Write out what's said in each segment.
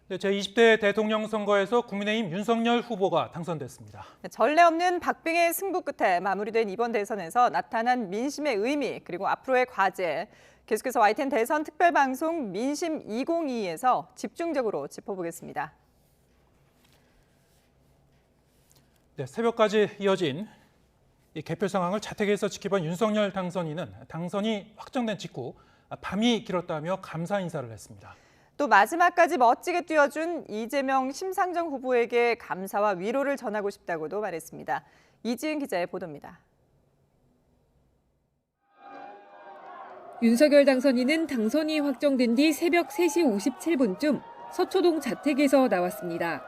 제20대 대통령 선거에서 국민의힘 윤석열 후보가 당선됐습니다. 전례 없는 박빙의 승부 끝에 마무리된 이번 대선에서 나타난 민심의 의미 그리고 앞으로의 과제, 계속해서 YTN 대선 특별방송 민심 2022에서 집중적으로 짚어보겠습니다. 새벽까지 이어진 이 개표 상황을 자택에서 지켜본 윤석열 당선인은 당선이 확정된 직후 밤이 길었다며 감사 인사를 했습니다. 또 마지막까지 멋지게 뛰어준 이재명 심상정 후보에게 감사와 위로를 전하고 싶다고도 말했습니다. 이지은 기자의 보도입니다. 윤석열 당선인은 당선이 확정된 뒤 새벽 3시 57분쯤 서초동 자택에서 나왔습니다.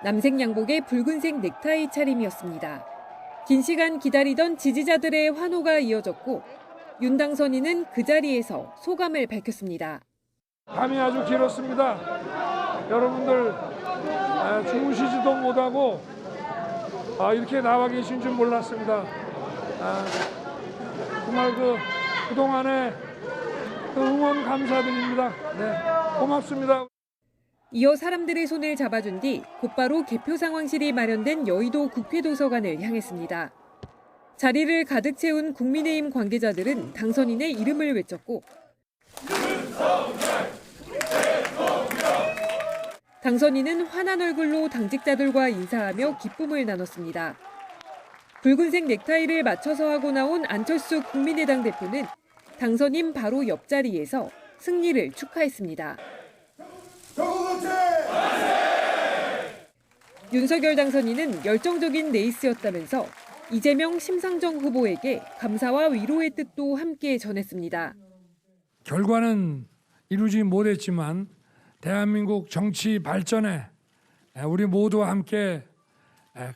남색 양복에 붉은색 넥타이 차림이었습니다. 긴 시간 기다리던 지지자들의 환호가 이어졌고 윤 당선인은 그 자리에서 소감을 밝혔습니다. 밤이 아주 길었습니다. 여러분들 주무시지도 못하고 이렇게 나와 계신 줄 몰랐습니다. 정말 그동안에 응원 감사드립니다. 네, 고맙습니다. 이어 사람들의 손을 잡아준 뒤 곧바로 개표 상황실이 마련된 여의도 국회도서관을 향했습니다. 자리를 가득 채운 국민의힘 관계자들은 당선인의 이름을 외쳤고 당선인은 환한 얼굴로 당직자들과 인사하며 기쁨을 나눴습니다. 붉은색 넥타이를 맞춰서 하고 나온 안철수 국민의당 대표는 당선인 바로 옆자리에서 승리를 축하했습니다. 윤석열 당선인은 열정적인 레이스였다면서 이재명 심상정 후보에게 감사와 위로의 뜻도 함께 전했습니다. 결과는 이루지 못했지만 대한민국 정치 발전에 우리 모두와 함께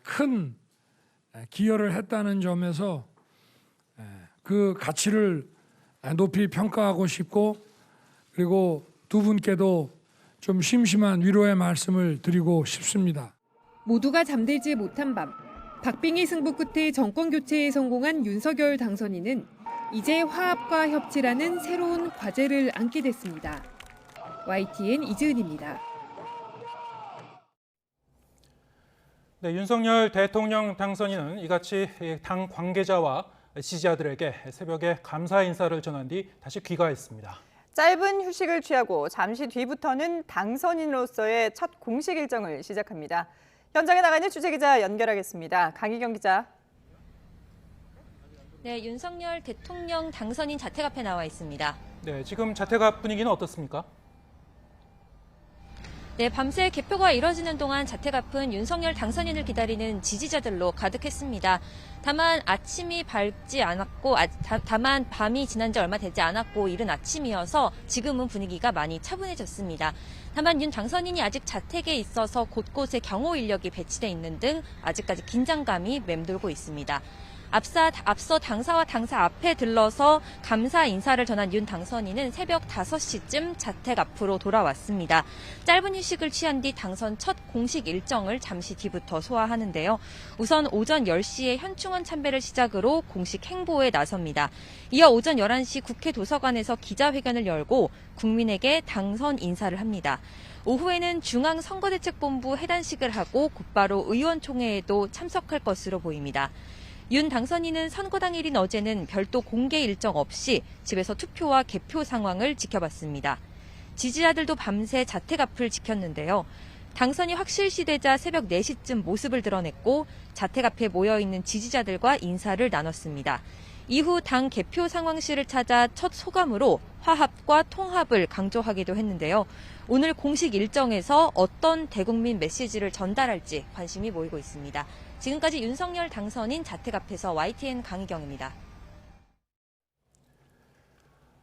큰 기여를 했다는 점에서 그 가치를 높이 평가하고 싶고, 그리고 두 분께도 좀 심심한 위로의 말씀을 드리고 싶습니다. 모두가 잠들지 못한 밤, 박빙의 승부 끝에 정권 교체에 성공한 윤석열 당선인은 이제 화합과 협치라는 새로운 과제를 안게 됐습니다. YTN 이지은입니다. 윤석열 대통령 당선인은 이같이 당 관계자와 지지자들에게 새벽에 감사 인사를 전한 뒤 다시 귀가했습니다. 짧은 휴식을 취하고 잠시 뒤부터는 당선인으로서의 첫 공식 일정을 시작합니다. 현장에 나가 있는 취재기자 연결하겠습니다. 강희경 기자. 네, 윤석열 대통령 당선인 자택 앞에 나와 있습니다. 네, 지금 자택 앞 분위기는 어떻습니까? 네, 밤새 개표가 이뤄지는 동안 자택 앞은 윤석열 당선인을 기다리는 지지자들로 가득했습니다. 다만 아침이 밝지 않았고, 다만 밤이 지난 지 얼마 되지 않았고 이른 아침이어서 지금은 분위기가 많이 차분해졌습니다. 다만 윤 당선인이 아직 자택에 있어서 곳곳에 경호 인력이 배치돼 있는 등 아직까지 긴장감이 맴돌고 있습니다. 앞서 당사와 당사 앞에 들러서 감사 인사를 전한 윤 당선인은 새벽 5시쯤 자택 앞으로 돌아왔습니다. 짧은 휴식을 취한 뒤 당선 첫 공식 일정을 잠시 뒤부터 소화하는데요. 우선 오전 10시에 현충원 참배를 시작으로 공식 행보에 나섭니다. 이어 오전 11시 국회 도서관에서 기자회견을 열고 국민에게 당선 인사를 합니다. 오후에는 중앙선거대책본부 해단식을 하고 곧바로 의원총회에도 참석할 것으로 보입니다. 윤 당선인은 선거 당일인 어제는 별도 공개 일정 없이 집에서 투표와 개표 상황을 지켜봤습니다. 지지자들도 밤새 자택 앞을 지켰는데요. 당선이 확실시되자 새벽 4시쯤 모습을 드러냈고 자택 앞에 모여있는 지지자들과 인사를 나눴습니다. 이후 당 개표 상황실을 찾아 첫 소감으로 화합과 통합을 강조하기도 했는데요. 오늘 공식 일정에서 어떤 대국민 메시지를 전달할지 관심이 모이고 있습니다. 지금까지 윤석열 당선인 자택 앞에서 YTN 강희경입니다.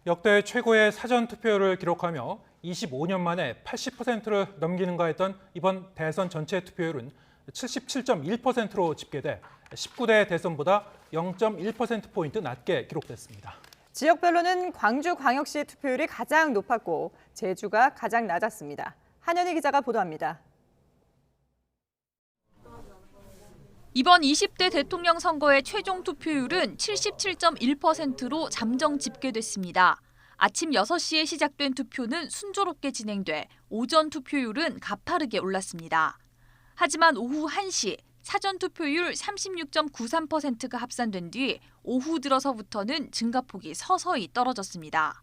역대 최고의 사전투표율을 기록하며 25년 만에 80%를 넘기는가 했던 이번 대선 전체 투표율은 77.1%로 집계돼 19대 대선보다 0.1%포인트 낮게 기록됐습니다. 지역별로는 광주광역시 투표율이 가장 높았고 제주가 가장 낮았습니다. 한현희 기자가 보도합니다. 이번 20대 대통령 선거의 최종 투표율은 77.1%로 잠정 집계됐습니다. 아침 6시에 시작된 투표는 순조롭게 진행돼 오전 투표율은 가파르게 올랐습니다. 하지만 오후 1시 사전 투표율 36.93%가 합산된 뒤 오후 들어서부터는 증가폭이 서서히 떨어졌습니다.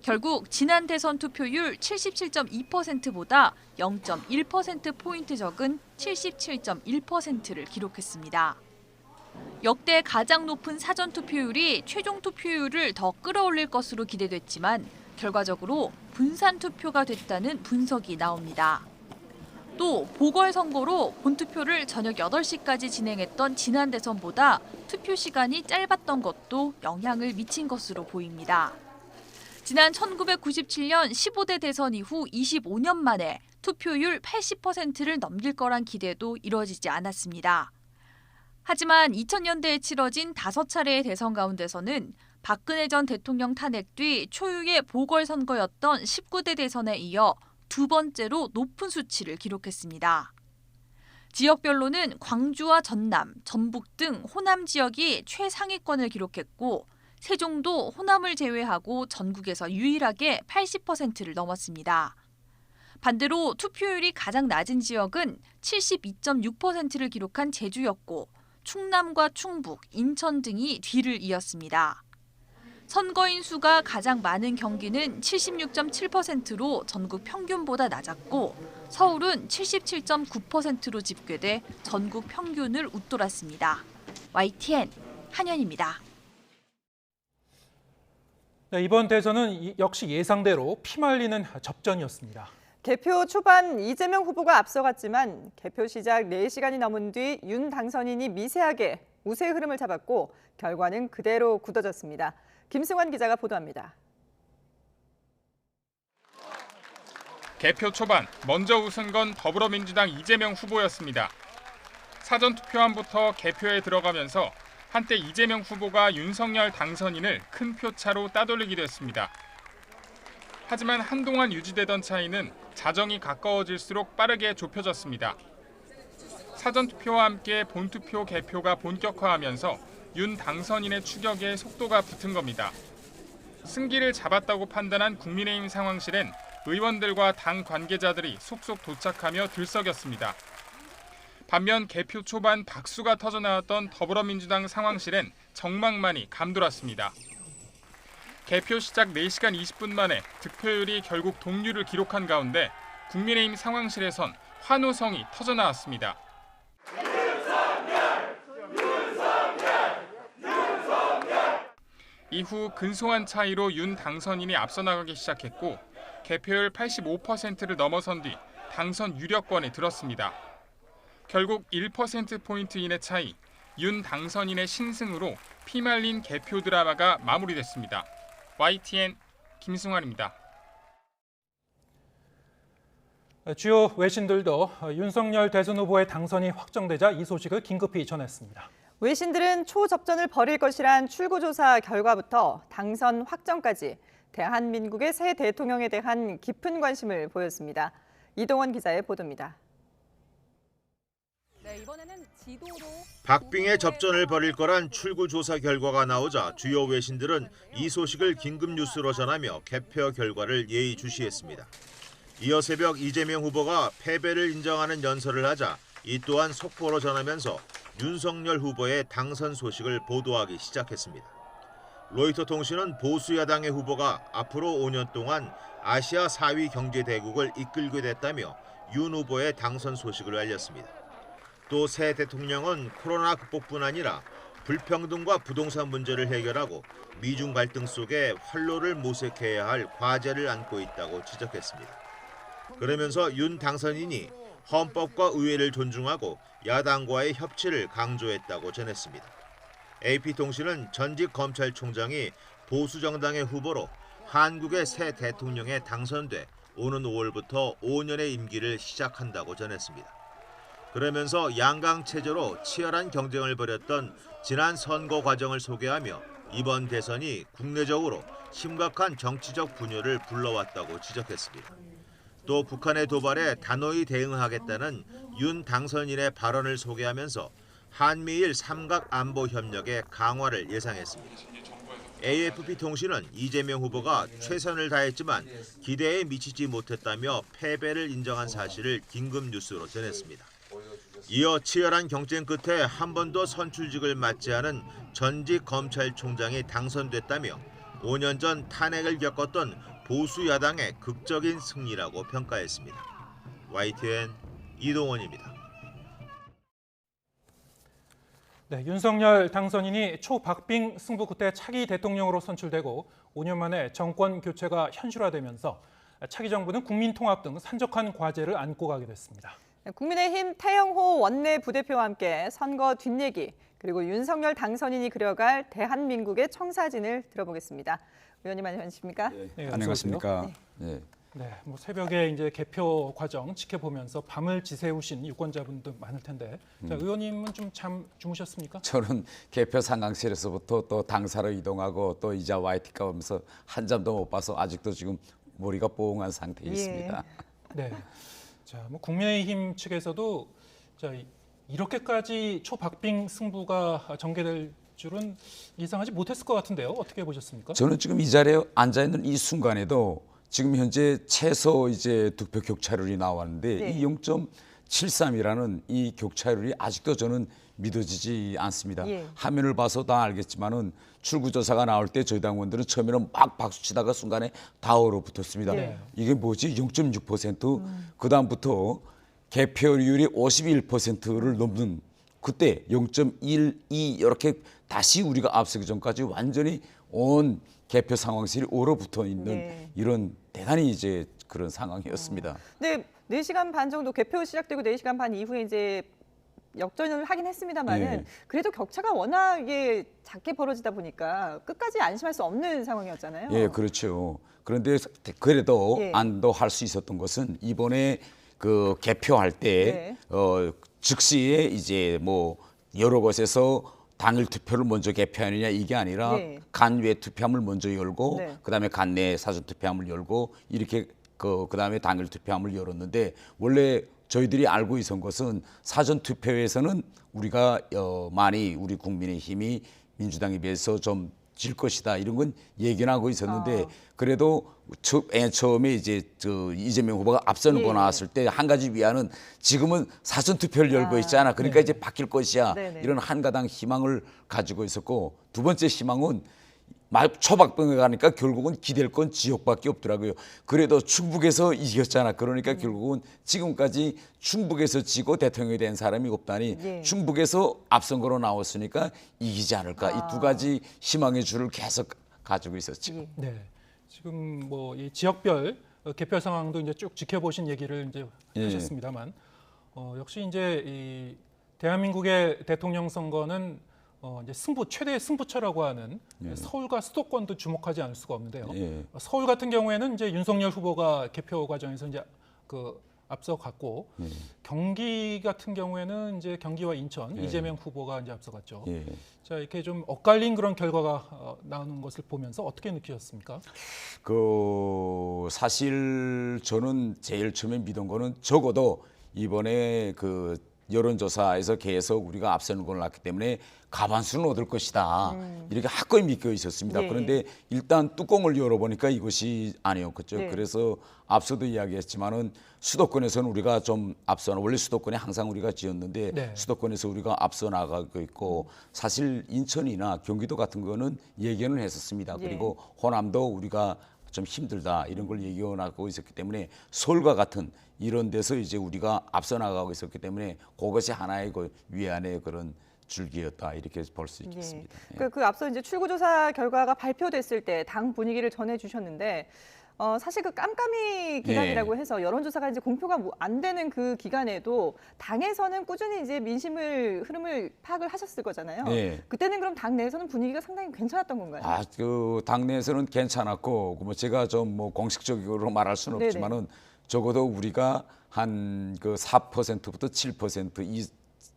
결국 지난 대선 투표율 77.2%보다 0.1%포인트 적은 77.1%를 기록했습니다. 역대 가장 높은 사전 투표율이 최종 투표율을 더 끌어올릴 것으로 기대됐지만 결과적으로 분산 투표가 됐다는 분석이 나옵니다. 또 보궐선거로 본투표를 저녁 8시까지 진행했던 지난 대선보다 투표 시간이 짧았던 것도 영향을 미친 것으로 보입니다. 지난 1997년 15대 대선 이후 25년 만에 투표율 80%를 넘길 거란 기대도 이뤄지지 않았습니다. 하지만 2000년대에 치러진 5차례의 대선 가운데서는 박근혜 전 대통령 탄핵 뒤 초유의 보궐선거였던 19대 대선에 이어 두 번째로 높은 수치를 기록했습니다. 지역별로는 광주와 전남, 전북 등 호남 지역이 최상위권을 기록했고 세종도 호남을 제외하고 전국에서 유일하게 80%를 넘었습니다. 반대로 투표율이 가장 낮은 지역은 72.6%를 기록한 제주였고 충남과 충북, 인천 등이 뒤를 이었습니다. 선거인 수가 가장 많은 경기는 76.7%로 전국 평균보다 낮았고 서울은 77.9%로 집계돼 전국 평균을 웃돌았습니다. YTN 한현입니다. 네, 이번 대선은 역시 예상대로 피말리는 접전이었습니다. 개표 초반 이재명 후보가 앞서갔지만 개표 시작 4시간이 넘은 뒤 윤 당선인이 미세하게 우세 흐름을 잡았고 결과는 그대로 굳어졌습니다. 김승환 기자가 보도합니다. 개표 초반 먼저 웃은 건 더불어민주당 이재명 후보였습니다. 사전투표함부터 개표에 들어가면서 한때 이재명 후보가 윤석열 당선인을 큰 표차로 따돌리기도 했습니다. 하지만 한동안 유지되던 차이는 자정이 가까워질수록 빠르게 좁혀졌습니다. 사전투표와 함께 본투표 개표가 본격화하면서 윤 당선인의 추격에 속도가 붙은 겁니다. 승기를 잡았다고 판단한 국민의힘 상황실엔 의원들과 당 관계자들이 속속 도착하며 들썩였습니다. 반면 개표 초반 박수가 터져나왔던 더불어민주당 상황실엔 정막만이 감돌았습니다. 개표 시작 4시간 20분 만에 득표율이 결국 동률을 기록한 가운데 국민의힘 상황실에선 환호성이 터져나왔습니다. 이후 근소한 차이로 윤 당선인이 앞서 나가기 시작했고 개표율 85%를 넘어선 뒤 당선 유력권에 들었습니다. 결국 1%포인트 이내 차이, 윤 당선인의 신승으로 피말린 개표 드라마가 마무리됐습니다. YTN 김승환입니다. 주요 외신들도 윤석열 대선 후보의 당선이 확정되자 이 소식을 긴급히 전했습니다. 외신들은 초접전을 벌일 것이란 출구조사 결과부터 당선 확정까지 대한민국의 새 대통령에 대한 깊은 관심을 보였습니다. 이동원 기자의 보도입니다. 박빙의 접전을 벌일 거란 출구조사 결과가 나오자 주요 외신들은 이 소식을 긴급 뉴스로 전하며 개표 결과를 예의주시했습니다. 이어 새벽 이재명 후보가 패배를 인정하는 연설을 하자 이 또한 속보로 전하면서 윤석열 후보의 당선 소식을 보도하기 시작했습니다. 로이터 통신은 보수 야당의 후보가 앞으로 5년 동안 아시아 4위 경제 대국을 이끌게 됐다며 윤 후보의 당선 소식을 알렸습니다. 또 새 대통령은 코로나 극복뿐 아니라 불평등과 부동산 문제를 해결하고 미중 갈등 속에 활로를 모색해야 할 과제를 안고 있다고 지적했습니다. 그러면서 윤 당선인이 헌법과 의회를 존중하고 야당과의 협치를 강조했다고 전했습니다. AP통신은 전직 검찰총장이 보수정당의 후보로 한국의 새 대통령에 당선돼 오는 5월부터 5년의 임기를 시작한다고 전했습니다. 그러면서 양강 체제로 치열한 경쟁을 벌였던 지난 선거 과정을 소개하며 이번 대선이 국내적으로 심각한 정치적 분열을 불러왔다고 지적했습니다. 또 북한의 도발에 단호히 대응하겠다는 윤 당선인의 발언을 소개하면서 한미일 삼각 안보 협력의 강화를 예상했습니다. AFP 통신은 이재명 후보가 최선을 다했지만 기대에 미치지 못했다며 패배를 인정한 사실을 긴급 뉴스로 전했습니다. 이어 치열한 경쟁 끝에 한 번도 선출직을 맡지 않은 전직 검찰총장이 당선됐다며 5년 전 탄핵을 겪었던 보수 야당의 극적인 승리라고 평가했습니다. YTN 이동원입니다. 네, 윤석열 당선인이 초박빙 승부 끝에 차기 대통령으로 선출되고 5년 만에 정권 교체가 현실화되면서 차기 정부는 국민 통합 등 산적한 과제를 안고 가게 됐습니다. 국민의힘 태영호 원내 부대표와 함께 선거 뒷얘기 그리고 윤석열 당선인이 그려갈 대한민국의 청사진을 들어보겠습니다. 의원님 안녕하십니까? 네, 안녕하십니까? 네. 네, 뭐 새벽에 이제 개표 과정 지켜보면서 밤을 지새우신 유권자분들 많을 텐데, 자, 의원님은 좀 잠 주무셨습니까? 저는 개표 상강실에서부터 또 당사로 이동하고 또 이제 YT가 오면서 한 잠도 못 봐서 아직도 지금 머리가 뽀용한 상태에 있습니다. 네, 자, 뭐 국민의힘 측에서도 자, 이렇게까지 초박빙 승부가 전개될 줄은 예상하지 못했을 것 같은데요. 어떻게 보셨습니까? 저는 지금 이 자리에 앉아 있는 이 순간에도 지금 현재 최소 이제 득표 격차율이 나왔는데 네. 이 0.73이라는 이 격차율이 아직도 저는 믿어지지 않습니다. 예. 화면을 봐서 다 알겠지만은 출구조사가 나올 때 저희 당원들은 처음에는 막 박수치다가 순간에 다 얼어붙었습니다. 네. 이게 뭐지? 0.6%. 그다음부터 개표율이 51%를 넘는 그때 0.12 이렇게 다시 우리가 앞서기 전까지 완전히 온 개표 상황실이 얼어붙어 있는 네. 이런 대단히 이제 그런 상황이었습니다. 네, 4시간 반 정도 개표 시작되고 4시간 반 이후에 이제 역전을 하긴 했습니다만은 예. 그래도 격차가 워낙에 작게 벌어지다 보니까 끝까지 안심할 수 없는 상황이었잖아요. 예, 그렇죠. 그런데 그래도 예. 안도할 수 있었던 것은 이번에 그 개표할 때 네. 즉시에 이제 뭐 여러 곳에서 당일 투표를 먼저 개표하느냐 이게 아니라 네. 간외 투표함을 먼저 열고 네. 그다음에 간내 사전 투표함을 열고 이렇게 그다음에 당일 투표함을 열었는데 원래 저희들이 알고 있었던 것은 사전 투표에서는 우리가 많이 우리 국민의힘이 민주당에 비해서 좀 질 것이다 이런 건 예견하고 있었는데 그래도 처음에 이제 이재명 후보가 앞서는 거 나왔을 때 한 가지 위안은 지금은 사전 투표를 열고 있잖아. 그러니까 이제 바뀔 것이야. 네네. 이런 한가당 희망을 가지고 있었고 두 번째 희망은 초박빙에 가니까 결국은 기댈 건 지역밖에 없더라고요. 그래도 충북에서 이겼잖아. 그러니까 결국은 지금까지 충북에서 지고 대통령이 된 사람이 없다니 예. 충북에서 앞선거로 나왔으니까 이기지 않을까. 이 두 가지 희망의 줄을 계속 가지고 있었죠. 예. 네, 지금 뭐 이 지역별 개표 상황도 이제 쭉 지켜보신 얘기를 이제 예. 하셨습니다만, 역시 이제 이 대한민국의 대통령 선거는 이제 최대의 승부처라고 하는 서울과 수도권도 주목하지 않을 수가 없는데요. 예. 서울 같은 경우에는 이제 윤석열 후보가 개표 과정에서 이제 앞서갔고 경기 같은 경우에는 이제 경기와 인천 이재명 후보가 이제 앞서갔죠. 예. 자, 이렇게 좀 엇갈린 그런 결과가 나오는 것을 보면서 어떻게 느끼셨습니까? 사실 저는 제일 처음에 믿은 거는 적어도 이번에 그 여론조사에서 계속 우리가 앞서는 걸 났기 때문에 과반수는 얻을 것이다. 이렇게 확고히 믿고 있었습니다. 예. 그런데 일단 뚜껑을 열어보니까 이것이 아니었겠죠. 네. 그래서 앞서도 이야기했지만은 수도권에서는 우리가 좀 앞서 원래 수도권에 항상 우리가 지었는데 네. 수도권에서 우리가 앞서 나가고 있고 사실 인천이나 경기도 같은 거는 예견을 했었습니다. 예. 그리고 호남도 우리가 좀 힘들다 이런 걸 예견하고 있었기 때문에 서울과 같은 이런 데서 이제 우리가 앞서 나가고 있었기 때문에 그것이 하나의 그 위안의 그런 줄기였다 이렇게 볼 수 있겠습니다. 예. 그 앞서 이제 출구조사 결과가 발표됐을 때 당 분위기를 전해주셨는데 사실 그 깜깜이 기간이라고 해서 여론조사가 이제 공표가 안 되는 그 기간에도 당에서는 꾸준히 이제 민심을 흐름을 파악을 하셨을 거잖아요. 네. 그때는 그럼 당 내에서는 분위기가 상당히 괜찮았던 건가요? 그 당내에서는 괜찮았고 뭐 제가 좀 뭐 공식적으로 말할 수는 네네. 없지만은 적어도 우리가 한 그 4%부터 7% 이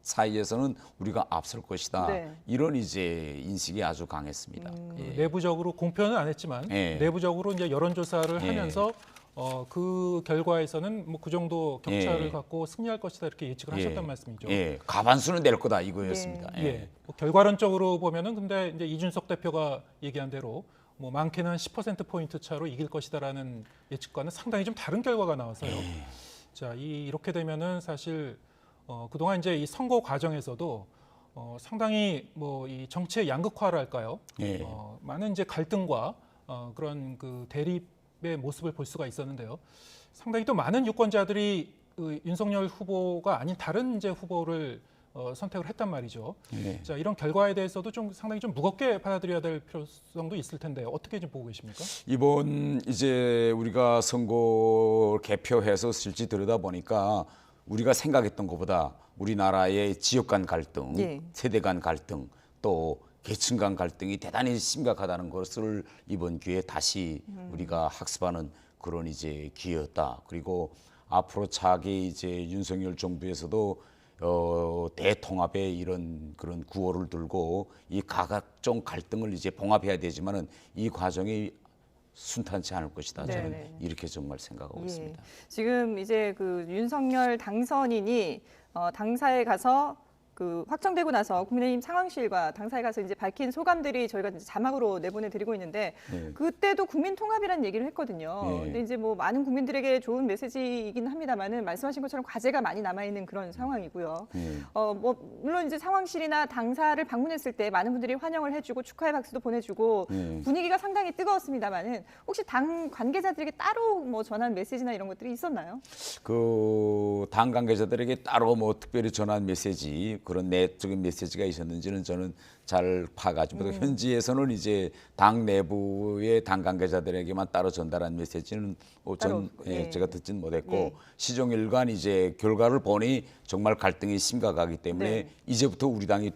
사이에서는 우리가 앞설 것이다. 네. 이런 이제 인식이 아주 강했습니다. 예. 내부적으로 공표는 안 했지만 예. 내부적으로 이제 여론조사를 예. 하면서 그 결과에서는 뭐 그 정도 격차를 예. 갖고 승리할 것이다 이렇게 예측을 예. 하셨단 말씀이죠. 예, 가반수는 낼 거다 이거였습니다. 예. 예. 뭐 결과론적으로 보면은 근데 이제 이준석 대표가 얘기한 대로 뭐 많게는 한 10% 포인트 차로 이길 것이다라는 예측과는 상당히 좀 다른 결과가 나와서요. 자, 이렇게 되면은 사실 그동안 이제 이 선거 과정에서도 상당히 뭐 이 정치의 양극화랄까요? 예. 많은 이제 갈등과 그런 그 대립의 모습을 볼 수가 있었는데요. 상당히 또 많은 유권자들이 그 윤석열 후보가 아닌 다른 이제 후보를 선택을 했단 말이죠. 예. 자, 이런 결과에 대해서도 좀 상당히 좀 무겁게 받아들여야 될 필요성도 있을 텐데 어떻게 좀 보고 계십니까? 이번 이제 우리가 선거 개표해서 실제 들여다 보니까 우리가 생각했던 것보다 우리나라의 지역 간 갈등, 예. 세대 간 갈등, 또 계층 간 갈등이 대단히 심각하다는 것을 이번 기회에 다시 우리가 학습하는 그런 이제 기회였다. 그리고 앞으로 차기 이제 윤석열 정부에서도 대통합의 이런 그런 구호를 들고 이 각종 갈등을 이제 봉합해야 되지만은 이 과정이 순탄치 않을 것이다. 저는 네네. 이렇게 정말 생각하고 예. 있습니다. 지금 이제 그 윤석열 당선인이 당사에 가서 그 확정되고 나서 국민의힘 상황실과 당사에 가서 이제 밝힌 소감들이 저희가 이제 자막으로 내보내드리고 있는데 네. 그때도 국민 통합이라는 얘기를 했거든요. 네. 근데 이제 뭐 많은 국민들에게 좋은 메시지이긴 합니다만은 말씀하신 것처럼 과제가 많이 남아 있는 그런 상황이고요. 네. 뭐 물론 이제 상황실이나 당사를 방문했을 때 많은 분들이 환영을 해주고 축하의 박수도 보내주고 네. 분위기가 상당히 뜨거웠습니다만은 혹시 당 관계자들에게 따로 뭐 전한 메시지나 이런 것들이 있었나요? 그 당 관계자들에게 따로 뭐 특별히 전한 메시지 그런 내적인 메시지가 있었는지는 저는 잘 파악하지 못하고 현지에서는 이제 당 내부의 당 관계자들에게만 따로 전달한 메시지는 따로, 예. 제가 듣진 못했고 예. 시종일관 이제 결과를 보니 정말 갈등이 심각하기 때문에 네. 이제부터 우리 당이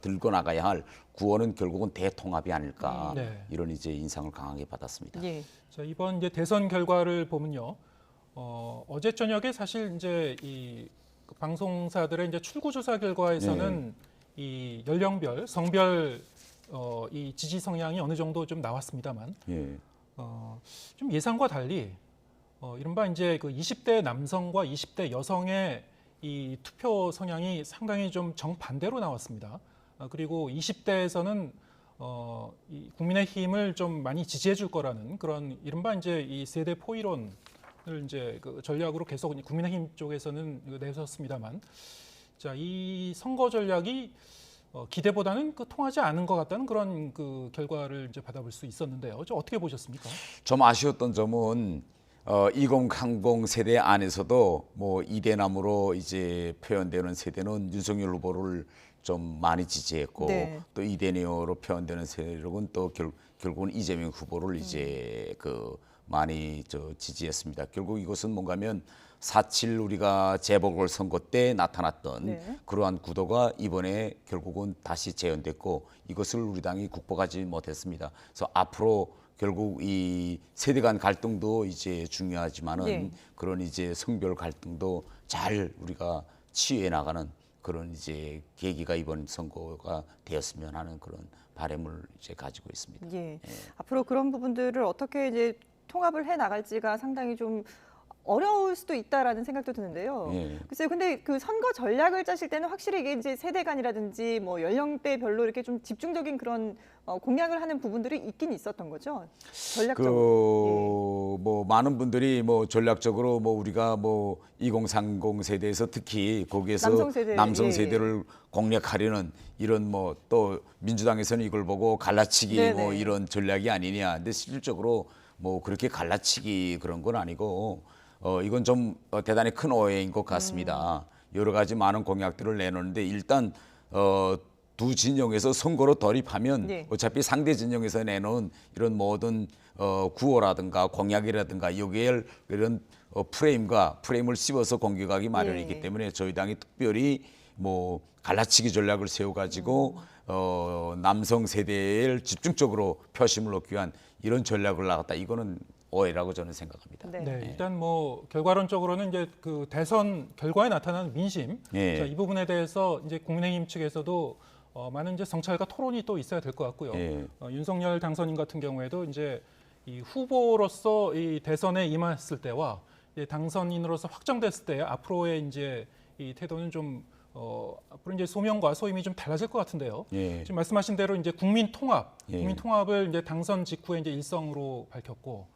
들고 나가야 할 구호는 결국은 대통합이 아닐까 네. 이런 이제 인상을 강하게 받았습니다. 예. 자, 이번 이제 대선 결과를 보면요. 어제 저녁에 사실 이제 이 방송사들의 이제 출구조사 결과에서는 이 연령별, 성별 이 지지 성향이 어느 정도 좀 나왔습니다만 예. 좀 예상과 달리 이른바 이제 그 20대 남성과 20대 여성의 이 투표 성향이 상당히 좀 정반대로 나왔습니다. 그리고 20대에서는 이 국민의힘을 좀 많이 지지해 줄 거라는 그런 이른바 이제 이 세대 포이론을 이제 그 전략으로 계속 국민의힘 쪽에서는 내셨습니다만, 자, 이 선거 전략이 기대보다는 그 통하지 않은 것 같다는 그런 그 결과를 이제 받아볼 수 있었는데요. 저 어떻게 보셨습니까? 좀 아쉬웠던 점은 2030 세대 안에서도 뭐 이대남으로 이제 표현되는 세대는 윤석열 후보를 좀 많이 지지했고 네. 또 이대녀로 표현되는 세력은 또 결국은 이재명 후보를 이제 그 많이 지지했습니다. 결국 이것은 뭔가면 4.7 우리가 재보궐선거 때 나타났던 네. 그러한 구도가 이번에 결국은 다시 재현됐고 이것을 우리 당이 극복하지 못했습니다. 그래서 앞으로 결국 이 세대 간 갈등도 이제 중요하지만은 네. 그런 이제 성별 갈등도 잘 우리가 치유해 나가는 그런 이제 계기가 이번 선거가 되었으면 하는 그런 바람을 이제 가지고 있습니다. 예. 앞으로 그런 부분들을 어떻게 이제 통합을 해 나갈지가 상당히 좀 어려울 수도 있다라는 생각도 드는데요. 예. 글쎄요, 근데 그 선거 전략을 짜실 때는 확실히 이게 이제 세대 간이라든지 뭐 연령대별로 이렇게 좀 집중적인 그런 공약을 하는 부분들이 있긴 있었던 거죠. 전략적으로. 뭐 많은 분들이 뭐 전략적으로 뭐 우리가 뭐 2030 세대에서 특히 거기에서 남성 세대를 공략하려는 이런 뭐 또 민주당에서는 이걸 보고 갈라치기 네네. 뭐 이런 전략이 아니냐. 근데 실질적으로 뭐 그렇게 갈라치기 그런 건 아니고 이건 좀 대단히 큰 오해인 것 같습니다. 여러 가지 많은 공약들을 내놓는데 일단 두 진영에서 선거로 돌입하면 네. 어차피 상대 진영에서 내놓은 이런 모든 구호라든가 공약이라든가 여기에 이런 프레임을 씹어서 공격하기 마련이기 네. 때문에 저희 당이 특별히 뭐 갈라치기 전략을 세워가지고 남성 세대를 집중적으로 표심을 얻기 위한 이런 전략을 나갔다. 이거는 오해라고 저는 생각합니다. 네. 네, 일단 뭐 결과론적으로는 이제 그 대선 결과에 나타난 민심, 예. 자, 이 부분에 대해서 이제 국민의힘 측에서도 많은 이제 성찰과 토론이 또 있어야 될 것 같고요. 예. 윤석열 당선인 같은 경우에도 이제 이 후보로서 이 대선에 임했을 때와 이제 당선인으로서 확정됐을 때 앞으로의 이제 이 태도는 좀 앞으로 이제 소명과 소임이 좀 달라질 것 같은데요. 예. 지금 말씀하신 대로 이제 국민 예. 통합을 이제 당선 직후에 이제 일성으로 밝혔고,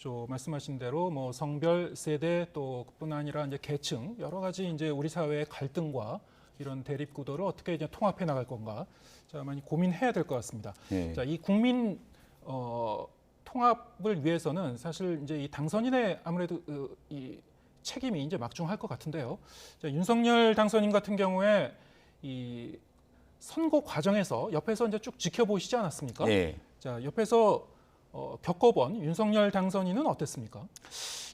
또 말씀하신 대로 뭐 성별, 세대 또 그뿐 아니라 이제 계층 여러 가지 이제 우리 사회의 갈등과 이런 대립 구도를 어떻게 이제 통합해 나갈 건가, 자 많이 고민해야 될 것 같습니다. 예. 자, 이 국민 통합을 위해서는 사실 이제 이 당선인의 아무래도 이 책임이 이제 막중할 것 같은데요. 자, 윤석열 당선인 같은 경우에 이 선거 과정에서 옆에서 이제 쭉 지켜보시지 않았습니까? 예. 자, 옆에서 겪어본 윤석열 당선인은 어땠습니까?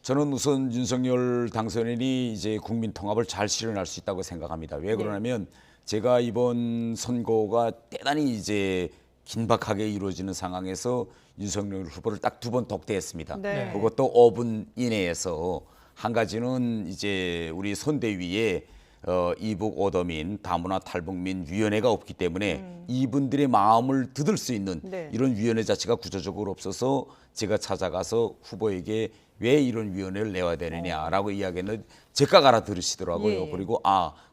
저는 우선 윤석열 당선인이 이제 국민 통합을 잘 실현할 수 있다고 생각합니다. 왜 그러냐면 제가 이번 선거가 대단히 이제 긴박하게 이루어지는 상황에서 윤석열 후보를 딱 2번 독대했습니다. 네. 그것도 5분 이내에서. 한 가지는 이제 우리 선대위에 이북 오더민 다문화 탈북민 위원회가 없기 때문에 이분들의 마음을 듣을 수 있는 네. 이런 위원회 자체가 구조적으로 없어서 제가 찾아가서 후보에게 왜 이런 위원회를 내야 되느냐라고 이야기는 제가 알아들으시더라고요. 예. 그리고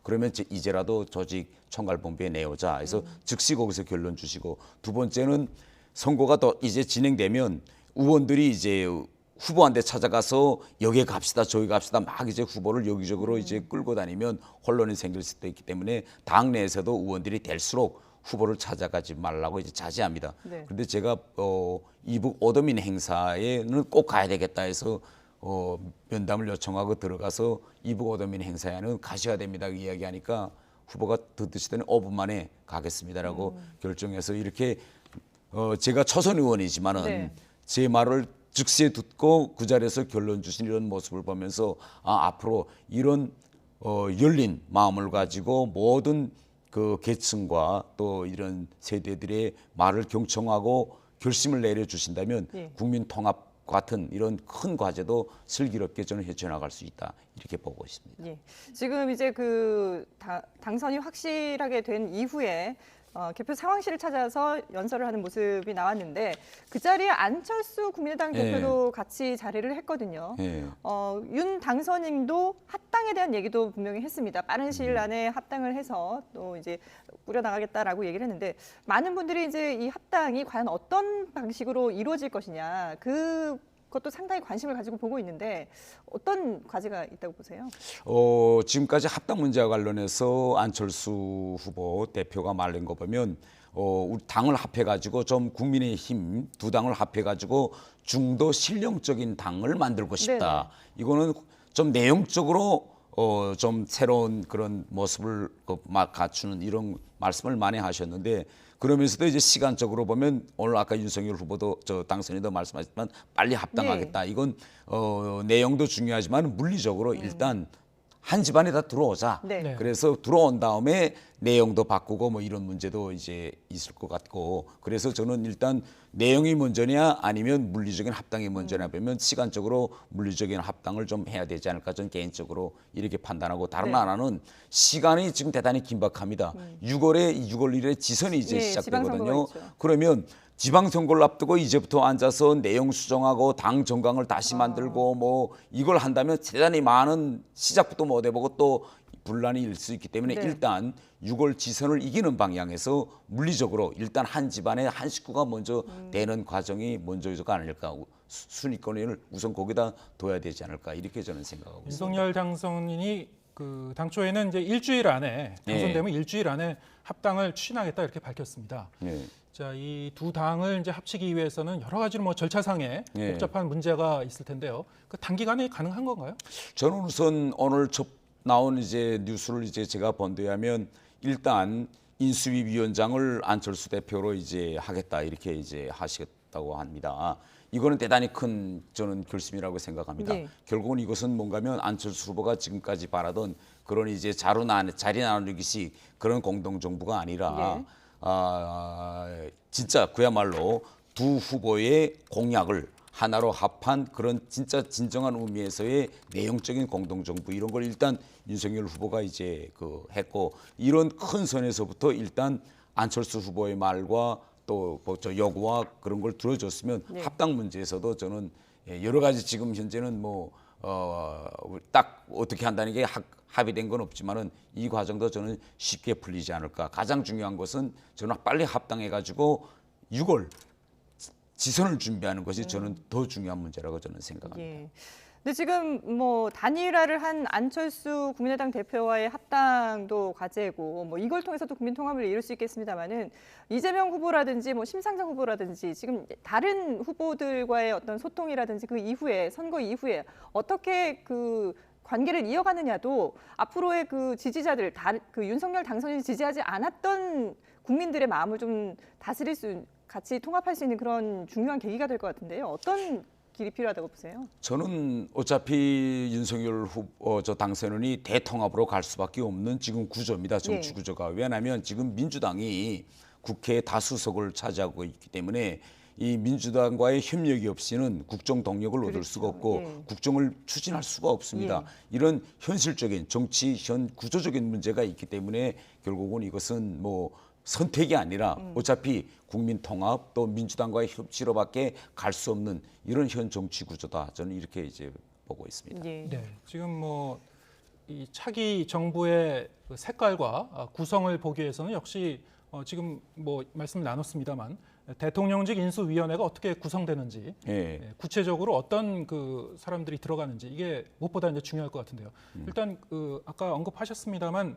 그러면 이제라도 조직 총괄본부에 내오자 해서 즉시 거기서 결론 주시고, 두 번째는 선거가 더 이제 진행되면 의원들이 이제 후보한테 찾아가서 여기에 갑시다 저기 갑시다 막 이제 후보를 여기저기로 이제 끌고 다니면 혼란이 생길 수도 있기 때문에 당 내에서도 의원들이 될수록 후보를 찾아가지 말라고 이제 자제합니다. 네. 그런데 제가 이북 오더민 행사에는 꼭 가야 되겠다 해서 면담을 요청하고 들어가서 이북 오더민 행사에는 가셔야 됩니다 이야기하니까 후보가 듣으시더니 5분 만에 가겠습니다라고 결정해서 이렇게 제가 초선 의원이지만은 네. 제 말을 즉시 듣고 그 자리에서 결론 주신 이런 모습을 보면서 앞으로 이런 열린 마음을 가지고 모든 그 계층과 또 이런 세대들의 말을 경청하고 결심을 내려주신다면 예. 국민 통합 같은 이런 큰 과제도 슬기롭게 저는 헤쳐나갈 수 있다 이렇게 보고 있습니다. 예. 지금 이제 그 당선이 확실하게 된 이후에 개표 상황실을 찾아서 연설을 하는 모습이 나왔는데 그 자리에 안철수 국민의당 대표도 같이 자리를 했거든요. 윤 당선인도 합당에 대한 얘기도 분명히 했습니다. 빠른 시일 안에 합당을 해서 또 이제 꾸려나가겠다라고 얘기를 했는데, 많은 분들이 이제 이 합당이 과연 어떤 방식으로 이루어질 것이냐, 그것도 상당히 관심을 가지고 보고 있는데 어떤 과제가 있다고 보세요? 지금까지 합당 문제와 관련해서 안철수 후보 대표가 말한 거 보면 우리 당을 합해가지고 좀 국민의힘 두 당을 합해가지고 중도 실용적인 당을 만들고 싶다. 네네. 이거는 좀 내용적으로 좀 새로운 그런 모습을 갖추는 이런 말씀을 많이 하셨는데, 그러면서도 이제 시간적으로 보면 오늘 아까 윤석열 후보도 당선인도 말씀하셨지만 빨리 합당하겠다. 네. 이건 내용도 중요하지만 물리적으로 일단 한 집안에 다 들어오자. 네. 네. 그래서 들어온 다음에 내용도 바꾸고 뭐 이런 문제도 이제 있을 것 같고, 그래서 저는 일단 내용이 먼저냐 아니면 물리적인 합당이 먼저냐 보면 시간적으로 물리적인 합당을 좀 해야 되지 않을까 저는 개인적으로 이렇게 판단하고, 다른 네. 하나는 시간이 지금 대단히 긴박합니다. 6월 1일에 지선이 이제 예, 시작되거든요. 지방선거가 있죠. 그러면 지방선거를 앞두고 이제부터 앉아서 내용 수정하고 당 정강을 다시 만들고 뭐 이걸 한다면 대단히 많은 시작부터 못 해보고 또 분란이 일 수 있기 때문에 네. 일단 6월 지선을 이기는 방향에서 물리적으로 일단 한 집안에 한 식구가 먼저 되는 과정이 먼저가 아닐까, 순위권을 우선 거기다 둬야 되지 않을까 이렇게 저는 생각하고 있습니다. 윤석열 당선인이 그 당초에는 이제 일주일 안에 당선되면 일주일 안에 합당을 추진하겠다 이렇게 밝혔습니다. 네. 자, 이 두 당을 이제 합치기 위해서는 여러 가지로 뭐 절차상에 네. 복잡한 문제가 있을 텐데요. 그 단기간에 가능한 건가요? 저는 우선 오늘 나온 이제 뉴스를 이제 제가 본 데 하면 일단 인수위 위원장을 안철수 대표로 이제 하겠다 이렇게 이제 하시겠다고 합니다. 이거는 대단히 큰 저는 결심이라고 생각합니다. 네. 결국은 이것은 뭔가면 안철수 후보가 지금까지 바라던 그런 이제 자리 나누기식 그런 공동 정부가 아니라 진짜 그야말로 두 후보의 공약을 하나로 합한 그런 진짜 진정한 의미에서의 내용적인 공동정부 이런 걸 일단 윤석열 후보가 이제 했고, 이런 큰 선에서부터 일단 안철수 후보의 말과 또 저 요구와 그런 걸 들어줬으면 네. 합당 문제에서도 저는 여러 가지 지금 현재는 딱 어떻게 한다는 게 합의된 건 없지만은 이 과정도 저는 쉽게 풀리지 않을까. 가장 중요한 것은 저는 빨리 합당해가지고 6월 지선을 준비하는 것이 저는 더 중요한 문제라고 저는 생각합니다. 예. 근데 지금 뭐 단일화를 한 안철수 국민의당 대표와의 합당도 과제고 뭐 이걸 통해서도 국민 통합을 이룰 수 있겠습니다만은 이재명 후보라든지 뭐 심상정 후보라든지 지금 다른 후보들과의 어떤 소통이라든지 그 이후에 선거 이후에 어떻게 그 관계를 이어가느냐도 앞으로의 그 지지자들, 그 윤석열 당선인이 지지하지 않았던 국민들의 마음을 좀 다스릴 수, 같이 통합할 수 있는 그런 중요한 계기가 될 것 같은데요. 어떤 길이 필요하다고 보세요? 저는 어차피 윤석열 후보 당선인이 대통합으로 갈 수밖에 없는 지금 구조입니다. 정치 네. 구조가. 왜냐하면 지금 민주당이 국회 다수석을 차지하고 있기 때문에 이 민주당과의 협력이 없이는 국정 동력을 얻을 수가 없고 예. 국정을 추진할 수가 없습니다. 이런 현실적인 정치 현 구조적인 문제가 있기 때문에 결국은 이것은 선택이 아니라 어차피 국민 통합 또 민주당과의 협치로밖에 갈 수 없는 이런 현 정치 구조다. 저는 이렇게 이제 보고 있습니다. 예. 네, 지금 이 차기 정부의 그 색깔과 구성을 보기 위해서는 역시 지금 말씀 나눴습니다만 대통령직 인수위원회가 어떻게 구성되는지 예. 구체적으로 어떤 그 사람들이 들어가는지 이게 무엇보다 이제 중요할 것 같은데요. 일단 아까 언급하셨습니다만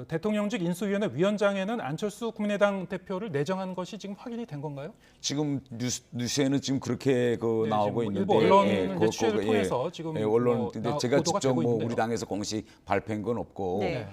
대통령직 인수위원회 위원장에는 안철수 국민의당 대표를 내정한 것이 지금 확인이 된 건가요? 지금 뉴스에는 지금 그렇게 네, 나오고 지금 있는데 일부 언론의 취재를 통해서 지금 언론 근데 제가 보도가 직접 되고 있는데요. 우리 당에서 공식 발표한 건 없고 네.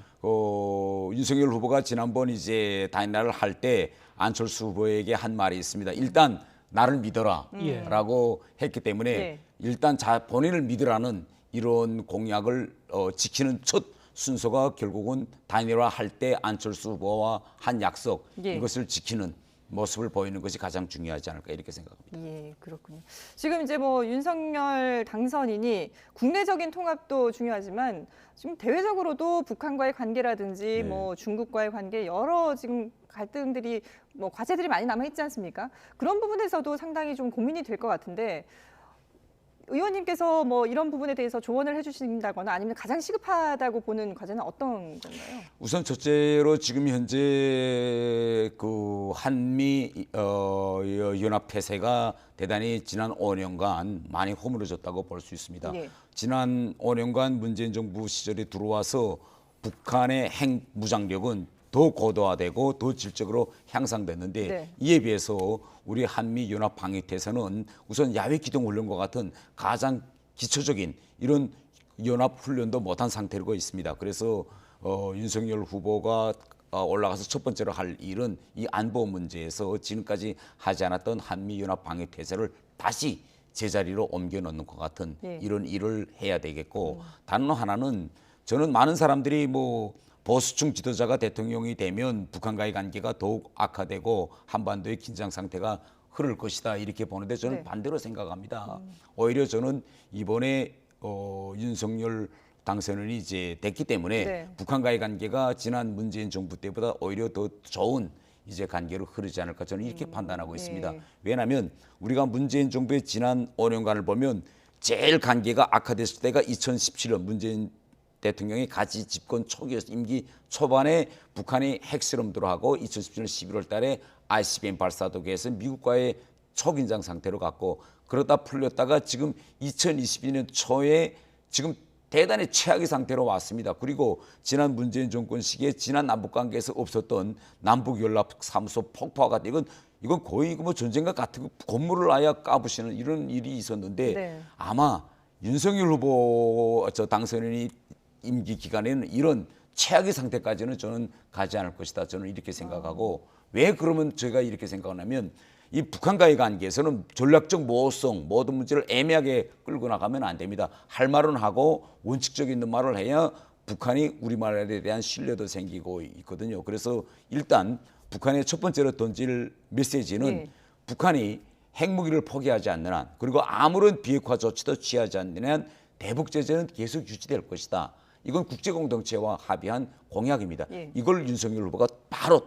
윤석열 후보가 지난번 이제 단일화를 할 때 안철수 후보에게 한 말이 있습니다. 일단 나를 믿어라라고 했기 때문에 네. 일단 본인을 믿으라는 이런 공약을 지키는 첫 순서가 결국은 단일화 할 때 안철수 후보와 한 약속 예. 이것을 지키는 모습을 보이는 것이 가장 중요하지 않을까 이렇게 생각합니다. 예, 그렇군요. 지금 이제 윤석열 당선인이 국내적인 통합도 중요하지만 지금 대외적으로도 북한과의 관계라든지 네. 중국과의 관계 여러 지금 갈등들이 과제들이 많이 남아 있지 않습니까? 그런 부분에서도 상당히 좀 고민이 될 것 같은데 의원님께서 이런 부분에 대해서 조언을 해주신다거나 아니면 가장 시급하다고 보는 과제는 어떤 건가요? 우선 첫째로 지금 현재 그 한미 연합 태세가 대단히 지난 5년간 많이 허물어졌다고 볼 수 있습니다. 네. 지난 5년간 문재인 정부 시절에 들어와서 북한의 핵 무장력은 더 고도화되고 더 질적으로 향상됐는데 네. 이에 비해서 우리 한미 연합 방위 태세는 우선 야외 기동 훈련과 같은 가장 기초적인 이런 연합 훈련도 못한 상태로 있습니다. 그래서 윤석열 후보가 올라가서 첫 번째로 할 일은 이 안보 문제에서 지금까지 하지 않았던 한미 연합 방위 태세를 다시 제자리로 옮겨 놓는 것 같은 네. 이런 일을 해야 되겠고 다른 하나는 저는 많은 사람들이 보수층 지도자가 대통령이 되면 북한과의 관계가 더욱 악화되고 한반도의 긴장 상태가 흐를 것이다 이렇게 보는데 저는 네. 반대로 생각합니다. 오히려 저는 이번에 윤석열 당선인이 이제 됐기 때문에 네. 북한과의 관계가 지난 문재인 정부 때보다 오히려 더 좋은 이제 관계로 흐르지 않을까 저는 이렇게 판단하고 있습니다. 네. 왜냐하면 우리가 문재인 정부의 지난 5년간을 보면 제일 관계가 악화됐을 때가 2017년 문재인 대통령이 같이 집권 초기였어 임기 초반에 북한이 핵실험들을 하고 2017년 11월 달에 ICBM 발사도기에서 미국과의 초긴장 상태로 갔고 그러다 풀렸다가 지금 2022년 초에 지금 대단히 최악의 상태로 왔습니다. 그리고 지난 문재인 정권 시기에 지난 남북관계에서 없었던 남북연락사무소 폭파가 이건 거의 전쟁과 같은 건물을 아예 까부시는 이런 일이 있었는데 네. 아마 윤석열 후보 당선인이 임기 기간에는 이런 최악의 상태까지는 저는 가지 않을 것이다. 저는 이렇게 생각하고 왜 그러면 제가 이렇게 생각하냐면 이 북한과의 관계에서는 전략적 모호성 모든 문제를 애매하게 끌고 나가면 안 됩니다. 할 말은 하고 원칙적 있는 말을 해야 북한이 우리말에 대한 신뢰도 생기고 있거든요. 그래서 일단 북한의 첫 번째로 던질 메시지는 네. 북한이 핵무기를 포기하지 않는 한 그리고 아무런 비핵화 조치도 취하지 않는 한 대북 제재는 계속 유지될 것이다. 이건 국제공동체와 합의한 공약입니다. 예. 이걸 윤석열 후보가 바로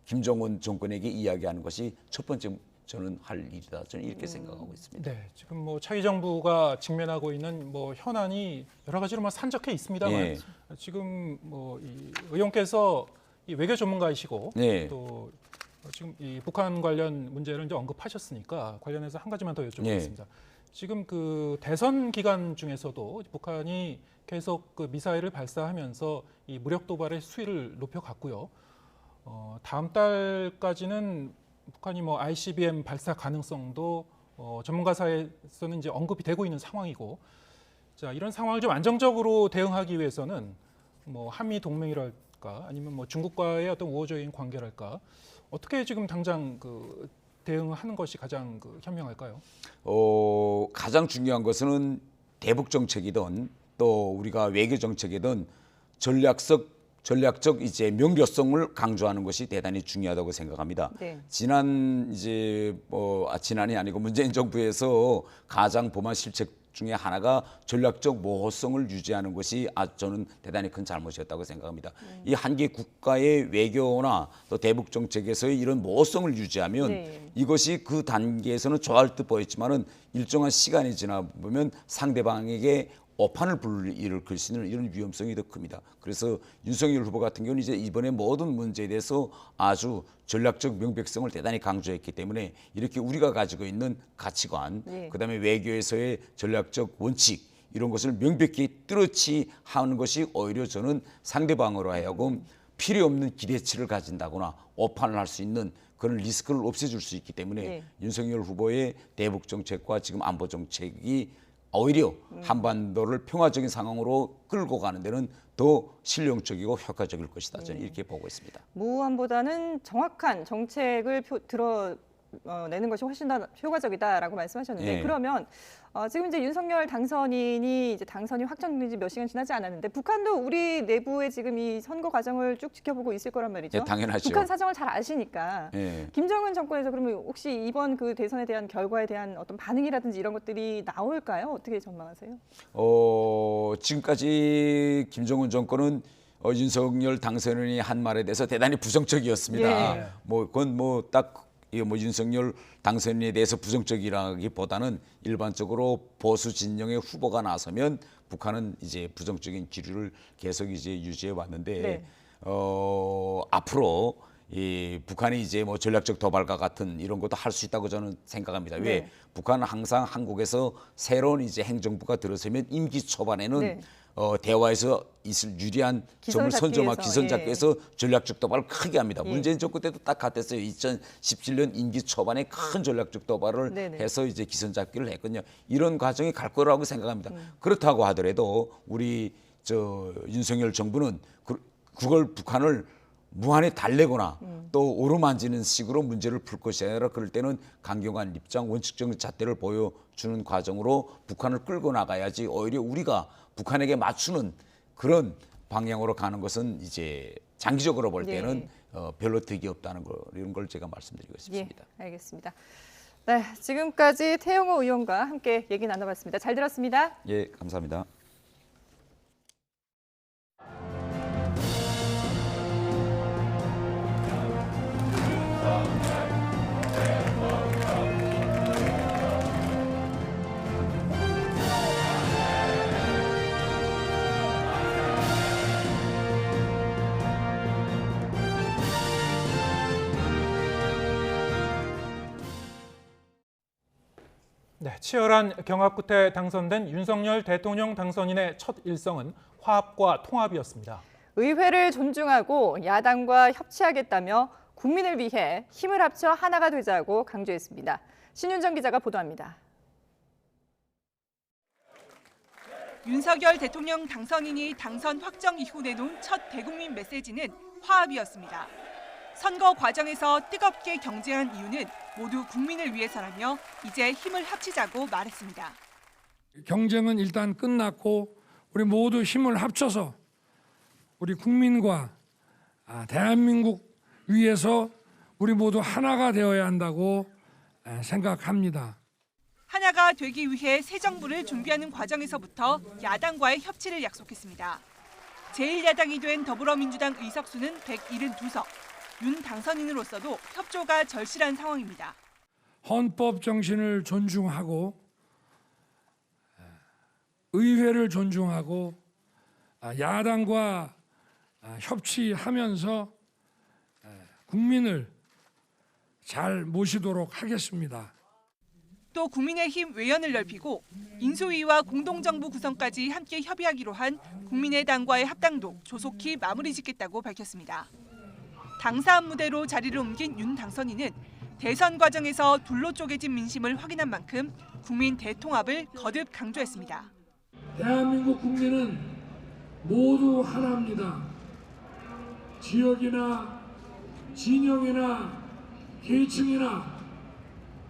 김정은 정권에게 이야기하는 것이 첫 번째 저는 할 일이다. 저는 이렇게 생각하고 있습니다. 네, 지금 뭐 차기 정부가 직면하고 있는 뭐 현안이 여러 가지로 산적해 있습니다만 예. 지금 뭐 이 의원께서 이 외교 전문가이시고 예. 또 지금 이 북한 관련 문제를 이제 언급하셨으니까 관련해서 한 가지만 더 여쭤보겠습니다. 예. 지금 그 대선 기간 중에서도 북한이 계속 그 미사일을 발사하면서 이 무력 도발의 수위를 높여갔고요. 다음 달까지는 북한이 뭐 ICBM 발사 가능성도 전문가 사이에서는 이제 언급이 되고 있는 상황이고, 자 이런 상황을 좀 안정적으로 대응하기 위해서는 뭐 한미 동맹이랄까 아니면 뭐 중국과의 어떤 우호적인 관계랄까 어떻게 지금 당장 그 대응하는 것이 가장 그 현명할까요? 가장 중요한 것은 대북 정책이든 또 우리가 외교 정책이든 전략적 이제 명료성을 강조하는 것이 대단히 중요하다고 생각합니다. 네. 지난이 아니고 문재인 정부에서 가장 범한 실책 중에 하나가 전략적 모호성을 유지하는 것이 저는 대단히 큰 잘못이었다고 생각합니다. 이 한 개 국가의 외교나 또 대북 정책에서의 이런 모호성을 유지하면 네. 이것이 그 단계에서는 좋아할 듯 보였지만은 일정한 시간이 지나 보면 상대방에게 오판을 불러일으킬 수 있는 이런 위험성이 더 큽니다. 그래서 윤석열 후보 같은 경우는 이제 이번에 모든 문제에 대해서 아주 전략적 명백성을 대단히 강조했기 때문에 이렇게 우리가 가지고 있는 가치관, 네. 그다음에 외교에서의 전략적 원칙 이런 것을 명백히 뚜렷이 하는 것이 오히려 저는 상대방으로 하여금 필요 없는 기대치를 가진다거나 오판을 할 수 있는 그런 리스크를 없애줄 수 있기 때문에 네. 윤석열 후보의 대북 정책과 지금 안보 정책이 오히려 한반도를 평화적인 상황으로 끌고 가는 데는 더 실용적이고 효과적일 것이다. 저는 이렇게 보고 있습니다. 모호함보다는 정확한 정책을 내는 것이 훨씬 더 효과적이다라고 말씀하셨는데 예. 그러면 지금 이제 윤석열 당선인이 이제 당선이 확정된 지 몇 시간 지나지 않았는데 북한도 우리 내부의 지금 이 선거 과정을 쭉 지켜보고 있을 거란 말이죠. 예, 당연하죠. 북한 사정을 잘 아시니까 예. 김정은 정권에서 그러면 혹시 이번 그 대선에 대한 결과에 대한 어떤 반응이라든지 이런 것들이 나올까요? 어떻게 전망하세요? 지금까지 김정은 정권은 윤석열 당선인이 한 말에 대해서 대단히 부정적이었습니다. 예. 그건 윤석열 당선인에 대해서 부정적이라기보다는 일반적으로 보수 진영의 후보가 나서면 북한은 이제 부정적인 기류를 계속 이제 유지해 왔는데 네. 앞으로 이 북한이 이제 뭐 전략적 도발과 같은 이런 것도 할 수 있다고 저는 생각합니다. 왜? 네. 북한은 항상 한국에서 새로운 이제 행정부가 들어서면 임기 초반에는 네. 대화에서 있을 유리한 점을 선점하고 기선 잡기 위해서 전략적 도발을 크게 합니다. 예. 문재인 정권 때도 딱 같았어요. 2017년 임기 초반에 큰 전략적 도발을 네네. 해서 이제 기선 잡기를 했거든요. 이런 과정이 갈 거라고 생각합니다. 그렇다고 하더라도 우리 윤석열 정부는 그걸 북한을 무한히 달래거나 또 오르만지는 식으로 문제를 풀 것이 아니라 그럴 때는 강경한 입장, 원칙적인 잣대를 보여주는 과정으로 북한을 끌고 나가야지 오히려 우리가 북한에게 맞추는 그런 방향으로 가는 것은 이제 장기적으로 볼 때는 별로 득이 없다는 거 이런 걸 제가 말씀드리고 싶습니다. 예, 알겠습니다. 네, 지금까지 태영호 의원과 함께 얘기 나눠봤습니다. 잘 들었습니다. 예, 감사합니다. 네, 치열한 경합 끝에 당선된 윤석열 대통령 당선인의 첫 일성은 화합과 통합이었습니다. 의회를 존중하고 야당과 협치하겠다며 국민을 위해 힘을 합쳐 하나가 되자고 강조했습니다. 신윤정 기자가 보도합니다. 윤석열 대통령 당선인이 당선 확정 이후 내놓은 첫 대국민 메시지는 화합이었습니다. 선거 과정에서 뜨겁게 경쟁한 이유는 모두 국민을 위해서라며 이제 힘을 합치자고 말했습니다. 경쟁은 일단 끝났고 우리 모두 힘을 합쳐서 우리 국민과 대한민국 위해서 우리 모두 하나가 되어야 한다고 생각합니다. 하나가 되기 위해 새 정부를 준비하는 과정에서부터 야당과의 협치를 약속했습니다. 제1야당이 된 더불어민주당 의석수는 172석, 윤 당선인으로서도 협조가 절실한 상황입니다. 헌법 정신을 존중하고 의회를 존중하고 야당과 협치하면서 국민을 잘 모시도록 하겠습니다. 또 국민의힘 외연을 넓히고 인수위와 공동정부 구성까지 함께 협의하기로 한 국민의당과의 합당도 조속히 마무리 짓겠다고 밝혔습니다. 당사업 무대로 자리를 옮긴 윤 당선인은 대선 과정에서 둘로 쪼개진 민심을 확인한 만큼 국민 대통합을 거듭 강조했습니다. 대한민국 국민은 모두 하나입니다. 지역이나 진영이나 계층이나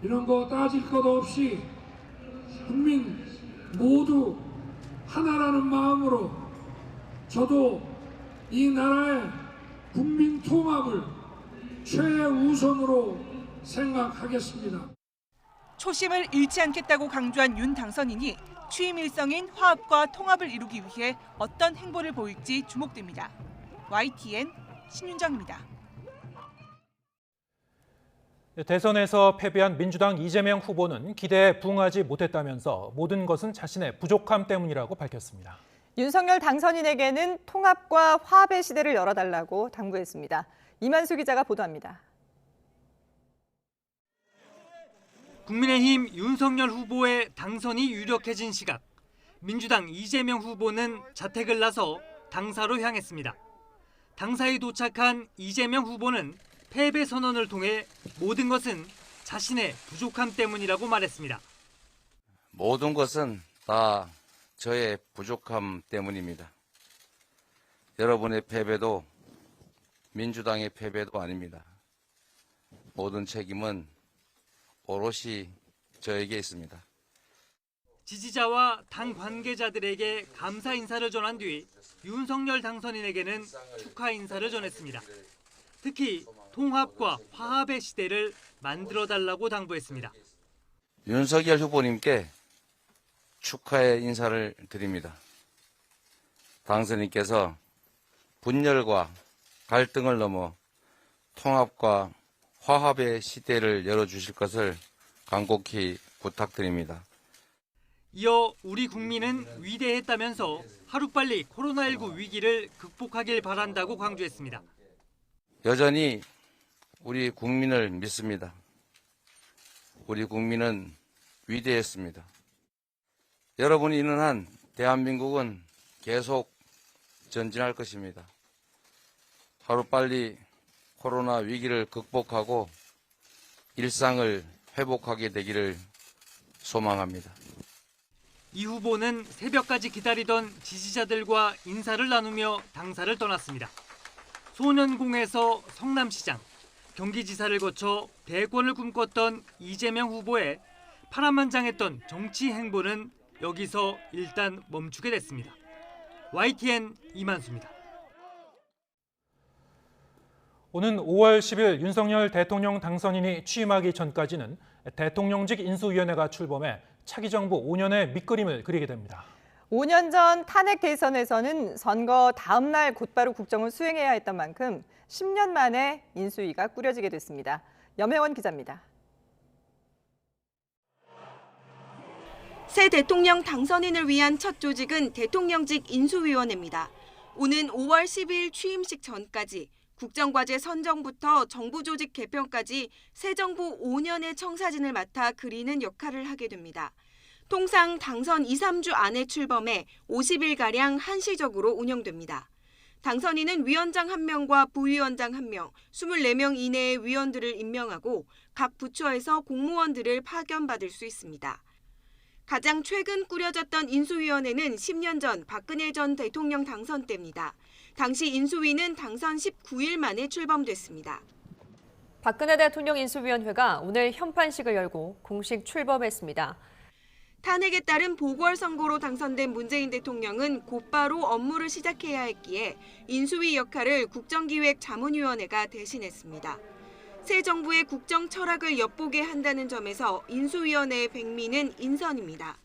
이런 거 따질 것 없이 국민 모두 하나라는 마음으로 저도 이 나라의 국민 통합을 최우선으로 생각하겠습니다. 초심을 잃지 않겠다고 강조한 윤 당선인이 취임 일성인 화합과 통합을 이루기 위해 어떤 행보를 보일지 주목됩니다. YTN 신윤정입니다. 대선에서 패배한 민주당 이재명 후보는 기대에 부응하지 못했다면서 모든 것은 자신의 부족함 때문이라고 밝혔습니다. 윤석열 당선인에게는 통합과 화합의 시대를 열어달라고 당부했습니다. 이만수 기자가 보도합니다. 국민의힘 윤석열 후보의 당선이 유력해진 시각, 민주당 이재명 후보는 자택을 나서 당사로 향했습니다. 당사에 도착한 이재명 후보는 패배 선언을 통해 모든 것은 자신의 부족함 때문이라고 말했습니다. 모든 것은 다 저의 부족함 때문입니다. 여러분의 패배도 민주당의 패배도 아닙니다. 모든 책임은 오롯이 저에게 있습니다. 지지자와 당 관계자들에게 감사 인사를 전한 뒤 윤석열 당선인에게는 축하 인사를 전했습니다. 특히 통합과 화합의 시대를 만들어달라고 당부했습니다. 윤석열 후보님께 축하의 인사를 드립니다. 당선인께서 분열과 갈등을 넘어 통합과 화합의 시대를 열어주실 것을 간곡히 부탁드립니다. 이어 우리 국민은 위대했다면서 하루빨리 코로나19 위기를 극복하길 바란다고 강조했습니다. 여전히 우리 국민을 믿습니다. 우리 국민은 위대했습니다. 여러분이 있는 한 대한민국은 계속 전진할 것입니다. 하루빨리 코로나 위기를 극복하고 일상을 회복하게 되기를 소망합니다. 이 후보는 새벽까지 기다리던 지지자들과 인사를 나누며 당사를 떠났습니다. 소년공에서 성남시장, 경기지사를 거쳐 대권을 꿈꿨던 이재명 후보의 파란만장했던 정치 행보는 여기서 일단 멈추게 됐습니다. YTN 이만수입니다. 오는 5월 10일 윤석열 대통령 당선인이 취임하기 전까지는 대통령직 인수위원회가 출범해 차기 정부 5년의 밑그림을 그리게 됩니다. 5년 전 탄핵 대선에서는 선거 다음 날 곧바로 국정을 수행해야 했던 만큼 10년 만에 인수위가 꾸려지게 됐습니다. 염혜원 기자입니다. 새 대통령 당선인을 위한 첫 조직은 대통령직 인수위원회입니다. 오는 5월 10일 취임식 전까지 국정과제 선정부터 정부 조직 개편까지 새 정부 5년의 청사진을 맡아 그리는 역할을 하게 됩니다. 통상 당선 2, 3주 안에 출범해 50일가량 한시적으로 운영됩니다. 당선인은 위원장 1명과 부위원장 1명, 24명 이내의 위원들을 임명하고 각 부처에서 공무원들을 파견받을 수 있습니다. 가장 최근 꾸려졌던 인수위원회는 10년 전 박근혜 전 대통령 당선 때입니다. 당시 인수위는 당선 19일 만에 출범됐습니다. 박근혜 대통령 인수위원회가 오늘 현판식을 열고 공식 출범했습니다. 탄핵에 따른 보궐선거로 당선된 문재인 대통령은 곧바로 업무를 시작해야 했기에 인수위 역할을 국정기획자문위원회가 대신했습니다. 새 정부의 국정 철학을 엿보게 한다는 점에서 인수위원회의 백미는 인선입니다.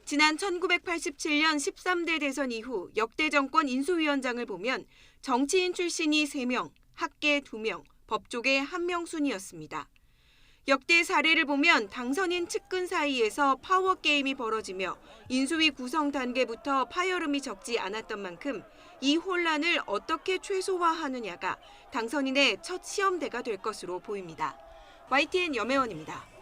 지난 1987년 13대 대선 이후 역대 정권 인수위원장을 보면 정치인 출신이 3명, 학계 2명, 법조계 한명순이었습니다. 역대 사례를 보면 당선인 측근 사이에서 파워 게임이 벌어지며 인수위 구성 단계부터 파열음이 적지 않았던 만큼 이 혼란을 어떻게 최소화하느냐가 당선인의 첫 시험대가 될 것으로 보입니다. YTN 염혜원입니다.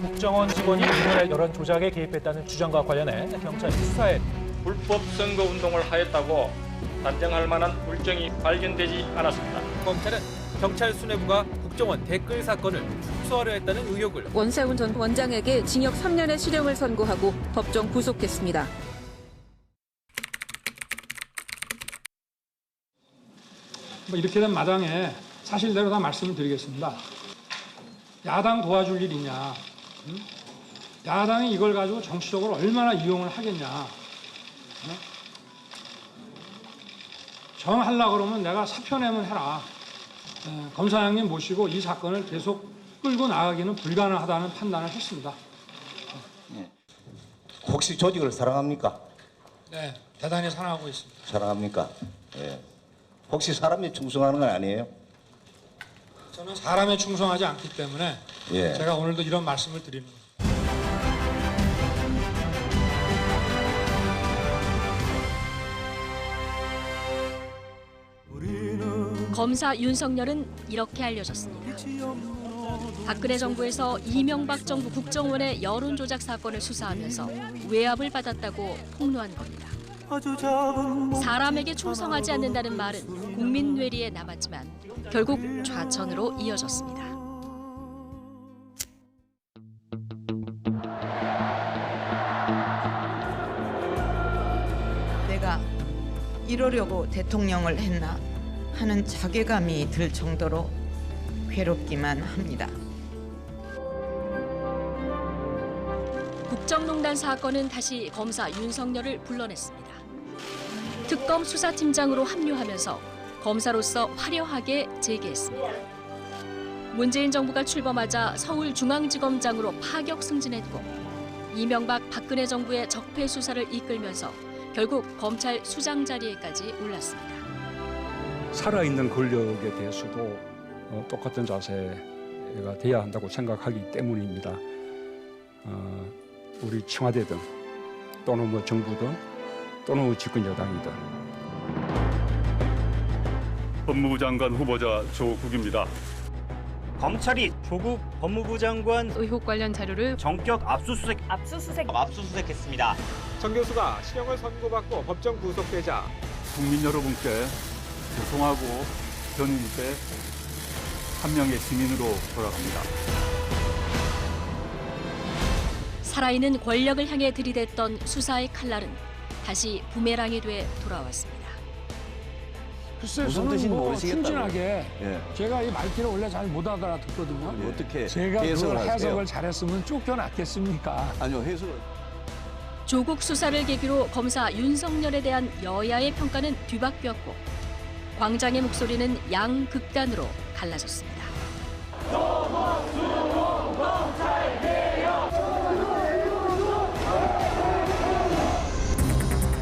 국정원 직원이 인터넷 여론 조작에 개입했다는 주장과 관련해 경찰 수사에 불법 선거 운동을 하였다고 단정할 만한 물증이 발견되지 않았습니다. 검찰은 경찰 수뇌부가 국정원 댓글 사건을 축소하려 했다는 의혹을 원세훈 전 원장에게 징역 3년의 실형을 선고하고 법정 구속했습니다. 이렇게 된 마당에 사실대로 다 말씀을 드리겠습니다. 야당 도와줄 일 있냐? 야당이 이걸 가지고 정치적으로 얼마나 이용을 하겠냐? 정하려고 그러면 내가 사표 내면 해라. 검사장님 모시고 이 사건을 계속 끌고 나가기는 불가능하다는 판단을 했습니다. 혹시 조직을 사랑합니까? 네, 대단히 사랑하고 있습니다. 사랑합니까? 예. 혹시 사람에 충성하는 건 아니에요? 저는 사람에 충성하지 않기 때문에 예. 제가 오늘도 이런 말씀을 드리는 겁니다. 검사 윤석열은 이렇게 알려졌습니다. 박근혜 정부에서 이명박 정부 국정원의 여론조작 사건을 수사하면서 외압을 받았다고 폭로한 겁니다. 사람에게 충성하지 않는다는 말은 국민 뇌리에 남았지만 결국 좌천으로 이어졌습니다. 내가 이러려고 대통령을 했나 하는 자괴감이 들 정도로 괴롭기만 합니다. 국정농단 사건은 다시 검사 윤석열을 불러냈습니다. 특검 수사팀장으로 합류하면서 검사로서 화려하게 재기했습니다. 문재인 정부가 출범하자 서울중앙지검장으로 파격 승진했고 이명박 박근혜 정부의 적폐 수사를 이끌면서 결국 검찰 수장 자리에까지 올랐습니다. 살아있는 권력에 대해서도 똑같은 자세가 돼야 한다고 생각하기 때문입니다. 우리 청와대든 또는 정부든 또는 집권 여당이든. 법무부 장관 후보자 조국입니다. 검찰이 조국 법무부 장관 의혹 관련 자료를 전격 압수수색했습니다. 정 교수가 실형을 선고받고 법정 구속되자 국민 여러분께 죄송하고 저는 이제 한 명의 시민으로 돌아갑니다. 살아있는 권력을 향해 들이댔던 수사의 칼날은 다시 부메랑이 돼 돌아왔습니다. 글쎄요, 무슨 뜻인지 모르시겠다고요. 순진하게 예. 제가 이 말귀를 원래 잘 못 알아듣거든요. 어떻게 제가 그걸 하세요? 해석을 잘했으면 쫓겨났겠습니까? 아니요, 해석을. 조국 수사를 계기로 검사 윤석열에 대한 여야의 평가는 뒤바뀌었고 광장의 목소리는 양극단으로 갈라졌습니다.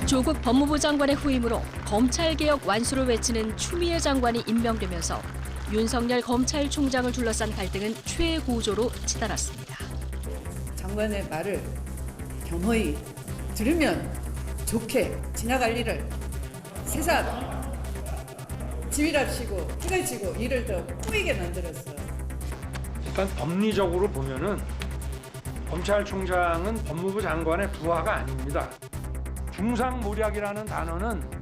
조국 법무부 장관의 후임으로 검찰개혁 완수를 외치는 추미애 장관이 임명되면서 윤석열 검찰총장을 둘러싼 갈등은 최고조로 치달았습니다. 장관의 말을 겸허히 들으면 좋게 지나갈 일을 세상 지휘랍시고 찌갈치고 일을 더 꾸이게 만들었어요. 일단 법리적으로 보면은 검찰총장은 법무부 장관의 부하가 아닙니다. 중상모략이라는 단어는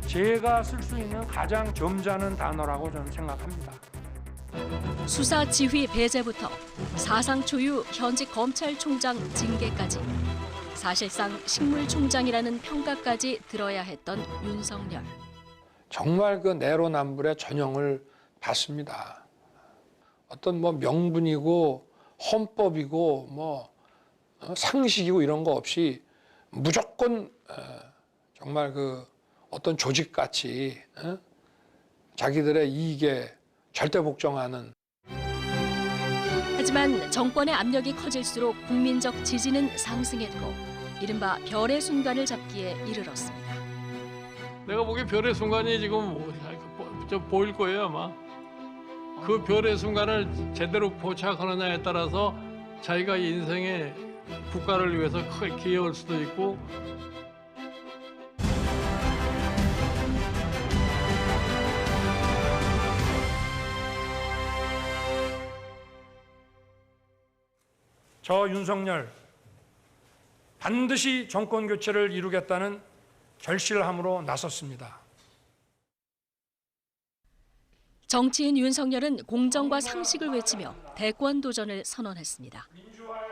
제가 쓸 수 있는 가장 점잖은 단어라고 저는 생각합니다. 수사 지휘 배제부터 사상 초유 현직 검찰총장 징계까지 사실상 식물총장이라는 평가까지 들어야 했던 윤석열. 정말 그 내로남불의 전형을 봤습니다. 어떤 뭐 명분이고 헌법이고 뭐 상식이고 이런 거 없이 무조건 정말 그 어떤 조직같이 자기들의 이익에 절대 복종하는. 하지만 정권의 압력이 커질수록 국민적 지지는 상승했고 이른바 별의 순간을 잡기에 이르렀습니다. 내가 보기에 별의 순간이 지금 보일 거예요 아마. 그 별의 순간을 제대로 포착하느냐에 따라서 자기가 인생의 국가를 위해서 크게 기여할 수도 있고. 저 윤석열 반드시 정권 교체를 이루겠다는 결실함으로 나섰습니다. 정치인 윤석열은 공정과 상식을 외치며 대권 도전을 선언했습니다.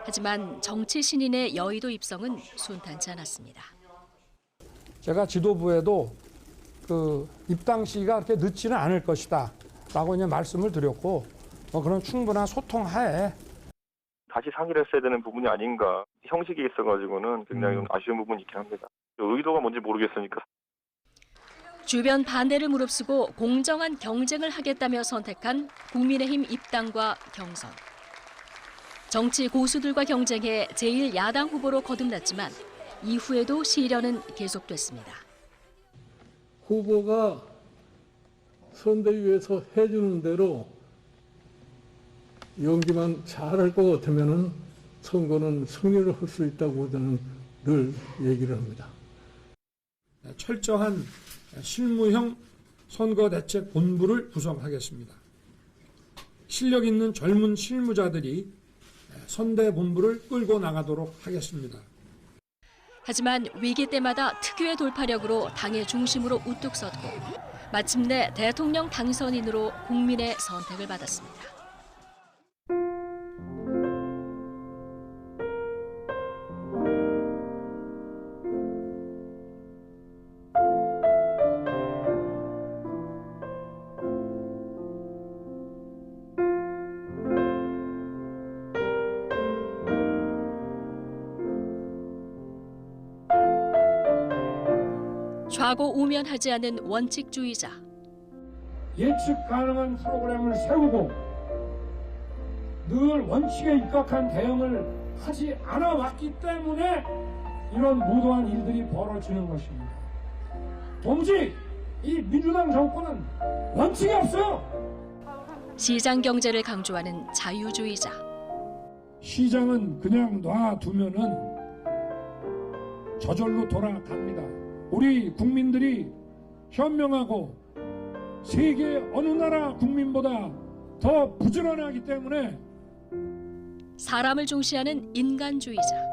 하지만 정치 신인의 여의도 입성은 순탄치 않았습니다. 제가 지도부에도 그 입당 시기가 그렇게 늦지는 않을 것이다 라고 이제 말씀을 드렸고 그런 충분한 소통 하에 다시 상의를 했어야 되는 부분이 아닌가. 형식에 있어가지고는 굉장히 좀 아쉬운 부분이 있긴 합니다. 의도가 뭔지 모르겠으니까. 주변 반대를 무릅쓰고 공정한 경쟁을 하겠다며 선택한 국민의힘 입당과 경선. 정치 고수들과 경쟁해 제1야당 후보로 거듭났지만 이후에도 시련은 계속됐습니다. 후보가 선대위에서 해주는 대로 연기만 잘할 것 같으면은 선거는 승리를 할 수 있다고 저는 늘 얘기를 합니다. 철저한 실무형 선거대책본부를 구성하겠습니다. 실력 있는 젊은 실무자들이 선대본부를 끌고 나가도록 하겠습니다. 하지만 위기 때마다 특유의 돌파력으로 당의 중심으로 우뚝 섰고 마침내 대통령 당선인으로 국민의 선택을 받았습니다. 좌고우면하지 않은 원칙주의자. 예측 가능한 프로그램을 세우고 늘 원칙에 입각한 대응을 하지 않아 왔기 때문에 이런 무도한 일들이 벌어지는 것입니다. 동지, 이 민주당 정권은 원칙이 없어요. 시장 경제를 강조하는 자유주의자. 시장은 그냥 놔두면은 저절로 돌아갑니다. 우리 국민들이 현명하고 세계 어느 나라 국민보다 더 부지런하기 때문에 사람을 중시하는 인간주의자.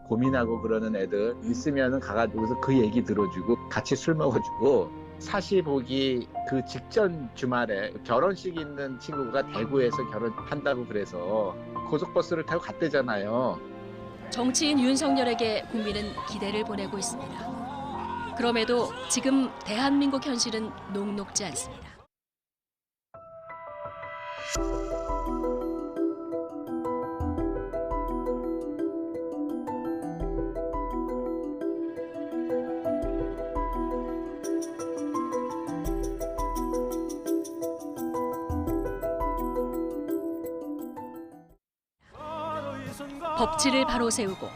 고민하고 그러는 애들 있으면은 가가지고서 그 얘기 들어주고 같이 술 먹어주고 사시보기 그 직전 주말에 결혼식 있는 친구가 대구에서 결혼한다고 그래서 고속버스를 타고 갔대잖아요. 정치인 윤석열에게 국민은 기대를 보내고 있습니다. 그럼에도 지금 대한민국 현실은 녹록지 않습니다. 법치를 바로 세우고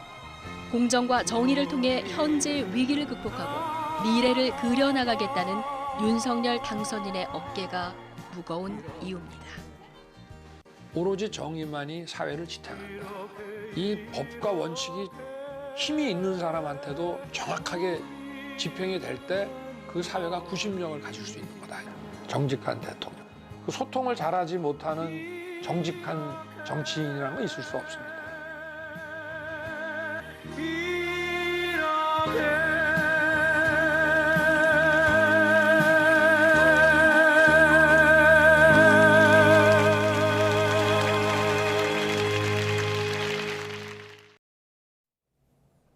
공정과 정의를 통해 현재의 위기를 극복하고 미래를 그려나가겠다는 윤석열 당선인의 어깨가 무거운 이유입니다. 오로지 정의만이 사회를 지탱한다. 이 법과 원칙이 힘이 있는 사람한테도 정확하게 집행이 될 때 그 사회가 구심력을 가질 수 있는 거다. 정직한 대통령. 그 소통을 잘하지 못하는 정직한 정치인이라는 건 있을 수 없습니다.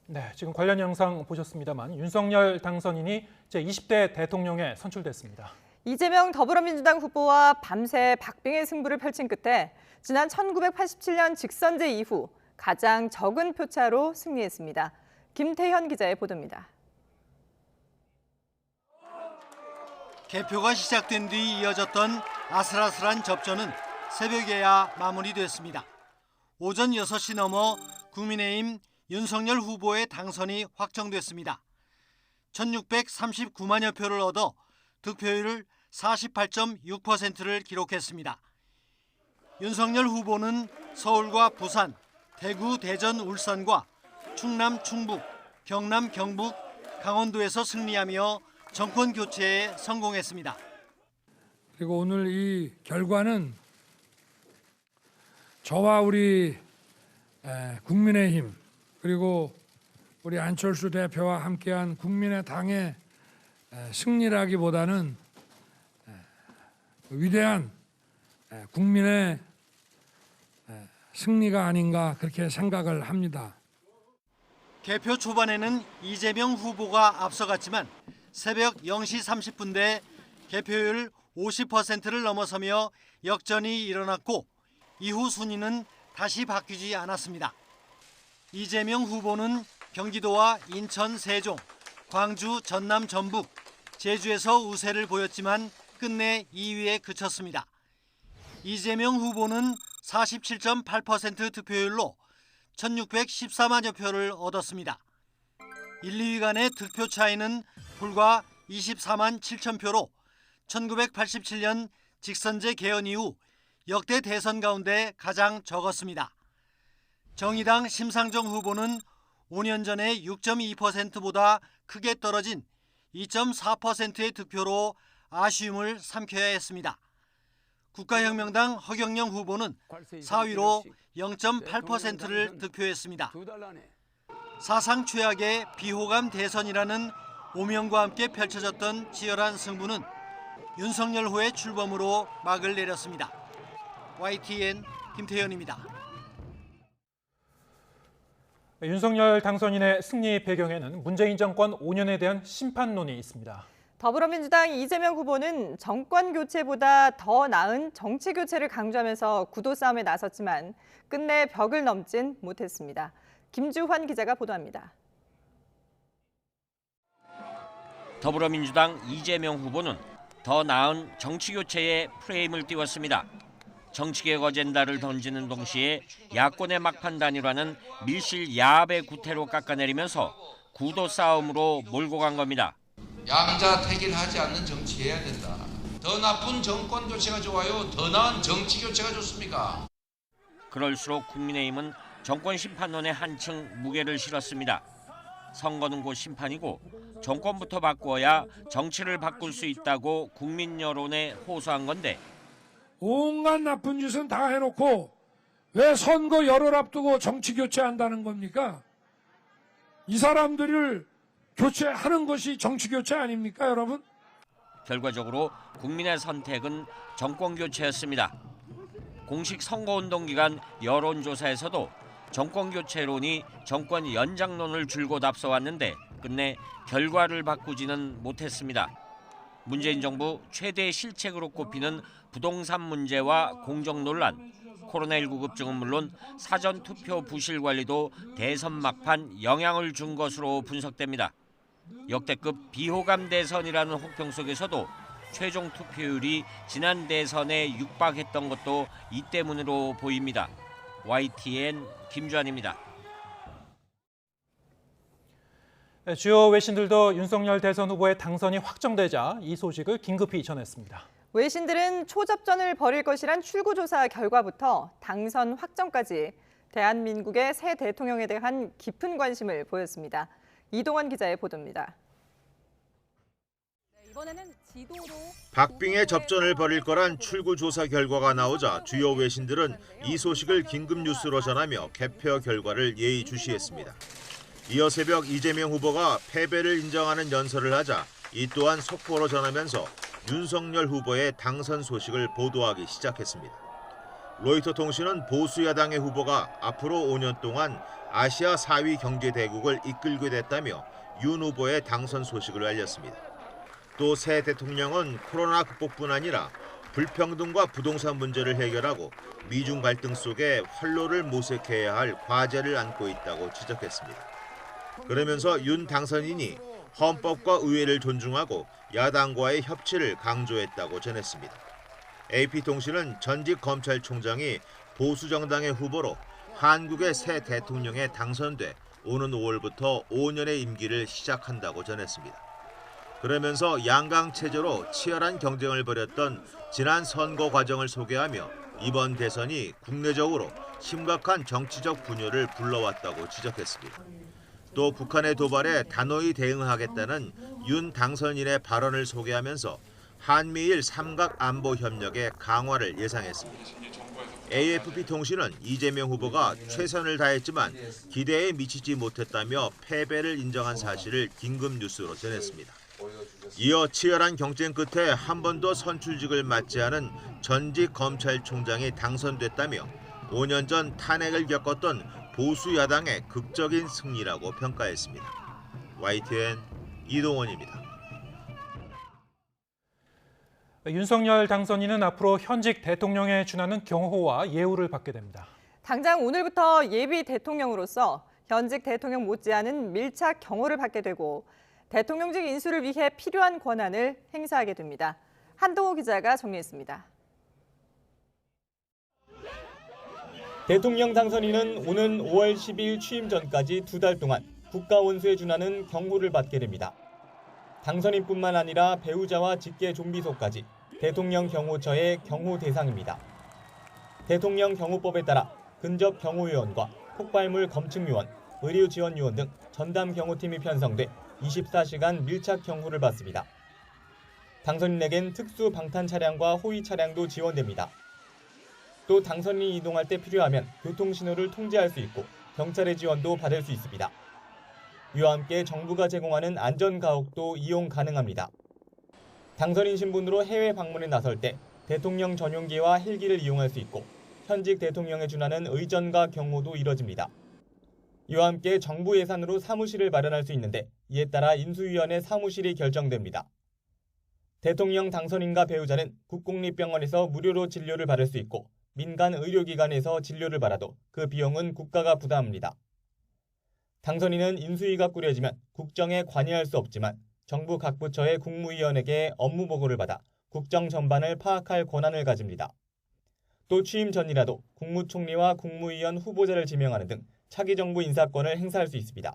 네, 지금 관련 영상 보셨습니다만 윤석열 당선인이 제20대 대통령에 선출됐습니다. 이재명 더불어민주당 후보와 밤새 박빙의 승부를 펼친 끝에 지난 1987년 직선제 이후 가장 적은 표차로 승리했습니다. 김태현 기자의 보도입니다. 개표가 시작된 뒤 이어졌던 아슬아슬한 접전은 새벽에야 마무리됐습니다. 오전 6시 넘어 국민의힘 윤석열 후보의 당선이 확정됐습니다. 1639만여 표를 얻어 득표율 48.6%를 기록했습니다. 윤석열 후보는 서울과 부산, 대구, 대전, 울산과 충남, 충북, 경남, 경북, 강원도에서 승리하며 정권 교체에 성공했습니다. 그리고 오늘 이 결과는 저와 우리 국민의힘 그리고 우리 안철수 대표와 함께한 국민의당의 승리라기보다는 위대한 국민의 승리가 아닌가 그렇게 생각을 합니다. 개표 초반에는 이재명 후보가 앞서갔지만 새벽 0시 30분대 개표율 50%를 넘어서며 역전이 일어났고 이후 순위는 다시 바뀌지 않았습니다. 이재명 후보는 경기도와 인천, 세종, 광주, 전남, 전북, 제주에서 우세를 보였지만 끝내 2위에 그쳤습니다. 이재명 후보는 47.8% 득표율로 1614만여 표를 얻었습니다. 1, 2위 간의 득표 차이는 불과 24만 7천 표로 1987년 직선제 개헌 이후 역대 대선 가운데 가장 적었습니다. 정의당 심상정 후보는 5년 전에 6.2%보다 크게 떨어진 2.4%의 득표로 아쉬움을 삼켜야 했습니다. 국가혁명당 허경영 후보는 4위로 0.8%를 득표했습니다. 사상 최악의 비호감 대선이라는 오명과 함께 펼쳐졌던 치열한 승부는 윤석열 후의 출범으로 막을 내렸습니다. YTN 김태현입니다. 윤석열 당선인의 승리 배경에는 문재인 정권 5년에 대한 심판론이 있습니다. 더불어민주당 이재명 후보는 정권 교체보다 더 나은 정치 교체를 강조하면서 구도 싸움에 나섰지만 끝내 벽을 넘진 못했습니다. 김주환 기자가 보도합니다. 더불어민주당 이재명 후보는 더 나은 정치 교체의 프레임을 띄웠습니다. 정치개혁 어젠다를 던지는 동시에 야권의 막판 단일화는 밀실 야합의 구태로 깎아내리면서 구도 싸움으로 몰고 간 겁니다. 양자택일하지 않는 정치해야 된다. 더 나쁜 정권 교체가 좋아요? 더 나은 정치 교체가 좋습니까? 그럴수록 국민의힘은 정권 심판론에 한층 무게를 실었습니다. 선거는 곧 심판이고 정권부터 바꾸어야 정치를 바꿀 수 있다고 국민 여론에 호소한 건데 온갖 나쁜 짓은 다 해놓고 왜 선거 열흘 앞두고 정치 교체한다는 겁니까? 이 사람들을 교체하는 것이 정치 교체 아닙니까, 여러분? 결과적으로 국민의 선택은 정권 교체였습니다. 공식 선거운동 기간 여론조사에서도 정권 교체론이 정권 연장론을 줄곧 앞서왔는데 끝내 결과를 바꾸지는 못했습니다. 문재인 정부 최대 실책으로 꼽히는 부동산 문제와 공정 논란, 코로나19 급증은 물론 사전 투표 부실 관리도 대선 막판 영향을 준 것으로 분석됩니다. 역대급 비호감 대선이라는 혹평 속에서도 최종 투표율이 지난 대선에 육박했던 것도 이 때문으로 보입니다. YTN 김주환입니다. 주요 외신들도 윤석열 대선 후보의 당선이 확정되자 이 소식을 긴급히 전했습니다. 외신들은 초접전을 벌일 것이란 출구조사 결과부터 당선 확정까지 대한민국의 새 대통령에 대한 깊은 관심을 보였습니다. 이동원 기자의 보도입니다. 박빙의 접전을 벌일 거란 출구조사 결과가 나오자 주요 외신들은 이 소식을 긴급 뉴스로 전하며 개표 결과를 예의주시했습니다. 이어 새벽 이재명 후보가 패배를 인정하는 연설을 하자 이 또한 속보로 전하면서 윤석열 후보의 당선 소식을 보도하기 시작했습니다. 로이터 통신은 보수 야당의 후보가 앞으로 5년 동안 아시아 4위 경제 대국을 이끌게 됐다며 윤 후보의 당선 소식을 알렸습니다. 또 새 대통령은 코로나 극복뿐 아니라 불평등과 부동산 문제를 해결하고 미중 갈등 속에 활로를 모색해야 할 과제를 안고 있다고 지적했습니다. 그러면서 윤 당선인이 헌법과 의회를 존중하고 야당과의 협치를 강조했다고 전했습니다. AP통신은 전직 검찰총장이 보수 정당의 후보로 한국의 새 대통령에 당선돼 오는 5월부터 5년의 임기를 시작한다고 전했습니다. 그러면서 양강 체제로 치열한 경쟁을 벌였던 지난 선거 과정을 소개하며 이번 대선이 국내적으로 심각한 정치적 분열을 불러왔다고 지적했습니다. 또 북한의 도발에 단호히 대응하겠다는 윤 당선인의 발언을 소개하면서 한미일 삼각 안보 협력의 강화를 예상했습니다. AFP통신은 이재명 후보가 최선을 다했지만 기대에 미치지 못했다며 패배를 인정한 사실을 긴급 뉴스로 전했습니다. 이어 치열한 경쟁 끝에 한 번도 선출직을 맡지 않은 전직 검찰총장이 당선됐다며 5년 전 탄핵을 겪었던 보수 야당의 극적인 승리라고 평가했습니다. YTN 이동원입니다. 윤석열 당선인은 앞으로 현직 대통령에 준하는 경호와 예우를 받게 됩니다. 당장 오늘부터 예비 대통령으로서 현직 대통령 못지않은 밀착 경호를 받게 되고 대통령직 인수를 위해 필요한 권한을 행사하게 됩니다. 한동호 기자가 정리했습니다. 대통령 당선인은 오는 5월 12일 취임 전까지 2달 동안 국가원수에 준하는 경호를 받게 됩니다. 당선인뿐만 아니라 배우자와 직계 좀비소까지 대통령 경호처의 경호 대상입니다. 대통령 경호법에 따라 근접 경호요원과 폭발물 검측요원, 의료지원요원 등 전담 경호팀이 편성돼 24시간 밀착 경호를 받습니다. 당선인에겐 특수 방탄 차량과 호위 차량도 지원됩니다. 또 당선인이 이동할 때 필요하면 교통신호를 통제할 수 있고 경찰의 지원도 받을 수 있습니다. 이와 함께 정부가 제공하는 안전가옥도 이용 가능합니다. 당선인 신분으로 해외 방문에 나설 때 대통령 전용기와 헬기를 이용할 수 있고 현직 대통령에 준하는 의전과 경호도 이뤄집니다. 이와 함께 정부 예산으로 사무실을 마련할 수 있는데 이에 따라 인수위원회 사무실이 결정됩니다. 대통령 당선인과 배우자는 국공립병원에서 무료로 진료를 받을 수 있고 민간 의료기관에서 진료를 받아도 그 비용은 국가가 부담합니다. 당선인은 인수위가 꾸려지면 국정에 관여할 수 없지만 정부 각 부처의 국무위원에게 업무 보고를 받아 국정 전반을 파악할 권한을 가집니다. 또 취임 전이라도 국무총리와 국무위원 후보자를 지명하는 등 차기 정부 인사권을 행사할 수 있습니다.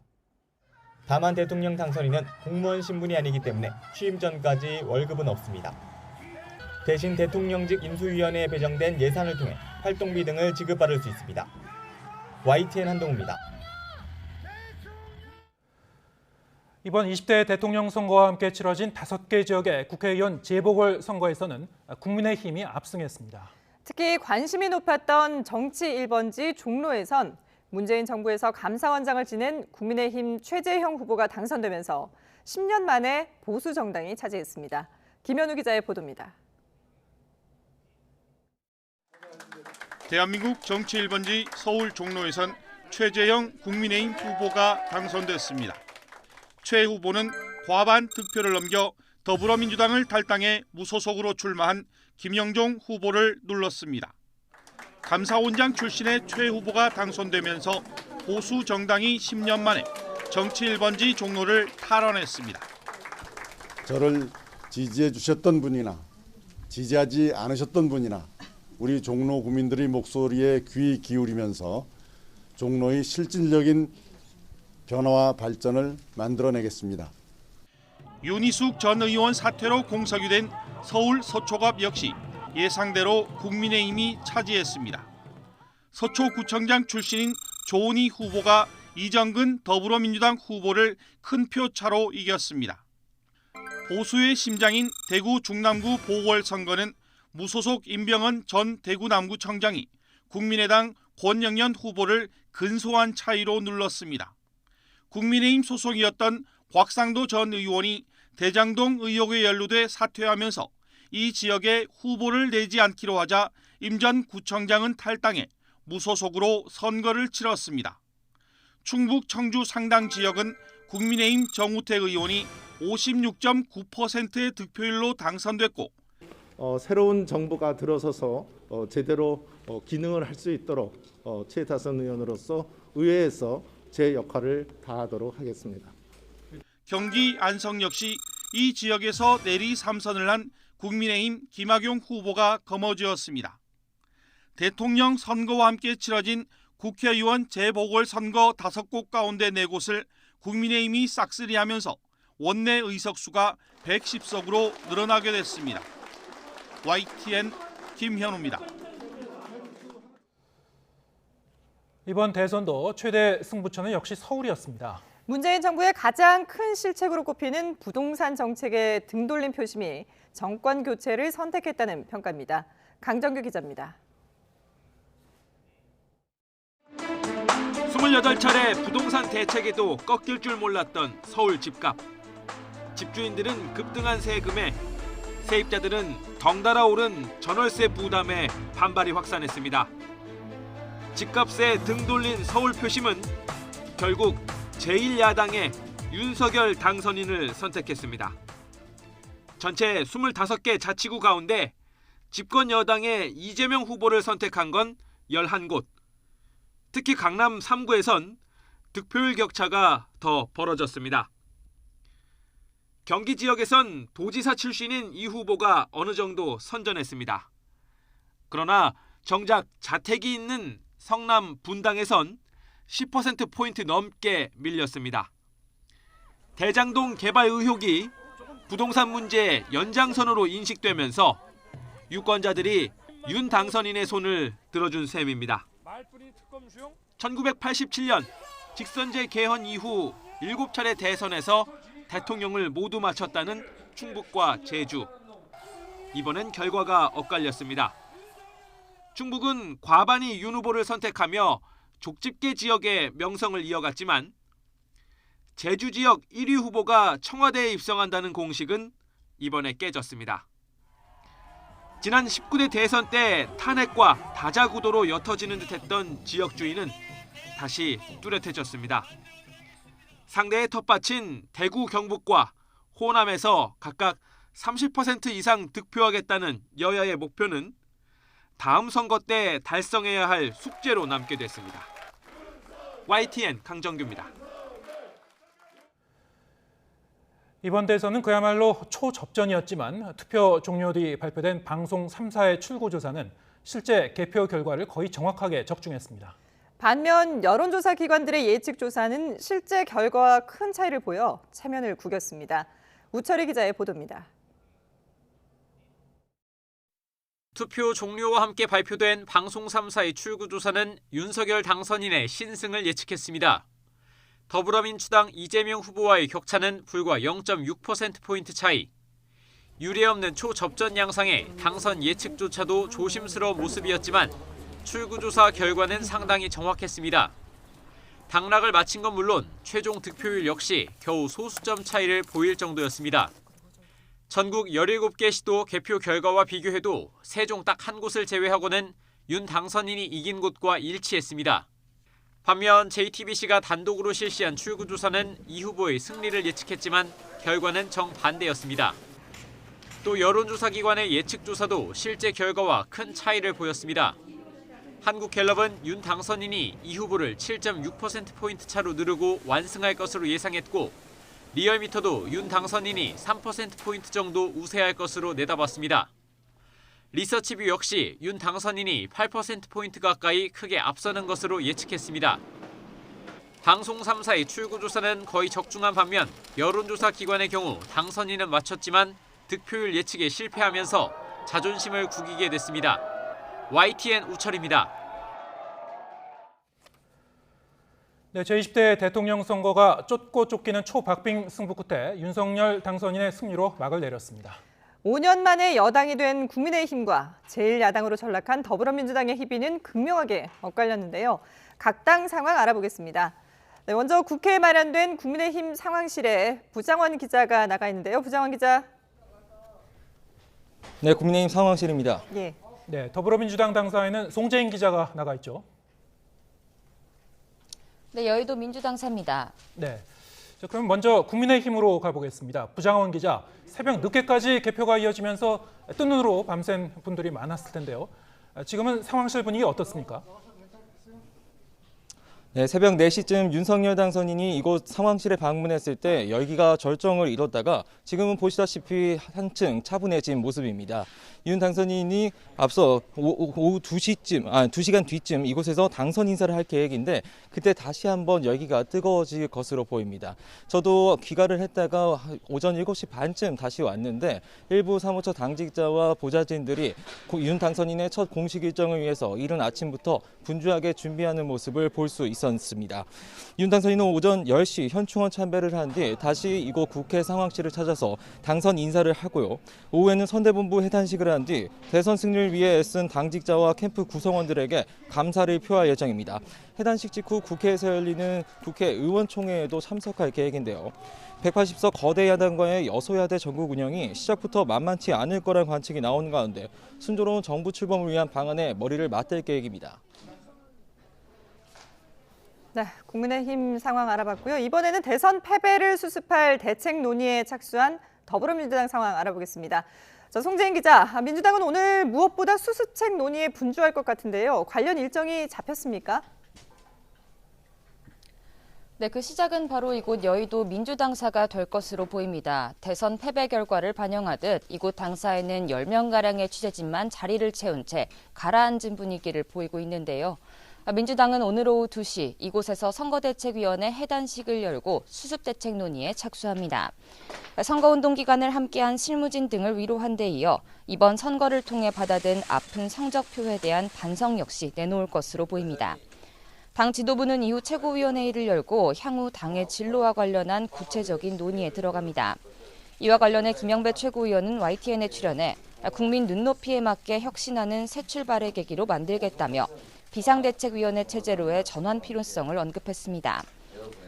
다만 대통령 당선인은 공무원 신분이 아니기 때문에 취임 전까지 월급은 없습니다. 대신 대통령직 인수위원회에 배정된 예산을 통해 활동비 등을 지급받을 수 있습니다. YTN 한동우입니다. 이번 20대 대통령 선거와 함께 치러진 5개 지역의 국회의원 재보궐선거에서는 국민의힘이 압승했습니다. 특히 관심이 높았던 정치 1번지 종로에선 문재인 정부에서 감사원장을 지낸 국민의힘 최재형 후보가 당선되면서 10년 만에 보수 정당이 차지했습니다. 김현우 기자의 보도입니다. 대한민국 정치 1번지 서울 종로에선 최재형 국민의힘 후보가 당선됐습니다. 최 후보는 과반 득표를 넘겨 더불어민주당을 탈당해 무소속으로 출마한 김영종 후보를 눌렀습니다. 감사원장 출신의 최 후보가 당선되면서 보수 정당이 10년 만에 정치 1번지 종로를 탈환했습니다. 저를 지지해 주셨던 분이나 지지하지 않으셨던 분이나 우리 종로 구민들의 목소리에 귀 기울이면서 종로의 실질적인 변화와 발전을 만들어내겠습니다. 윤희숙 전 의원 사퇴로 공석유된 서울 서초갑 역시 예상대로 국민의힘이 차지했습니다. 서초구청장 출신인 조은희 후보가 이정근 더불어민주당 후보를 큰 표 차로 이겼습니다. 보수의 심장인 대구 중남구 보궐선거는 무소속 임병헌 전 대구 남구청장이 국민의당 권영현 후보를 근소한 차이로 눌렀습니다. 국민의힘 소속이었던 곽상도 전 의원이 대장동 의혹에 연루돼 사퇴하면서 이 지역에 후보를 내지 않기로 하자 임 전 구청장은 탈당해 무소속으로 선거를 치렀습니다. 충북 청주 상당 지역은 국민의힘 정우택 의원이 56.9%의 득표율로 당선됐고 새로운 정부가 들어서서 제대로 기능을 할 수 있도록 최다선 의원으로서 의회에서 제 역할을 다하도록 하겠습니다. 경기 안성 역시 이 지역에서 내리 3선을 한 국민의힘 김학용 후보가 거머쥐었습니다. 대통령 선거와 함께 치러진 국회의원 재보궐선거 5곳 가운데 4곳을 국민의힘이 싹쓸이하면서 원내 의석수가 110석으로 늘어나게 됐습니다. YTN 김현우입니다. 이번 대선도 최대 승부처는 역시 서울이었습니다. 문재인 정부의 가장 큰 실책으로 꼽히는 부동산 정책의 등돌림 표심이 정권 교체를 선택했다는 평가입니다. 강정규 기자입니다. 28차례 부동산 대책에도 꺾일 줄 몰랐던 서울 집값. 집주인들은 급등한 세금에, 세입자들은 덩달아 오른 전월세 부담에 반발이 확산했습니다. 집값에 등 돌린 서울 표심은 결국 제1야당의 윤석열 당선인을 선택했습니다. 전체 25개 자치구 가운데 집권 여당의 이재명 후보를 선택한 건 11곳. 특히 강남 3구에선 득표율 격차가 더 벌어졌습니다. 경기 지역에선 도지사 출신인 이 후보가 어느 정도 선전했습니다. 그러나 정작 자택이 있는 성남 분당에선 10%포인트 넘게 밀렸습니다. 대장동 개발 의혹이 부동산 문제의 연장선으로 인식되면서 유권자들이 윤 당선인의 손을 들어준 셈입니다. 1987년 직선제 개헌 이후 7차례 대선에서 대통령을 모두 마쳤다는 충북과 제주. 이번엔 결과가 엇갈렸습니다. 충북은 과반이 윤 후보를 선택하며 족집게 지역의 명성을 이어갔지만 제주 지역 1위 후보가 청와대에 입성한다는 공식은 이번에 깨졌습니다. 지난 19대 대선 때 탄핵과 다자구도로 옅어지는 듯했던 지역주의는 다시 뚜렷해졌습니다. 상대의 텃밭인 대구 경북과 호남에서 각각 30% 이상 득표하겠다는 여야의 목표는 다음 선거 때 달성해야 할 숙제로 남게 됐습니다. YTN 강정규입니다. 이번 대선은 그야말로 초접전이었지만 투표 종료 뒤 발표된 방송 3사의 출구조사는 실제 개표 결과를 거의 정확하게 적중했습니다. 반면 여론조사 기관들의 예측조사는 실제 결과와 큰 차이를 보여 체면을 구겼습니다. 우철희 기자의 보도입니다. 투표 종료와 함께 발표된 방송 3사의 출구조사는 윤석열 당선인의 신승을 예측했습니다. 더불어민주당 이재명 후보와의 격차는 불과 0.6%포인트 차이. 유례없는 초접전 양상에 당선 예측조차도 조심스러운 모습이었지만 출구조사 결과는 상당히 정확했습니다. 당락을 마친 건 물론 최종 득표율 역시 겨우 소수점 차이를 보일 정도였습니다. 전국 17개 시도 개표 결과와 비교해도 세종 딱 한 곳을 제외하고는 윤 당선인이 이긴 곳과 일치했습니다. 반면 JTBC가 단독으로 실시한 출구조사는 이 후보의 승리를 예측했지만 결과는 정반대였습니다. 또 여론조사 기관의 예측조사도 실제 결과와 큰 차이를 보였습니다. 한국갤럽은 윤 당선인이 이 후보를 7.6%포인트 차로 누르고 완승할 것으로 예상했고 리얼미터도 윤 당선인이 3%포인트 정도 우세할 것으로 내다봤습니다. 리서치뷰 역시 윤 당선인이 8%포인트 가까이 크게 앞서는 것으로 예측했습니다. 방송 3사의 출구조사는 거의 적중한 반면 여론조사 기관의 경우 당선인은 맞췄지만 득표율 예측에 실패하면서 자존심을 구기게 됐습니다. YTN 우철입니다. 네, 제20대 대통령 선거가 쫓고 쫓기는 초박빙 승부 끝에 윤석열 당선인의 승리로 막을 내렸습니다. 5년 만에 여당이 된 국민의힘과 제1야당으로 전락한 더불어민주당의 희비는 극명하게 엇갈렸는데요. 각 당 상황 알아보겠습니다. 네, 먼저 국회에 마련된 국민의힘 상황실에 부장원 기자가 나가 있는데요. 부장원 기자. 네, 국민의힘 상황실입니다. 예. 네, 더불어민주당 당사에는 송재인 기자가 나가 있죠. 네, 여의도 민주당사입니다. 네. 자, 그럼 먼저 국민의힘으로 가보겠습니다. 부장원 기자, 새벽 늦게까지 개표가 이어지면서 뜬 눈으로 밤샌 분들이 많았을 텐데요. 지금은 상황실 분위기 어떻습니까? 네, 새벽 4시쯤 윤석열 당선인이 이곳 상황실에 방문했을 때 열기가 절정을 이뤘다가 지금은 보시다시피 한층 차분해진 모습입니다. 윤 당선인이 앞서 오후 2시간 뒤쯤 이곳에서 당선 인사를 할 계획인데 그때 다시 한번 열기가 뜨거워질 것으로 보입니다. 저도 귀가를 했다가 오전 7시 반쯤 다시 왔는데 일부 사무처 당직자와 보좌진들이 윤 당선인의 첫 공식 일정을 위해서 이른 아침부터 분주하게 준비하는 모습을 볼 수 있었습니다. 윤 당선인은 오전 10시 현충원 참배를 한 뒤 다시 이곳 국회 상황실을 찾아서 당선 인사를 하고요. 오후에는 선대본부 해단식을 한 뒤 대선 승리를 위해 애쓴 당직자와 캠프 구성원들에게 감사를 표할 예정입니다. 해단식 직후 국회에서 열리는 국회 의원총회에도 참석할 계획인데요. 180석 거대 야당과의 여소야대 전국 운영이 시작부터 만만치 않을 거란 관측이 나오는 가운데 순조로운 정부 출범을 위한 방안에 머리를 맞댈 계획입니다. 네, 국민의힘 상황 알아봤고요. 이번에는 대선 패배를 수습할 대책 논의에 착수한 더불어민주당 상황 알아보겠습니다. 자, 송재인 기자, 민주당은 오늘 무엇보다 수습책 논의에 분주할 것 같은데요. 관련 일정이 잡혔습니까? 네, 그 시작은 바로 이곳 여의도 민주당사가 될 것으로 보입니다. 대선 패배 결과를 반영하듯 이곳 당사에는 10명가량의 취재진만 자리를 채운 채 가라앉은 분위기를 보이고 있는데요. 민주당은 오늘 오후 2시 이곳에서 선거대책위원회 해단식을 열고 수습대책 논의에 착수합니다. 선거운동 기간을 함께한 실무진 등을 위로한 데 이어 이번 선거를 통해 받아든 아픈 성적표에 대한 반성 역시 내놓을 것으로 보입니다. 당 지도부는 이후 최고위원회의를 열고 향후 당의 진로와 관련한 구체적인 논의에 들어갑니다. 이와 관련해 김영배 최고위원은 YTN에 출연해 국민 눈높이에 맞게 혁신하는 새 출발의 계기로 만들겠다며 비상대책위원회 체제로의 전환 필요성을 언급했습니다.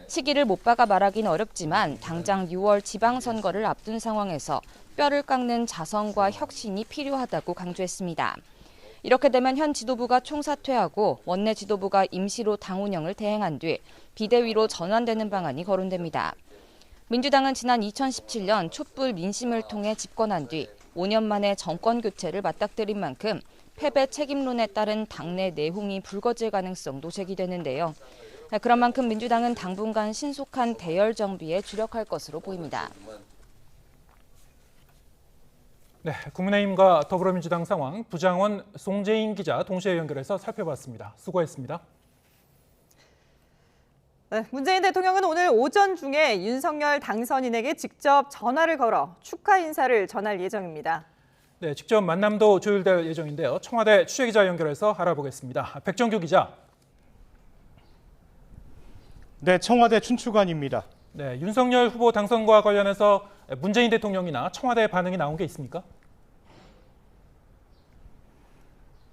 시기를 못 박아 말하긴 어렵지만 당장 6월 지방선거를 앞둔 상황에서 뼈를 깎는 자성과 혁신이 필요하다고 강조했습니다. 이렇게 되면 현 지도부가 총사퇴하고 원내 지도부가 임시로 당 운영을 대행한 뒤 비대위로 전환되는 방안이 거론됩니다. 민주당은 지난 2017년 촛불 민심을 통해 집권한 뒤 5년 만에 정권 교체를 맞닥뜨린 만큼 패배 책임론에 따른 당내 내홍이 불거질 가능성도 제기되는데요. 그런 만큼 민주당은 당분간 신속한 대열 정비에 주력할 것으로 보입니다. 네, 국민의힘과 더불어민주당 상황 부장원 송재인 기자 동시에 연결해서 살펴봤습니다. 수고했습니다. 네, 문재인 대통령은 오늘 오전 중에 윤석열 당선인에게 직접 전화를 걸어 축하 인사를 전할 예정입니다. 네, 직접 만남도 조율될 예정인데요. 청와대 취재기자 연결해서 알아보겠습니다. 백정규 기자. 네, 청와대 춘추관입니다. 네, 윤석열 후보 당선과 관련해서 문재인 대통령이나 청와대 반응이 나온 게 있습니까?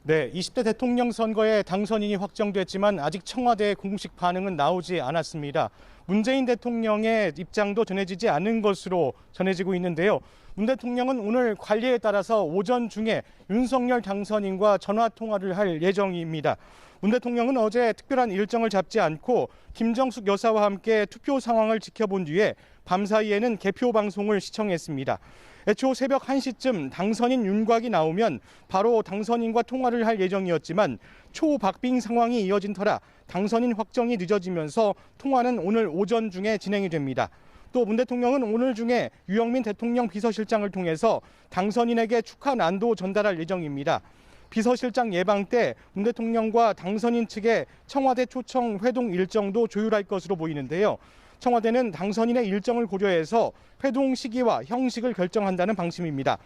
네, 20대 대통령 선거에 당선인이 확정됐지만 아직 청와대의 공식 반응은 나오지 않았습니다. 문재인 대통령의 입장도 전해지지 않은 것으로 전해지고 있는데요. 문 대통령은 오늘 관리에 따라서 오전 중에 윤석열 당선인과 전화 통화를 할 예정입니다. 문 대통령은 어제 특별한 일정을 잡지 않고 김정숙 여사와 함께 투표 상황을 지켜본 뒤에 밤사이에는 개표 방송을 시청했습니다. 애초 새벽 1시쯤 당선인 윤곽이 나오면 바로 당선인과 통화를 할 예정이었지만 초박빙 상황이 이어진 터라 당선인 확정이 늦어지면서 통화는 오늘 오전 중에 진행이 됩니다. 또 문 대통령은 오늘 중에 유영민 대통령 비서실장을 통해서 당선인에게 축하 난도 전달할 예정입니다. 비서실장 예방 때 문 대통령과 당선인 측의 청와대 초청 회동 일정도 조율할 것으로 보이는데요. 청와대는 당선인의 일정을 고려해서 회동 시기와 형식을 결정한다는 방침입니다.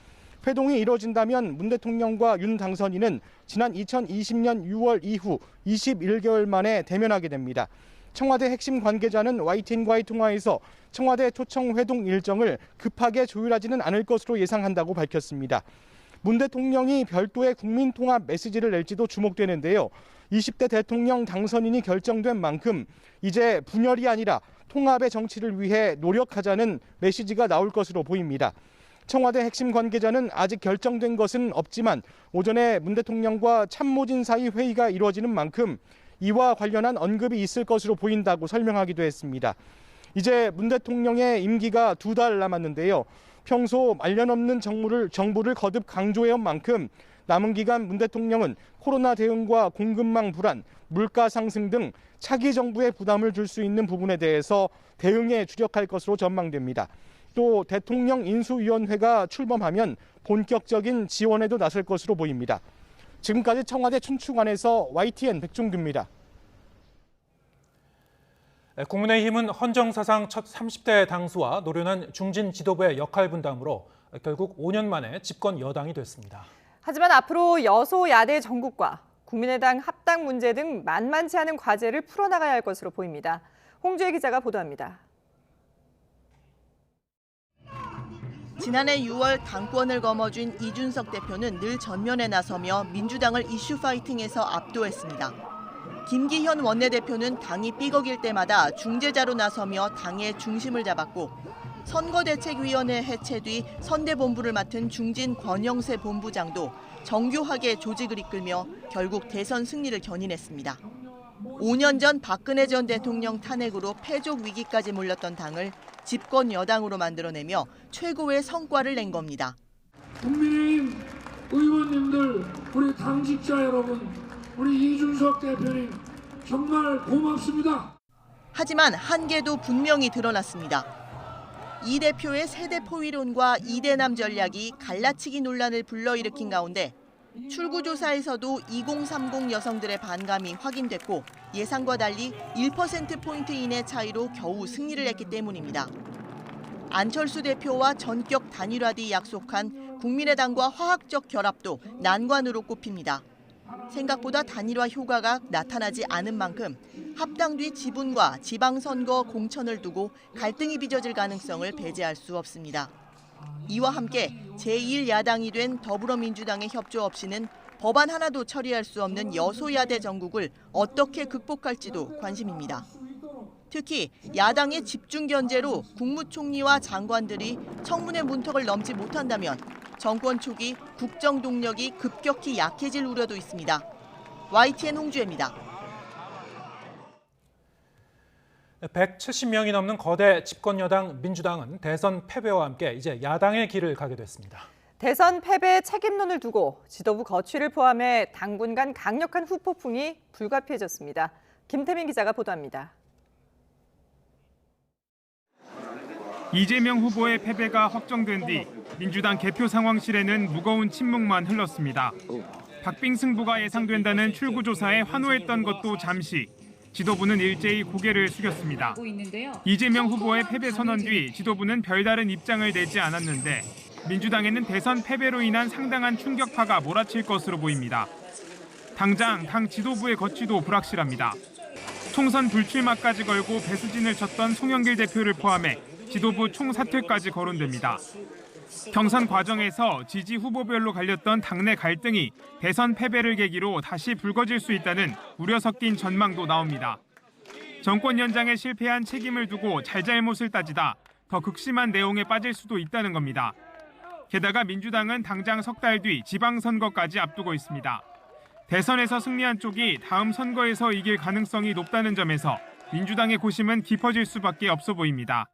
회동이 이뤄진다면 문 대통령과 윤 당선인은 지난 2020년 6월 이후 21개월 만에 대면하게 됩니다. 청와대 핵심 관계자는 YTN과의 통화에서 청와대 초청 회동 일정을 급하게 조율하지는 않을 것으로 예상한다고 밝혔습니다. 문 대통령이 별도의 국민통합 메시지를 낼지도 주목되는데요. 20대 대통령 당선인이 결정된 만큼 이제 분열이 아니라 통합의 정치를 위해 노력하자는 메시지가 나올 것으로 보입니다. 청와대 핵심 관계자는 아직 결정된 것은 없지만 오전에 문 대통령과 참모진 사이 회의가 이루어지는 만큼 이와 관련한 언급이 있을 것으로 보인다고 설명하기도 했습니다. 이제 문 대통령의 임기가 2달 남았는데요. 평소 말년 없는 정부를 거듭 강조해온 만큼 남은 기간 문 대통령은 코로나 대응과 공급망 불안, 물가 상승 등 차기 정부에 부담을 줄 수 있는 부분에 대해서 대응에 주력할 것으로 전망됩니다. 또 대통령 인수위원회가 출범하면 본격적인 지원에도 나설 것으로 보입니다. 지금까지 청와대 춘추관에서 YTN 백종규입니다. 국민의힘은 헌정사상 첫 30대 당수와 노련한 중진 지도부의 역할 분담으로 결국 5년 만에 집권 여당이 됐습니다. 하지만 앞으로 여소야대 정국과 국민의당 합당 문제 등 만만치 않은 과제를 풀어나가야 할 것으로 보입니다. 홍주혜 기자가 보도합니다. 지난해 6월 당권을 거머쥔 이준석 대표는 늘 전면에 나서며 민주당을 이슈 파이팅에서 압도했습니다. 김기현 원내대표는 당이 삐걱일 때마다 중재자로 나서며 당의 중심을 잡았고 선거대책위원회 해체 뒤 선대본부를 맡은 중진 권영세 본부장도 정교하게 조직을 이끌며 결국 대선 승리를 견인했습니다. 5년 전 박근혜 전 대통령 탄핵으로 패족 위기까지 몰렸던 당을 집권 여당으로 만들어내며 최고의 성과를 낸 겁니다. 국민의힘 의원님들, 우리 당직자 여러분, 우리 이준석 대표님 정말 고맙습니다. 하지만 한계도 분명히 드러났습니다. 이 대표의 세대 포위론과 이대남 전략이 갈라치기 논란을 불러일으킨 가운데 출구조사에서도 2030 여성들의 반감이 확인됐고 예상과 달리 1%포인트 이내 차이로 겨우 승리를 했기 때문입니다. 안철수 대표와 전격 단일화 뒤 약속한 국민의당과 화학적 결합도 난관으로 꼽힙니다. 생각보다 단일화 효과가 나타나지 않은 만큼 합당 뒤 지분과 지방선거 공천을 두고 갈등이 빚어질 가능성을 배제할 수 없습니다. 이와 함께 제1야당이 된 더불어민주당의 협조 없이는 법안 하나도 처리할 수 없는 여소야대 정국을 어떻게 극복할지도 관심입니다. 특히 야당의 집중 견제로 국무총리와 장관들이 청문회 문턱을 넘지 못한다면 정권 초기 국정 동력이 급격히 약해질 우려도 있습니다. YTN 홍주혜입니다. 170명이 넘는 거대 집권 여당 민주당은 대선 패배와 함께 이제 야당의 길을 가게 됐습니다. 대선 패배의 책임론을 두고 지도부 거취를 포함해 당군 간 강력한 후폭풍이 불가피해졌습니다. 김태민 기자가 보도합니다. 이재명 후보의 패배가 확정된 뒤 민주당 개표 상황실에는 무거운 침묵만 흘렀습니다. 박빙 승부가 예상된다는 출구조사에 환호했던 것도 잠시, 지도부는 일제히 고개를 숙였습니다. 이재명 후보의 패배 선언 뒤 지도부는 별다른 입장을 내지 않았는데 민주당에는 대선 패배로 인한 상당한 충격파가 몰아칠 것으로 보입니다. 당장 당 지도부의 거취도 불확실합니다. 총선 불출마까지 걸고 배수진을 쳤던 송영길 대표를 포함해 지도부 총사퇴까지 거론됩니다. 경선 과정에서 지지 후보별로 갈렸던 당내 갈등이 대선 패배를 계기로 다시 불거질 수 있다는 우려 섞인 전망도 나옵니다. 정권 연장에 실패한 책임을 두고 잘잘못을 따지다 더 극심한 내용에 빠질 수도 있다는 겁니다. 게다가 민주당은 당장 석 달 뒤 지방선거까지 앞두고 있습니다. 대선에서 승리한 쪽이 다음 선거에서 이길 가능성이 높다는 점에서 민주당의 고심은 깊어질 수밖에 없어 보입니다.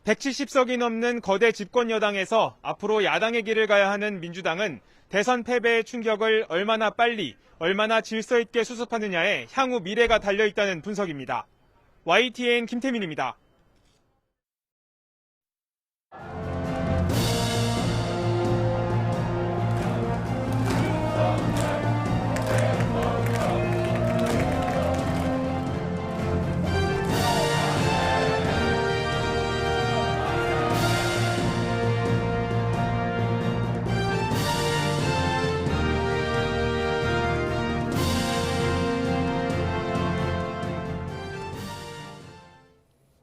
170석이 넘는 거대 집권 여당에서 앞으로 야당의 길을 가야 하는 민주당은 대선 패배의 충격을 얼마나 빨리, 얼마나 질서 있게 수습하느냐에 향후 미래가 달려있다는 분석입니다. YTN 김태민입니다.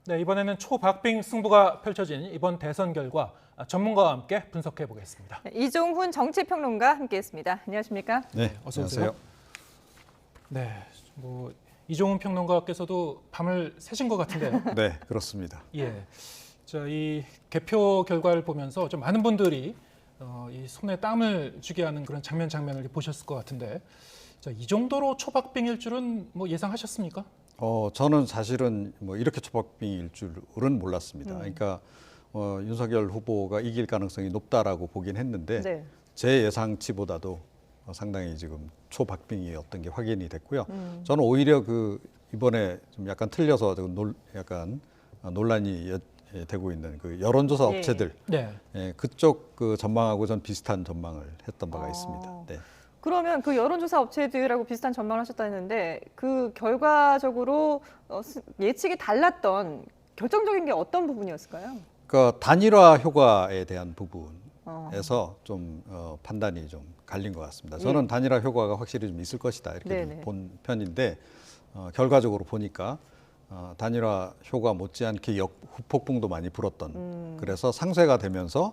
네, 이번에는 초박빙 승부가 펼쳐진 이번 대선 결과 전문가와 함께 분석해 보겠습니다. 이종훈 정치평론가 함께했습니다. 안녕하십니까? 네, 어서 오세요. 네, 이종훈 평론가께서도 밤을 새신 것 같은데요. 네, 그렇습니다. 예, 자, 이 개표 결과를 보면서 좀 많은 분들이 이 손에 땀을 쥐게 하는 그런 장면을 보셨을 것 같은데, 자, 이 정도로 초박빙일 줄은 예상하셨습니까? 저는 사실은 이렇게 초박빙일 줄은 몰랐습니다. 그러니까 윤석열 후보가 이길 가능성이 높다라고 보긴 했는데 제 예상치보다도 상당히 지금 초박빙이었던 게 확인이 됐고요. 저는 오히려 그 이번에 좀 약간 틀려서 약간 논란이 되고 있는 그 여론조사 업체들 그쪽 그 전망하고 전 비슷한 전망을 했던 바가 있습니다. 네. 그러면 그 여론조사 업체들하고 비슷한 전망을 하셨다는데 그 결과적으로 예측이 달랐던 결정적인 게 어떤 부분이었을까요? 그 단일화 효과에 대한 부분에서 좀 판단이 좀 갈린 것 같습니다. 저는 단일화 효과가 확실히 좀 있을 것이다 이렇게 좀 본 편인데 결과적으로 보니까 단일화 효과 못지않게 후폭풍도 많이 불었던 그래서 상쇄가 되면서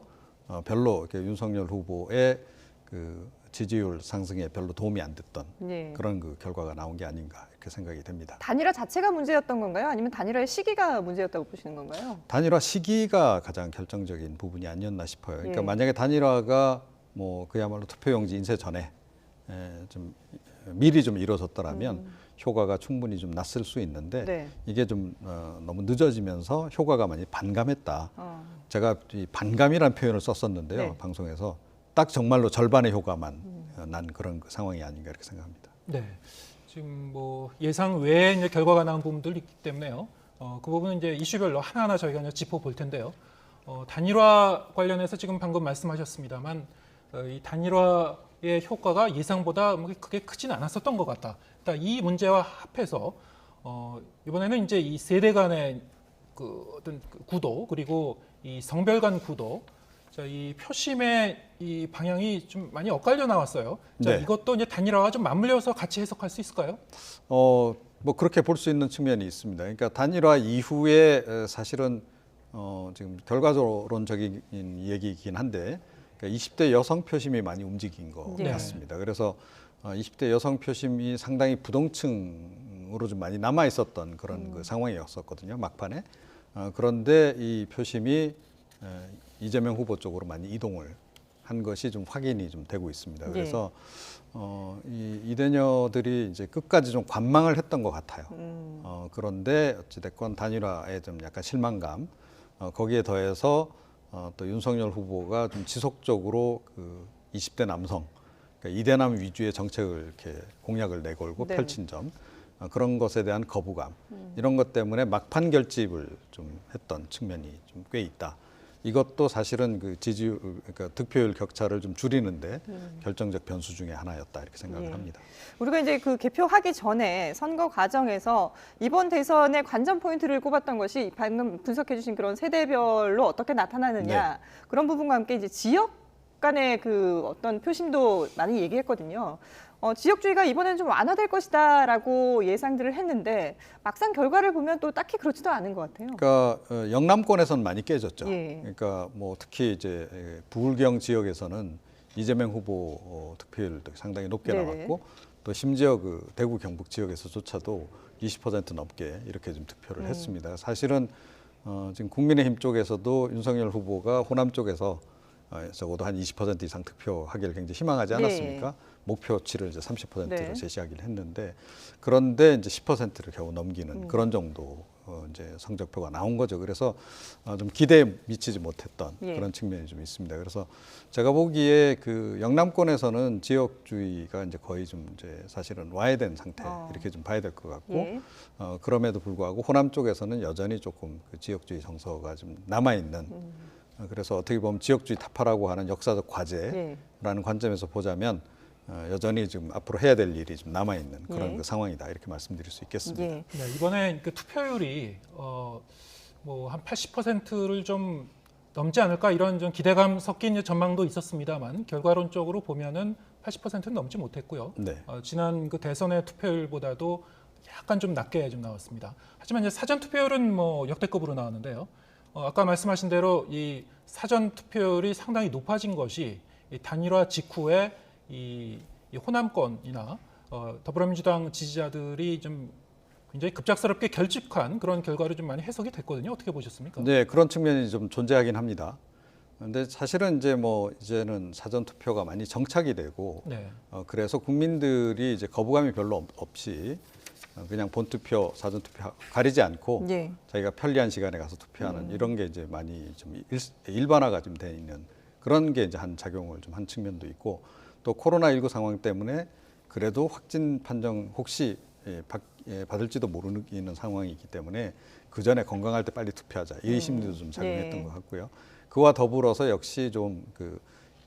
별로 이렇게 윤석열 후보의 그 지지율 상승에 별로 도움이 안 됐던 그런 그 결과가 나온 게 아닌가 이렇게 생각이 됩니다. 단일화 자체가 문제였던 건가요? 아니면 단일화의 시기가 문제였다고 보시는 건가요? 단일화 시기가 가장 결정적인 부분이 아니었나 싶어요. 그러니까 만약에 단일화가 뭐 그야말로 투표용지 인쇄 전에 좀 미리 좀 이루어졌더라면 효과가 충분히 좀 났을 수 있는데 이게 좀 너무 늦어지면서 효과가 많이 반감했다. 제가 이 반감이라는 표현을 썼었는데요. 방송에서 딱 정말로 절반의 효과만 난 그런 상황이 아닌가 이렇게 생각합니다. 네, 지금 뭐 예상 외에 이제 결과가 나온 부분들이 있기 때문에요. 그 부분은 이제 이슈별로 하나하나 저희가 이제 짚어볼 텐데요. 단일화 관련해서 지금 방금 말씀하셨습니다만 이 단일화의 효과가 예상보다 그렇게 크진 않았었던 것 같다. 그러니까 이 문제와 합해서 이번에는 이제 이 세대 간의 그 어떤 구도 그리고 이 성별 간 구도, 자, 이 표심의 이 방향이 좀 많이 엇갈려 나왔어요. 자, 이것도 이제 단일화와 좀 맞물려서 같이 해석할 수 있을까요? 뭐 그렇게 볼 수 있는 측면이 있습니다. 그러니까 단일화 이후에 사실은 지금 결과론적인 얘기이긴 한데 그러니까 20대 여성 표심이 많이 움직인 것 같습니다. 그래서 20대 여성 표심이 상당히 부동층으로 좀 많이 남아 있었던 그런 그 상황이었었거든요. 막판에. 그런데 이 표심이 이재명 후보 쪽으로 많이 이동을 한 것이 좀 확인이 좀 되고 있습니다. 그래서 이 이대녀들이 이제 끝까지 좀 관망을 했던 것 같아요. 그런데 어찌됐건 단일화에 좀 약간 실망감, 거기에 더해서 또 윤석열 후보가 좀 지속적으로 그 20대 남성, 그러니까 이대남 위주의 정책을 이렇게 공약을 내걸고 펼친 점, 그런 것에 대한 거부감, 이런 것 때문에 막판 결집을 좀 했던 측면이 좀 꽤 있다. 이것도 사실은 그 지지율, 그러니까 득표율 격차를 좀 줄이는데 결정적 변수 중에 하나였다 이렇게 생각을 합니다. 우리가 이제 그 개표하기 전에 선거 과정에서 이번 대선의 관전 포인트를 꼽았던 것이 방금 분석해주신 그런 세대별로 어떻게 나타나느냐 그런 부분과 함께 이제 지역 간의 그 어떤 표심도 많이 얘기했거든요. 지역주의가 이번에는 좀 완화될 것이다라고 예상들을 했는데 막상 결과를 보면 또 딱히 그렇지도 않은 것 같아요. 그러니까 영남권에서는 많이 깨졌죠. 그러니까 뭐 특히 이제 부울경 지역에서는 이재명 후보 득표율도 상당히 높게 나왔고 또 심지어 그 대구 경북 지역에서조차도 20% 넘게 이렇게 좀 득표를 했습니다. 사실은 지금 국민의힘 쪽에서도 윤석열 후보가 호남 쪽에서 적어도 한 20% 이상 득표하기를 굉장히 희망하지 않았습니까? 목표치를 이제 30%로 제시하기를 했는데 그런데 이제 10%를 겨우 넘기는 그런 정도 이제 성적표가 나온 거죠. 그래서 좀 기대에 미치지 못했던 그런 측면이 좀 있습니다. 그래서 제가 보기에 그 영남권에서는 지역주의가 이제 거의 좀 이제 사실은 와해된 상태 이렇게 좀 봐야 될 것 같고 그럼에도 불구하고 호남 쪽에서는 여전히 조금 그 지역주의 성서가 좀 남아 있는. 그래서 어떻게 보면 지역주의 타파라고 하는 역사적 과제라는 관점에서 보자면 여전히 지금 앞으로 해야 될 일이 좀 남아 있는 그런 그 상황이다 이렇게 말씀드릴 수 있겠습니다. 네, 이번에 그 투표율이 뭐 한 80%를 좀 넘지 않을까 이런 좀 기대감 섞인 전망도 있었습니다만 결과론적으로 보면은 80%는 넘지 못했고요. 지난 그 대선의 투표율보다도 약간 좀 낮게 좀 나왔습니다. 하지만 이제 사전 투표율은 뭐 역대급으로 나왔는데요. 아까 말씀하신 대로 이 사전 투표율이 상당히 높아진 것이 이 단일화 직후에 이 호남권이나 더불어민주당 지지자들이 좀 굉장히 급작스럽게 결집한 그런 결과로 좀 많이 해석이 됐거든요. 어떻게 보셨습니까? 네, 그런 측면이 좀 존재하긴 합니다. 그런데 사실은 이제 뭐 이제는 사전 투표가 많이 정착이 되고 그래서 국민들이 이제 거부감이 별로 없이 그냥 본투표, 사전투표 가리지 않고 자기가 편리한 시간에 가서 투표하는 이런 게 이제 많이 좀 일반화가 좀 돼 있는 그런 게 이제 한 작용을 좀 한 측면도 있고 또 코로나19 상황 때문에 그래도 확진 판정 혹시 받을지도 모르는 상황이기 때문에 그 전에 건강할 때 빨리 투표하자 이 심리도 좀 작용했던 것 같고요. 그와 더불어서 역시 좀 그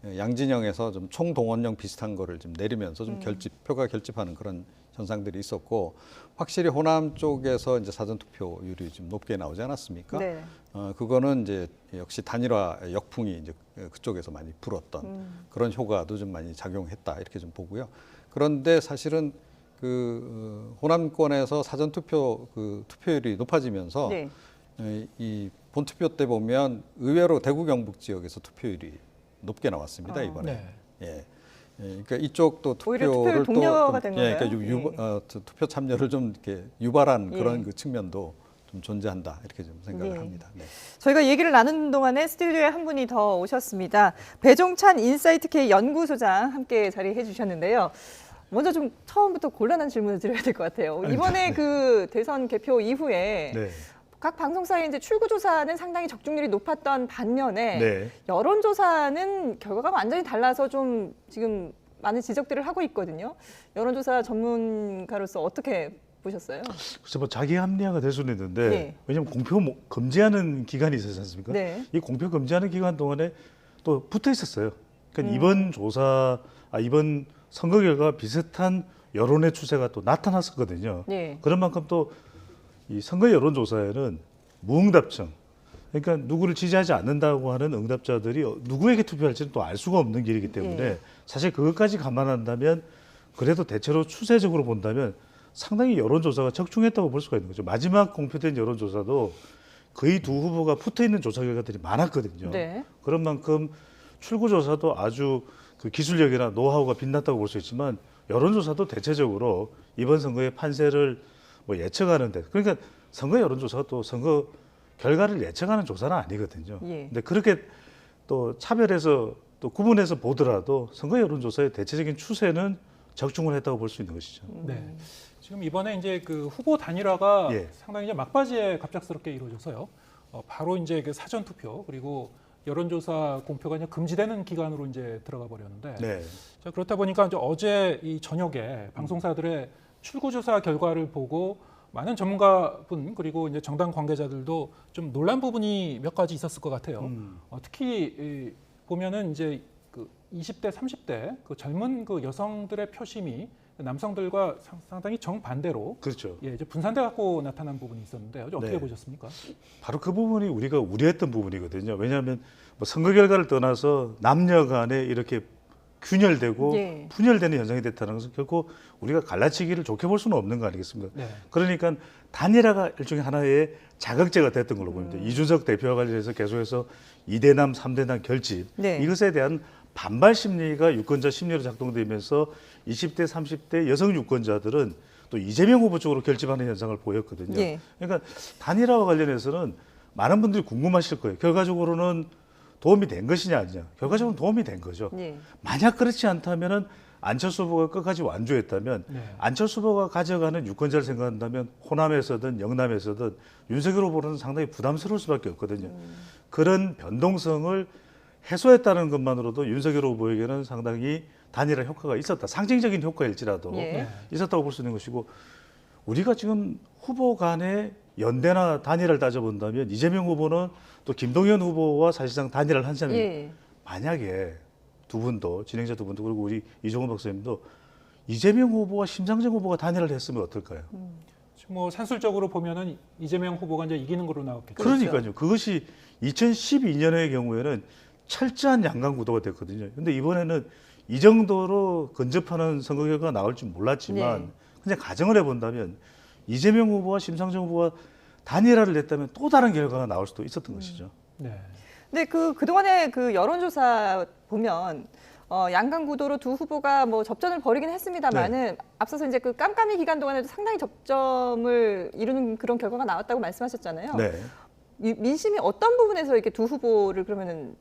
양진영에서 좀 총동원령 비슷한 거를 좀 내리면서 좀 표가 결집하는 그런 현상들이 있었고 확실히 호남 쪽에서 이제 사전 투표율이 좀 높게 나오지 않았습니까? 네. 그거는 이제 역시 단일화 역풍이 이제 그쪽에서 많이 불었던 그런 효과도 좀 많이 작용했다 이렇게 좀 보고요. 그런데 사실은 그 호남권에서 사전 투표 그 투표율이 높아지면서 네. 이 본투표 때 보면 의외로 대구 경북 지역에서 투표율이 높게 나왔습니다 이번에. 예. 그러니까 이쪽도 투표를 또 동료가 된 거예요? 그러니까 투표 참여를 좀 이렇게 유발한 그런 그 측면도 좀 존재한다 이렇게 좀 생각을 합니다. 네. 저희가 얘기를 나누는 동안에 스튜디오에 한 분이 더 오셨습니다. 배종찬 인사이트K 연구소장 함께 자리해 주셨는데요. 먼저 좀 처음부터 곤란한 질문을 드려야 될 것 같아요. 이번에 그 대선 개표 이후에 각 방송사의 이제 출구조사는 상당히 적중률이 높았던 반면에 여론조사는 결과가 완전히 달라서 좀 지금 많은 지적들을 하고 있거든요. 여론조사 전문가로서 어떻게 보셨어요? 글쎄 뭐 자기 합리화가 될 수는 있는데 왜냐하면 공표 금지하는 기간이 있었지 않습니까? 이 공표 금지하는 기간 동안에 또 붙어 있었어요. 그러니까 이번 선거 결과가 비슷한 여론의 추세가 또 나타났었거든요. 그런 만큼 또 이 선거 여론조사에는 무응답층, 그러니까 누구를 지지하지 않는다고 하는 응답자들이 누구에게 투표할지는 또 알 수가 없는 길이기 때문에 사실 그것까지 감안한다면 그래도 대체로 추세적으로 본다면 상당히 여론조사가 적중했다고 볼 수가 있는 거죠. 마지막 공표된 여론조사도 거의 두 후보가 붙어있는 조사 결과들이 많았거든요. 그런 만큼 출구조사도 아주 그 기술력이나 노하우가 빛났다고 볼 수 있지만 여론조사도 대체적으로 이번 선거의 판세를 뭐 예측하는데 그러니까 선거 여론조사가 또 선거 결과를 예측하는 조사는 아니거든요. 근데 그렇게 또 차별해서 또 구분해서 보더라도 선거 여론조사의 대체적인 추세는 적중을 했다고 볼 수 있는 것이죠. 네. 지금 이번에 이제 그 후보 단일화가 상당히 이제 막바지에 갑작스럽게 이루어져서요. 바로 이제 그 사전 투표 그리고 여론조사 공표가 이제 금지되는 기간으로 이제 들어가 버렸는데 자, 그렇다 보니까 이제 어제 이 저녁에 방송사들의 출구조사 결과를 보고 많은 전문가분 그리고 이제 정당 관계자들도 좀 놀란 부분이 몇 가지 있었을 것 같아요. 특히 보면은 이제 그 20대, 30대 그 젊은 그 여성들의 표심이 남성들과 상당히 정반대로 이제 분산돼 갖고 나타난 부분이 있었는데 어떻게 보셨습니까? 바로 그 부분이 우리가 우려했던 부분이거든요. 왜냐하면 뭐 선거 결과를 떠나서 남녀 간에 이렇게 균열되고 분열되는 현상이 됐다는 것은 결코 우리가 갈라치기를 좋게 볼 수는 없는 거 아니겠습니까? 그러니까 단일화가 일종의 하나의 자극제가 됐던 걸로 보입니다. 이준석 대표와 관련해서 계속해서 2대남, 3대남 결집 이것에 대한 반발 심리가 유권자 심리로 작동되면서 20대, 30대 여성 유권자들은 또 이재명 후보 쪽으로 결집하는 현상을 보였거든요. 그러니까 단일화와 관련해서는 많은 분들이 궁금하실 거예요. 결과적으로는 도움이 된 것이냐 아니냐. 결과적으로 도움이 된 거죠. 만약 그렇지 않다면 안철수 후보가 끝까지 완주했다면 안철수 후보가 가져가는 유권자를 생각한다면 호남에서든 영남에서든 윤석열 후보는 상당히 부담스러울 수밖에 없거든요. 그런 변동성을 해소했다는 것만으로도 윤석열 후보에게는 상당히 단일화 효과가 있었다. 상징적인 효과일지라도 있었다고 볼 수 있는 것이고 우리가 지금 후보 간의 연대나 단일화를 따져본다면 이재명 후보는 또 김동연 후보와 사실상 단일화를 한 사람이 만약에 두 분도 진행자 두 분도 그리고 우리 이종훈 박사님도 이재명 후보와 심상정 후보가 단일화를 했으면 어떨까요? 지금 뭐 산술적으로 보면은 이재명 후보가 이제 이기는 거로 나왔겠죠. 그러니까요. 그것이 2012년의 경우에는 철저한 양강 구도가 됐거든요. 근데 이번에는 이 정도로 근접하는 선거 결과가 나올 줄 몰랐지만 그냥 가정을 해본다면 이재명 후보와 심상정 후보가 단일화를 했다면 또 다른 결과가 나올 수도 있었던 것이죠. 근데 그동안의 그 여론조사 보면 양강 구도로 두 후보가 뭐 접전을 벌이긴 했습니다만은 앞서서 이제 그 깜깜이 기간 동안에도 상당히 접점을 이루는 그런 결과가 나왔다고 말씀하셨잖아요. 민심이 어떤 부분에서 이렇게 두 후보를 그러면은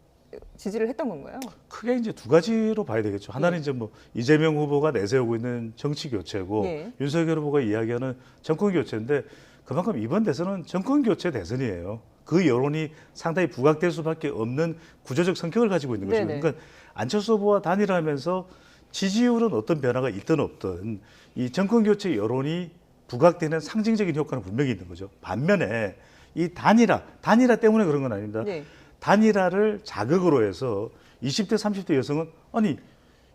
지지를 했던 건가요? 크게 이제 두 가지로 봐야 되겠죠. 하나는 이제 뭐 이재명 후보가 내세우고 있는 정치 교체고 윤석열 후보가 이야기하는 정권 교체인데 그만큼 이번 대선은 정권 교체 대선이에요. 그 여론이 상당히 부각될 수밖에 없는 구조적 성격을 가지고 있는 것이죠. 그러니까 안철수 후보와 단일화하면서 지지율은 어떤 변화가 있든 없든 이 정권 교체 여론이 부각되는 상징적인 효과는 분명히 있는 거죠. 반면에 이 단일화 때문에 그런 건 아닙니다. 네. 단일화를 자극으로 해서 20대, 30대 여성은 아니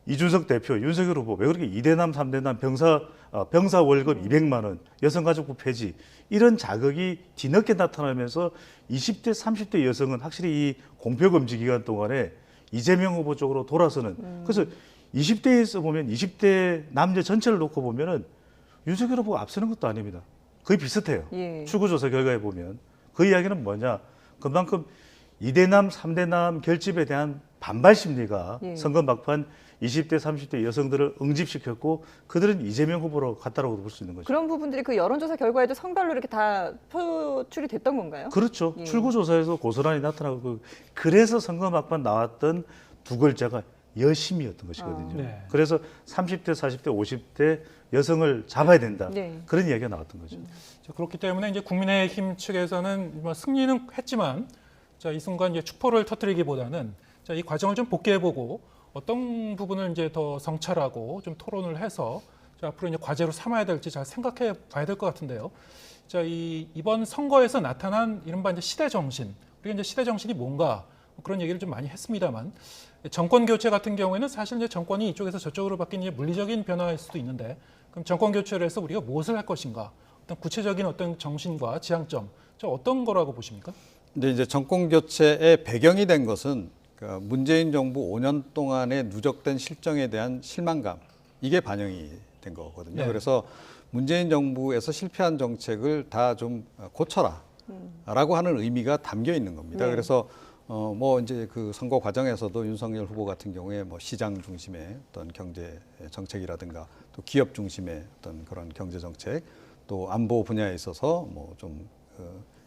이준석 대표, 윤석열 후보 왜 그렇게 2대남, 3대남 병사 월급 200만 원, 여성가족부 폐지 이런 자극이 뒤늦게 나타나면서 20대, 30대 여성은 확실히 이 공표금지 기간 동안에 이재명 후보 쪽으로 돌아서는 그래서 20대에서 보면 20대 남녀 전체를 놓고 보면은 윤석열 후보가 앞서는 것도 아닙니다. 거의 비슷해요. 예. 출구조사 결과에 보면 그 이야기는 뭐냐? 그만큼 2대남, 3대남 결집에 대한 반발 심리가 예. 선거 막판 20대, 30대 여성들을 응집시켰고 그들은 이재명 후보로 갔다라고 볼 수 있는 거죠. 그런 부분들이 그 여론조사 결과에도 성별로 이렇게 다 표출이 됐던 건가요? 그렇죠. 예. 출구조사에서 고스란히 나타나고 그래서 선거 막판 나왔던 두 글자가 여심이었던 것이거든요. 네. 그래서 30대, 40대, 50대 여성을 잡아야 된다. 네. 그런 이야기가 나왔던 거죠. 자, 그렇기 때문에 이제 국민의힘 측에서는 뭐 승리는 했지만 자, 이 순간 이제 축포를 터뜨리기보다는 자, 이 과정을 좀 복귀해보고 어떤 부분을 이제 더 성찰하고 좀 토론을 해서 자, 앞으로 이제 과제로 삼아야 될지 잘 생각해 봐야 될 것 같은데요. 자, 이번 선거에서 나타난 이른바 이제 시대 정신, 우리가 이제 시대 정신이 뭔가 그런 얘기를 좀 많이 했습니다만 정권 교체 같은 경우에는 사실 이제 정권이 이쪽에서 저쪽으로 바뀐 이제 물리적인 변화일 수도 있는데 그럼 정권 교체를 해서 우리가 무엇을 할 것인가? 어떤 구체적인 어떤 정신과 지향점, 저 어떤 거라고 보십니까? 근데 이제 정권 교체의 배경이 된 것은 그러니까 문재인 정부 5년 동안의 누적된 실정에 대한 실망감 이게 반영이 된 거거든요. 네. 그래서 문재인 정부에서 실패한 정책을 다 좀 고쳐라라고 하는 의미가 담겨 있는 겁니다. 네. 그래서 뭐 이제 그 선거 과정에서도 윤석열 후보 같은 경우에 뭐 시장 중심의 어떤 경제 정책이라든가 또 기업 중심의 어떤 그런 경제 정책 또 안보 분야에 있어서 뭐 좀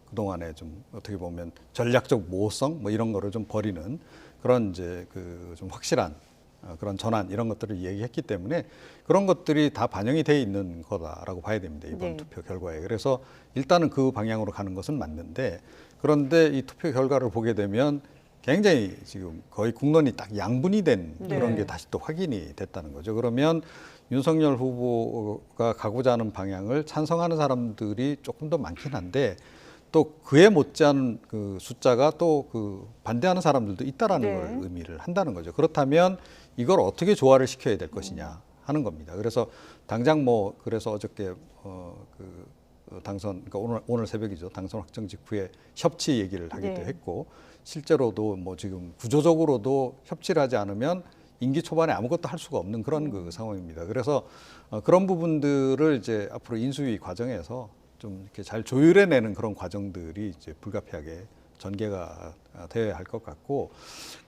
그동안에 좀 어떻게 보면 전략적 모호성 뭐 이런 거를 좀 버리는 그런 이제 그 좀 확실한 그런 전환 이런 것들을 얘기했기 때문에 그런 것들이 다 반영이 돼 있는 거다라고 봐야 됩니다. 이번 네. 투표 결과에. 그래서 일단은 그 방향으로 가는 것은 맞는데 그런데 이 투표 결과를 보게 되면 굉장히 지금 거의 국론이 딱 양분이 된 그런 네. 게 다시 또 확인이 됐다는 거죠. 그러면 윤석열 후보가 가고자 하는 방향을 찬성하는 사람들이 조금 더 많긴 한데 또 그에 못지않은 그 숫자가 또 그 반대하는 사람들도 있다라는 네. 걸 의미를 한다는 거죠. 그렇다면 이걸 어떻게 조화를 시켜야 될 것이냐 하는 겁니다. 그래서 당장 뭐 그래서 어저께 당선 그러니까 오늘 새벽이죠. 당선 확정 직후에 협치 얘기를 하기도 네. 했고 실제로도 뭐 지금 구조적으로도 협치를 하지 않으면 임기 초반에 아무것도 할 수가 없는 그런 그 상황입니다. 그래서 그런 부분들을 이제 앞으로 인수위 과정에서 좀 이렇게 잘 조율해내는 그런 과정들이 이제 불가피하게 전개가 되어야 할 것 같고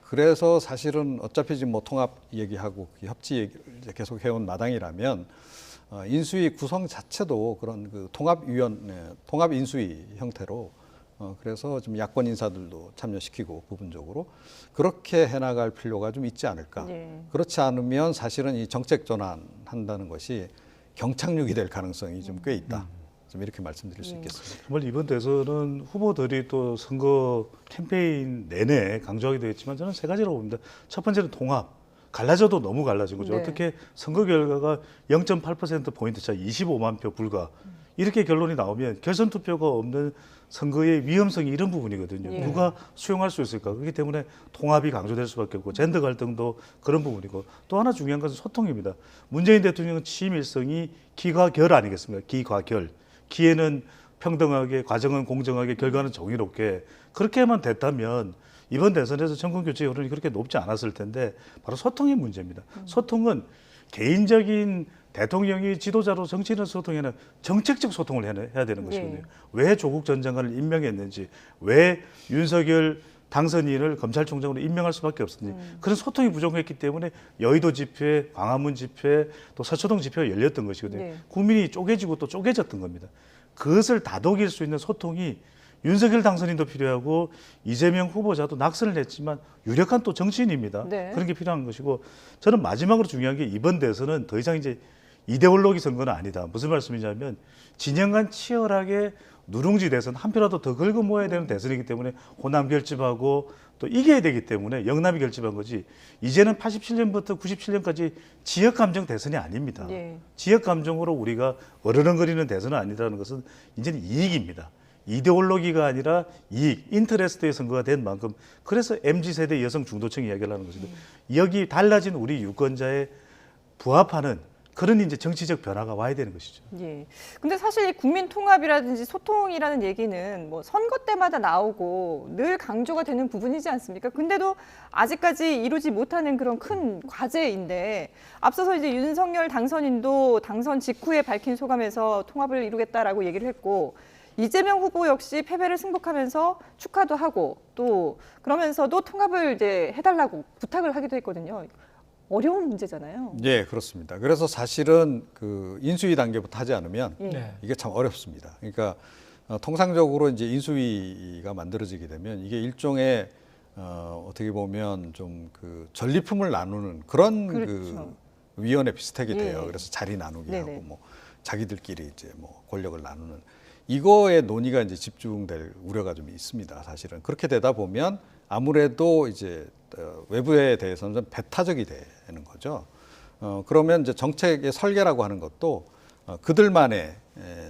그래서 사실은 어차피 지금 뭐 통합 얘기하고 협치 얘기를 이제 계속 해온 마당이라면 인수위 구성 자체도 그런 그 통합 인수위 형태로 그래서 좀 야권 인사들도 참여시키고 부분적으로 그렇게 해나갈 필요가 좀 있지 않을까. 네. 그렇지 않으면 사실은 이 정책 전환한다는 것이 경착륙이 될 가능성이 좀 꽤 있다. 좀 이렇게 말씀드릴 수 있겠습니다. 정말 이번 대선은 후보들이 또 선거 캠페인 내내 강조하기도 했지만 저는 세 가지라고 봅니다. 첫 번째는 통합. 갈라져도 너무 갈라진 거죠. 네. 어떻게 선거 결과가 0.8%포인트 차 25만 표 불과 이렇게 결론이 나오면 결선 투표가 없는 선거의 위험성이 이런 부분이거든요. 예. 누가 수용할 수 있을까? 그렇기 때문에 통합이 강조될 수밖에 없고 젠더 갈등도 그런 부분이고 또 하나 중요한 것은 소통입니다. 문재인 대통령은 취임 일성이 기과결 아니겠습니까? 기과결. 기회는 평등하게, 과정은 공정하게, 결과는 정의롭게 그렇게만 됐다면 이번 대선에서 정권 교체 여론이 그렇게 높지 않았을 텐데 바로 소통의 문제입니다. 소통은 개인적인 대통령이 지도자로 정치인을 소통해는 정책적 소통을 해야 되는 것이거든요. 왜 조국 전 장관을 임명했는지, 왜 윤석열 당선인을 검찰총장으로 임명할 수밖에 없었는지 그런 소통이 부족했기 때문에 여의도 집회, 광화문 집회, 또 서초동 집회가 열렸던 것이거든요. 네. 국민이 쪼개지고 또 쪼개졌던 겁니다. 그것을 다독일 수 있는 소통이 윤석열 당선인도 필요하고 이재명 후보자도 낙선을 했지만 유력한 또 정치인입니다. 네. 그런 게 필요한 것이고 저는 마지막으로 중요한 게 이번 대선은 더 이상 이제 이데올로기 선거는 아니다. 무슨 말씀이냐면 진영간 치열하게 누룽지 대선 한 표라도 더 긁어 모아야 되는 대선이기 때문에 호남 결집하고 또 이겨야 되기 때문에 영남이 결집한 거지. 이제는 87년부터 97년까지 지역 감정 대선이 아닙니다. 예. 지역 감정으로 우리가 어르렁거리는 대선은 아니라는 것은 이제는 이익입니다. 이데올로기가 아니라 이익, 인터레스트의 선거가 된 만큼 그래서 MZ세대 여성 중도층 이야기를 하는 것입니다. 여기 달라진 우리 유권자에 부합하는 그런 이제 정치적 변화가 와야 되는 것이죠. 예. 근데 사실 이 국민 통합이라든지 소통이라는 얘기는 뭐 선거 때마다 나오고 늘 강조가 되는 부분이지 않습니까? 근데도 아직까지 이루지 못하는 그런 큰 과제인데 앞서서 이제 윤석열 당선인도 당선 직후에 밝힌 소감에서 통합을 이루겠다라고 얘기를 했고 이재명 후보 역시 패배를 승복하면서 축하도 하고 또 그러면서도 통합을 이제 해달라고 부탁을 하기도 했거든요. 어려운 문제잖아요. 예, 그렇습니다. 그래서 사실은 그 인수위 단계부터 하지 않으면 이게 참 어렵습니다. 그러니까 통상적으로 이제 인수위가 만들어지게 되면 이게 일종의 어떻게 보면 좀 그 전리품을 나누는 그런 그렇죠. 그 위원회 비슷하게 돼요. 예. 그래서 자리 나누기 네네. 하고 뭐 자기들끼리 이제 뭐 권력을 나누는 이거에 논의가 이제 집중될 우려가 좀 있습니다. 사실은 그렇게 되다 보면 아무래도 이제 외부에 대해서는 좀 배타적이 되는 거죠. 그러면 이제 정책의 설계라고 하는 것도 그들만의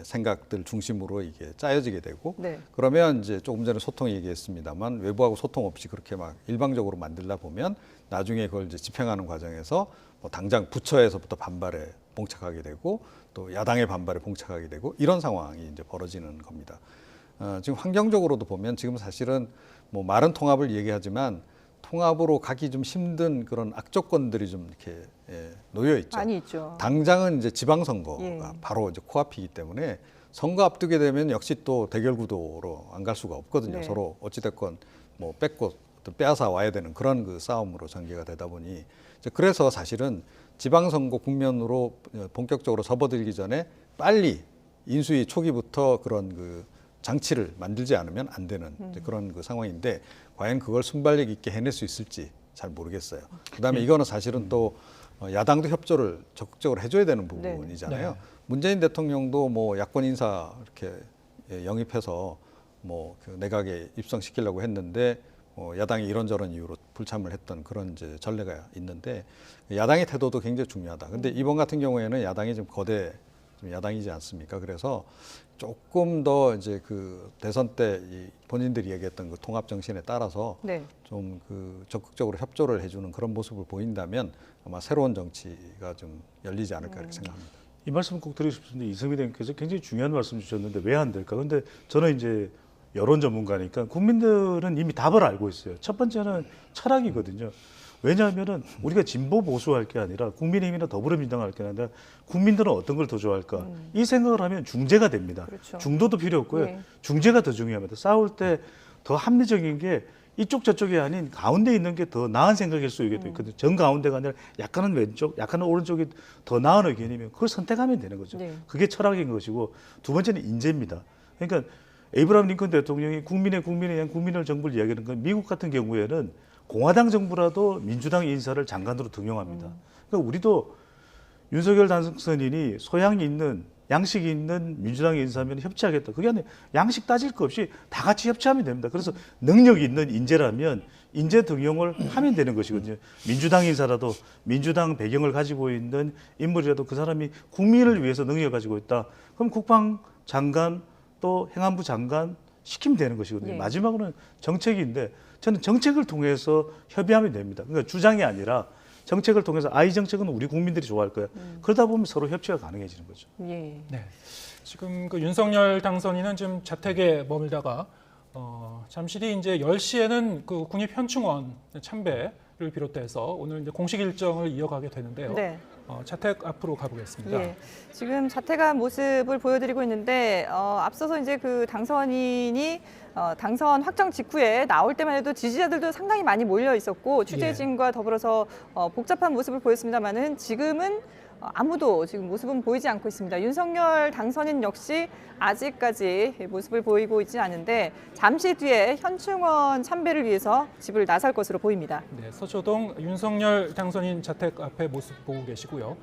생각들 중심으로 이게 짜여지게 되고 네. 그러면 이제 조금 전에 소통 얘기했습니다만 외부하고 소통 없이 그렇게 막 일방적으로 만들다 보면 나중에 그걸 이제 집행하는 과정에서 뭐 당장 부처에서부터 반발에 봉착하게 되고 또 야당의 반발에 봉착하게 되고 이런 상황이 이제 벌어지는 겁니다. 지금 환경적으로도 보면 지금 사실은 뭐 말은 통합을 얘기하지만 통합으로 가기 좀 힘든 그런 악조건들이 좀 이렇게 놓여 있죠. 많이 있죠. 당장은 이제 지방선거가 예. 바로 이제 코앞이기 때문에 선거 앞두게 되면 역시 또 대결 구도로 안 갈 수가 없거든요. 네. 서로 어찌됐건 뭐 뺏고 또 빼앗아 와야 되는 그런 그 싸움으로 전개가 되다 보니 이제 그래서 사실은 지방선거 국면으로 본격적으로 접어들기 전에 빨리 인수위 초기부터 그런 그 장치를 만들지 않으면 안 되는 이제 그런 그 상황인데 과연 그걸 순발력 있게 해낼 수 있을지 잘 모르겠어요. 그다음에 이거는 사실은 또 야당도 협조를 적극적으로 해줘야 되는 부분이잖아요. 네. 문재인 대통령도 뭐 야권 인사 이렇게 영입해서 뭐 그 내각에 입성시키려고 했는데 야당이 이런저런 이유로 불참을 했던 그런 이제 전례가 있는데 야당의 태도도 굉장히 중요하다. 근데 이번 같은 경우에는 야당이 좀 거대 좀 야당이지 않습니까? 그래서 조금 더 이제 그 대선 때 이 본인들이 얘기했던 그 통합 정신에 따라서 네. 좀 그 적극적으로 협조를 해주는 그런 모습을 보인다면 아마 새로운 정치가 좀 열리지 않을까 이렇게 생각합니다. 이 말씀 꼭 드리고 싶은데 이성미 대표께서 굉장히 중요한 말씀 주셨는데 왜 안 될까? 근데 저는 이제 여론 전문가니까 국민들은 이미 답을 알고 있어요. 첫 번째는 철학이거든요. 왜냐하면은 우리가 진보 보수할 게 아니라 국민의힘이나 더불어민주당 할 게 아니라 국민들은 어떤 걸 더 좋아할까? 이 생각을 하면 중재가 됩니다. 그렇죠. 중도도 필요 없고요. 네. 중재가 더 중요합니다. 싸울 때 더 합리적인 게 이쪽 저쪽이 아닌 가운데 있는 게 더 나은 생각일 수 있거든요. 정 가운데가 아니라 약간은 왼쪽, 약간은 오른쪽이 더 나은 의견이면 그걸 선택하면 되는 거죠. 네. 그게 철학인 것이고 두 번째는 인재입니다. 그러니까 에이브라함 링컨 대통령이 국민에 대한 국민을 정부를 이야기하는 건 미국 같은 경우에는 공화당 정부라도 민주당 인사를 장관으로 등용합니다. 그러니까 우리도 윤석열 당선인이 소양이 있는 양식이 있는 민주당 인사면 협치하겠다. 그게 아니라 양식 따질 거 없이 다 같이 협치하면 됩니다. 그래서 능력이 있는 인재라면 인재 등용을 하면 되는 것이거든요. 민주당 인사라도 민주당 배경을 가지고 있는 인물이라도 그 사람이 국민을 위해서 능력을 가지고 있다. 그럼 국방장관 또 행안부 장관 시키면 되는 것이거든요. 예. 마지막으로는 정책인데 저는 정책을 통해서 협의하면 됩니다. 그러니까 주장이 아니라 정책을 통해서 이 정책은 우리 국민들이 좋아할 거야. 그러다 보면 서로 협치가 가능해지는 거죠. 예. 네. 지금 그 윤석열 당선인은 지금 자택에 머물다가 잠시 뒤 이제 10시에는 그 국립현충원 참배를 비롯해서 오늘 이제 공식 일정을 이어가게 되는데요. 네. 자택 앞으로 가보겠습니다. 예, 지금 자택한 모습을 보여드리고 있는데 앞서서 이제 그 당선인이 당선 확정 직후에 나올 때만 해도 지지자들도 상당히 많이 몰려 있었고 취재진과 더불어서 복잡한 모습을 보였습니다만은 지금은 아무도 지금 모습은 보이지 않고 있습니다. 윤석열 당선인 역시 아직까지 모습을 보이고 있지 않은데 잠시 뒤에 현충원 참배를 위해서 집을 나설 것으로 보입니다. 네, 서초동 윤석열 당선인 자택 앞에 모습 보고 계시고요.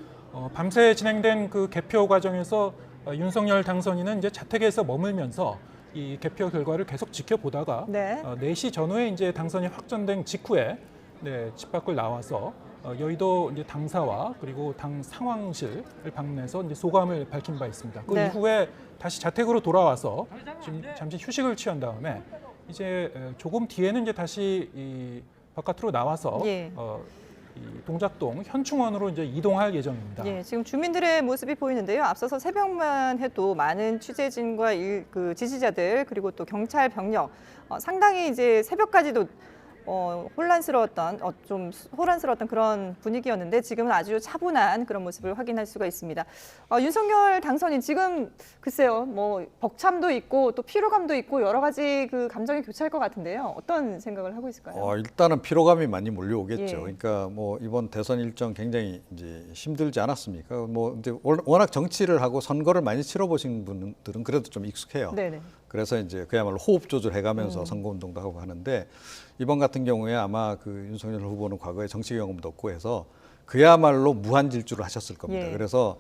밤새 진행된 그 개표 과정에서 윤석열 당선인은 이제 자택에서 머물면서 이 개표 결과를 계속 지켜보다가 4시 전후에 이제 당선이 확정된 직후에 집 밖을 나와서 여의도 이제 당사와 그리고 당 상황실을 방문해서 이제 소감을 밝힌 바 있습니다. 그 이후에 다시 자택으로 돌아와서 지금 잠시 휴식을 취한 다음에 이제 조금 뒤에는 이제 다시 이 바깥으로 나와서 이 동작동 현충원으로 이제 이동할 예정입니다. 예, 지금 주민들의 모습이 보이는데요. 앞서서 새벽만 해도 많은 취재진과 지지자들 그리고 또 경찰 병력 상당히 이제 새벽까지도 좀 혼란스러웠던 그런 분위기였는데 지금은 아주 차분한 그런 모습을 확인할 수가 있습니다. 윤석열 당선인 지금 글쎄요, 뭐 벅참도 있고 또 피로감도 있고 여러 가지 그 감정이 교차할 것 같은데요. 어떤 생각을 하고 있을까요? 일단은 피로감이 많이 몰려오겠죠. 예. 그러니까 뭐 이번 대선 일정 굉장히 이제 힘들지 않았습니까? 뭐 이제 워낙 정치를 하고 선거를 많이 치러보신 분들은 그래도 좀 익숙해요. 네네. 그래서 이제 그야말로 호흡 조절해가면서 선거운동도 하고 하는데 이번 같은 경우에 아마 그 윤석열 후보는 과거에 정치 경험도 없고 해서 그야말로 무한 질주를 하셨을 겁니다. 예. 그래서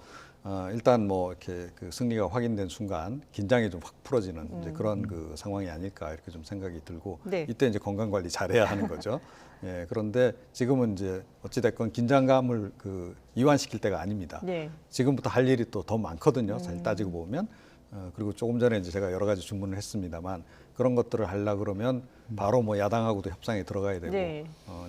일단 뭐 이렇게 그 승리가 확인된 순간 긴장이 좀 확 풀어지는 이제 그런 그 상황이 아닐까 이렇게 좀 생각이 들고 이때 이제 건강 관리 잘해야 하는 거죠. 예, 그런데 지금은 이제 어찌됐건 긴장감을 그 이완시킬 때가 아닙니다. 지금부터 할 일이 또 더 많거든요. 사실 따지고 보면. 그리고 조금 전에 이제 제가 여러 가지 주문을 했습니다만 그런 것들을 하려 그러면 바로 뭐 야당하고도 협상에 들어가야 되고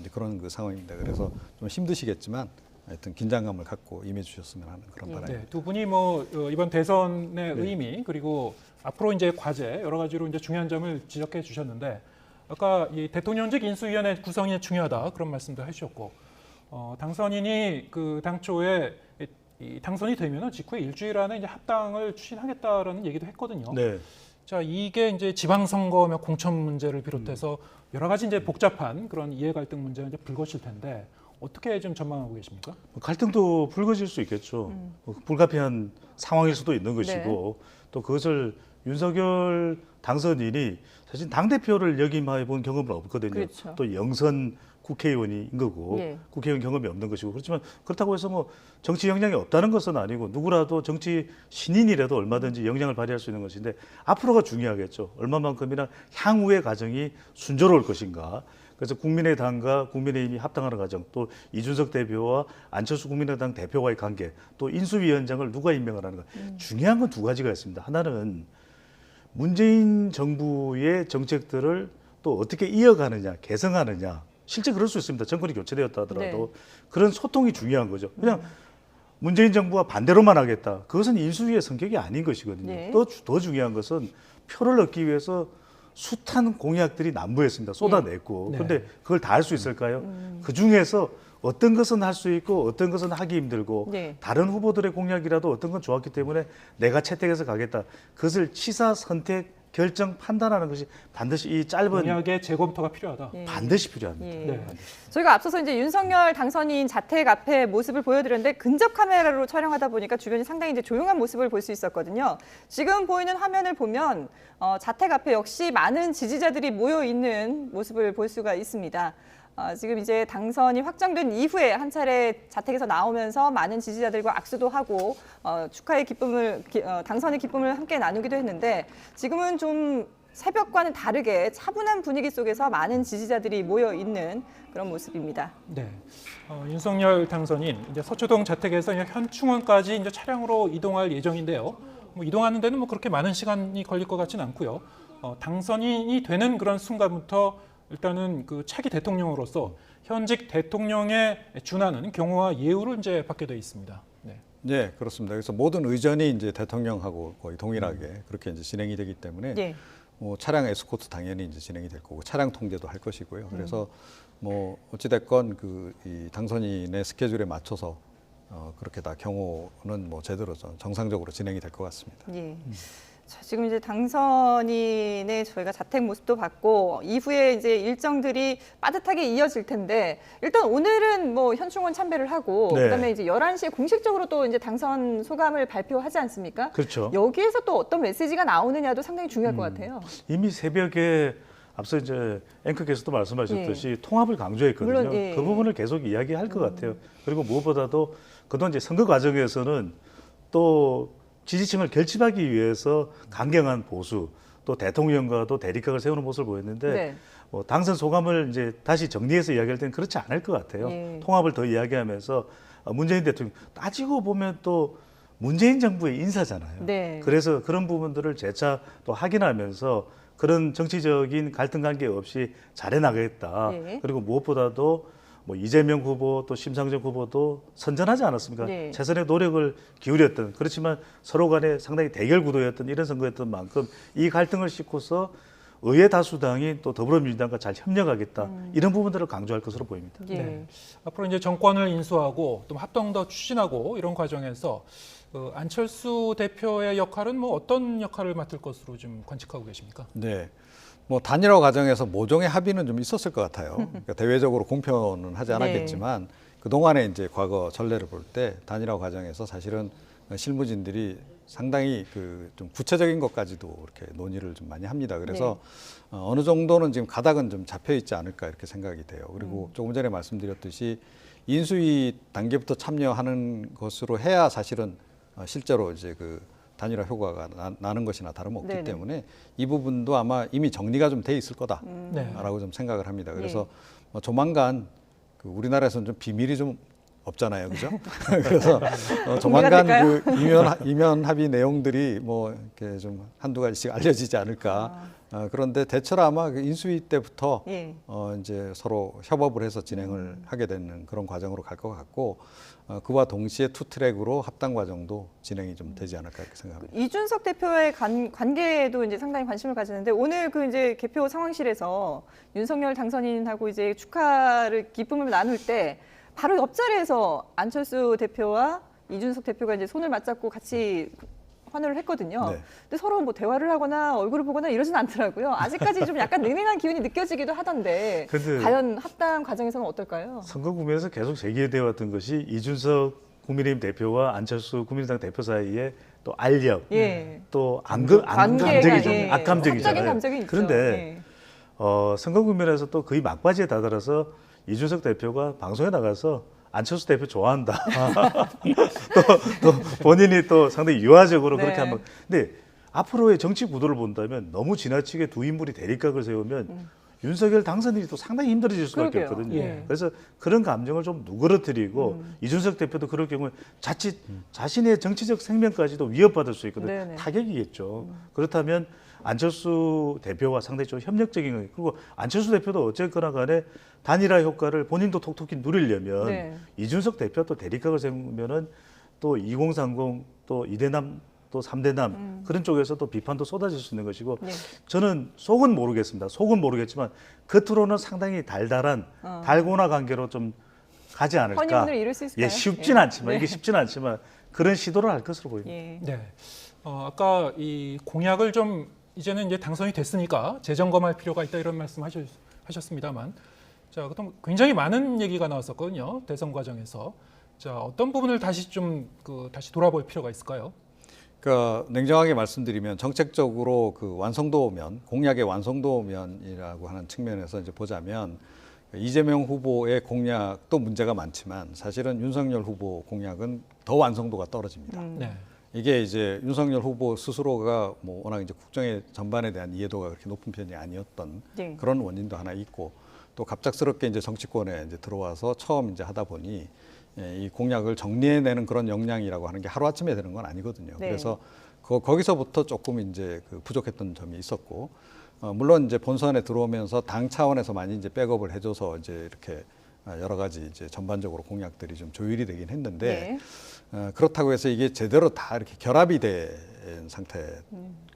이제 그런 그 상황입니다. 그래서 좀 힘드시겠지만 하여튼 긴장감을 갖고 임해 주셨으면 하는 그런 바람입니다. 네, 두 분이 뭐 이번 대선의 의미 그리고 앞으로 이제 과제 여러 가지로 이제 중요한 점을 지적해 주셨는데 아까 이 대통령직 인수위원회 구성이 중요하다 그런 말씀도 해주셨고 당선인이 그 당초에 이 당선이 되면 직후에 일주일 안에 이제 합당을 추진하겠다라는 얘기도 했거든요. 자, 이게 이제 지방선거 공천 문제를 비롯해서 여러 가지 이제 복잡한 그런 이해 갈등 문제가 이제 불거질 텐데 어떻게 좀 전망하고 계십니까? 갈등도 불거질 수 있겠죠. 불가피한 상황일 수도 있는 것이고 또 그것을 윤석열 당선인이 사실 당대표를 역임해 본 경험은 없거든요. 또 영선 국회의원인 거고 국회의원 경험이 없는 것이고 그렇지만 그렇다고 해서 뭐 정치 역량이 없다는 것은 아니고 누구라도 정치 신인이라도 얼마든지 역량을 발휘할 수 있는 것인데 앞으로가 중요하겠죠. 얼마만큼이나 향후의 과정이 순조로울 것인가. 그래서 국민의당과 국민의힘이 합당하는 과정, 또 이준석 대표와 안철수 국민의당 대표와의 관계, 또 인수위원장을 누가 임명을 하는가. 중요한 건 두 가지가 있습니다. 하나는 문재인 정부의 정책들을 또 어떻게 이어가느냐, 개성하느냐. 실제 그럴 수 있습니다. 정권이 교체되었다 하더라도 그런 소통이 중요한 거죠. 그냥 문재인 정부와 반대로만 하겠다. 그것은 인수위의 성격이 아닌 것이거든요. 또 더 중요한 것은 표를 얻기 위해서 숱한 공약들이 난무했습니다. 쏟아냈고. 그런데 그걸 다 할 수 있을까요? 그중에서 어떤 것은 할 수 있고 어떤 것은 하기 힘들고 다른 후보들의 공약이라도 어떤 건 좋았기 때문에 내가 채택해서 가겠다. 그것을 취사, 선택, 결정, 판단하는 것이 반드시 이 짧은 공약의 재검토가 필요하다. 반드시 필요합니다. 저희가 앞서서 이제 윤석열 당선인 자택 앞에 모습을 보여드렸는데 근접 카메라로 촬영하다 보니까 주변이 상당히 이제 조용한 모습을 볼 수 있었거든요. 지금 보이는 화면을 보면 자택 앞에 역시 많은 지지자들이 모여 있는 모습을 볼 수가 있습니다. 지금 이제 당선이 확정된 이후에 한 차례 자택에서 나오면서 많은 지지자들과 악수도 하고 축하의 기쁨을 당선의 기쁨을 함께 나누기도 했는데 지금은 좀 새벽과는 다르게 차분한 분위기 속에서 많은 지지자들이 모여 있는 그런 모습입니다. 네, 윤석열 당선인 이제 서초동 자택에서 현충원까지 이제 차량으로 이동할 예정인데요. 뭐 이동하는 데는 뭐 그렇게 많은 시간이 걸릴 것 같지는 않고요. 당선인이 되는 그런 순간부터 일단은 그 차기 대통령으로서 현직 대통령에 준하는 경호와 예우를 이제 받게 돼 있습니다. 네, 그렇습니다. 그래서 모든 의전이 이제 대통령하고 거의 동일하게 그렇게 이제 진행이 되기 때문에 뭐 차량 에스코트 당연히 이제 진행이 될 거고 차량 통제도 할 것이고요. 그래서 뭐 어찌 됐건 그 이 당선인의 스케줄에 맞춰서 그렇게 다 경호는 뭐 제대로 정상적으로 진행이 될 것 같습니다. 자, 지금 이제 당선인의 저희가 자택 모습도 봤고 이후에 이제 일정들이 빠듯하게 이어질 텐데 일단 오늘은 뭐 현충원 참배를 하고 그다음에 이제 11시에 공식적으로 또 이제 당선 소감을 발표하지 않습니까? 그렇죠. 여기에서 또 어떤 메시지가 나오느냐도 상당히 중요할 것 같아요. 이미 새벽에 앞서 이제 앵커께서도 말씀하셨듯이 통합을 강조했거든요. 물론, 예. 그 부분을 계속 이야기할 것 같아요. 그리고 무엇보다도 그동안 이제 선거 과정에서는 또 지지층을 결집하기 위해서 강경한 보수 또 대통령과도 대립각을 세우는 모습을 보였는데 네. 당선 소감을 이제 다시 정리해서 이야기할 때는 그렇지 않을 것 같아요. 예. 통합을 더 이야기하면서 문재인 대통령 따지고 보면 또 문재인 정부의 인사잖아요. 네. 그래서 그런 부분들을 재차 또 확인하면서 그런 정치적인 갈등 관계 없이 잘해 나가겠다. 네. 그리고 무엇보다도 뭐 이재명 후보 또 심상정 후보도 선전하지 않았습니까? 네. 최선의 노력을 기울였던 그렇지만 서로 간에 상당히 대결 구도였던 이런 선거였던 만큼 이 갈등을 싣고서 의회 다수당이 또 더불어민주당과 잘 협력하겠다 이런 부분들을 강조할 것으로 보입니다. 예. 네. 앞으로 이제 정권을 인수하고 또 합동도 추진하고 이런 과정에서 안철수 대표의 역할은 뭐 어떤 역할을 맡을 것으로 좀 관측하고 계십니까? 네. 뭐 단일화 과정에서 모종의 합의는 좀 있었을 것 같아요. 그러니까 대외적으로 공표는 하지 않았겠지만 그 동안에 이제 과거 전례를 볼 때 단일화 과정에서 사실은 실무진들이 상당히 그 좀 구체적인 것까지도 이렇게 논의를 좀 많이 합니다. 그래서 어느 정도는 지금 가닥은 좀 잡혀 있지 않을까 이렇게 생각이 돼요. 그리고 조금 전에 말씀드렸듯이 인수위 단계부터 참여하는 것으로 해야 사실은 실제로 이제 그 단일화 효과가 나는 것이나 다름없기 네네. 때문에 이 부분도 아마 이미 정리가 좀 돼 있을 네. 거다라고 좀 생각을 합니다. 그래서 뭐 조만간 그 우리나라에서는 좀 비밀이 좀 없잖아요, 그죠? 그래서 조만간 그 이면 합의 내용들이 뭐 이렇게 좀 한두 가지씩 알려지지 않을까. 그런데 대체로 아마 그 인수위 때부터 이제 서로 협업을 해서 진행을 하게 되는 그런 과정으로 갈 것 같고 그와 동시에 투 트랙으로 합당 과정도 진행이 좀 되지 않을까 이렇게 생각합니다. 이준석 대표의 관계에도 이제 상당히 관심을 가지는데 오늘 그 이제 개표 상황실에서 윤석열 당선인하고 이제 축하를 기쁨을 나눌 때 바로 옆자리에서 안철수 대표와 이준석 대표가 이제 손을 맞잡고 같이 환호를 했거든요. 네. 근데 서로 뭐 대화를 하거나 얼굴을 보거나 이러진 않더라고요. 아직까지 좀 약간 냉랭한 기운이 느껴지기도 하던데 과연 합당 과정에서는 어떨까요? 선거 국면에서 계속 제기되어 왔던 것이 이준석 국민의힘 대표와 안철수 국민의당 대표 사이에 또 알력, 또 악감정이 좀 악감정이잖아요. 감정이 그런데 선거 국면에서 또 거의 막바지에 다다라서 이준석 대표가 방송에 나가서 안철수 대표 좋아한다. 또 본인이 또 상당히 유화적으로 그렇게 한번. 근데 앞으로의 정치 구도를 본다면 너무 지나치게 두 인물이 대립각을 세우면 윤석열 당선인이 또 상당히 힘들어질 수밖에 없거든요. 그래서 그런 감정을 좀 누그러뜨리고 이준석 대표도 그럴 경우에 자칫 자신의 정치적 생명까지도 위협받을 수 있거든요. 타격이겠죠. 그렇다면 안철수 대표와 상당히 좀 협력적인 거예요. 그리고 안철수 대표도 어쨌거나 간에 단일화 효과를 본인도 톡톡히 누리려면 이준석 대표와 또 대립각을 세우면은 또 2030 또 2대남 또 3대남 그런 쪽에서 또 비판도 쏟아질 수 있는 것이고 저는 속은 모르겠습니다. 속은 모르겠지만 겉으로는 상당히 달달한 달고나 관계로 좀 가지 않을까. 허니문을 이룰 수 있을까요? 쉽진 않지만 이게 쉽진 않지만 그런 시도를 할 것으로 보입니다. 네. 아까 이 공약을 좀 이제는 이제 당선이 됐으니까 재점검할 필요가 있다 이런 말씀하셨습니다만, 자, 그동안 굉장히 많은 얘기가 나왔었거든요. 대선 과정에서. 자, 어떤 부분을 다시 좀 다시 돌아볼 필요가 있을까요? 그러니까 냉정하게 말씀드리면 정책적으로 그 완성도면, 공약의 완성도면이라고 하는 측면에서 이제 보자면 이재명 후보의 공약도 문제가 많지만 사실은 윤석열 후보 공약은 더 완성도가 떨어집니다. 이게 이제 윤석열 후보 스스로가 뭐 워낙 이제 국정의 전반에 대한 이해도가 그렇게 높은 편이 아니었던 그런 원인도 하나 있고 또 갑작스럽게 이제 정치권에 이제 들어와서 처음 이제 하다 보니 이 공약을 정리해내는 그런 역량이라고 하는 게 하루아침에 되는 건 아니거든요. 그래서 거기서부터 조금 이제 그 부족했던 점이 있었고 물론 이제 본선에 들어오면서 당 차원에서 많이 이제 백업을 해줘서 이제 이렇게 여러 가지 이제 전반적으로 공약들이 좀 조율이 되긴 했는데 그렇다고 해서 이게 제대로 다 이렇게 결합이 된 상태가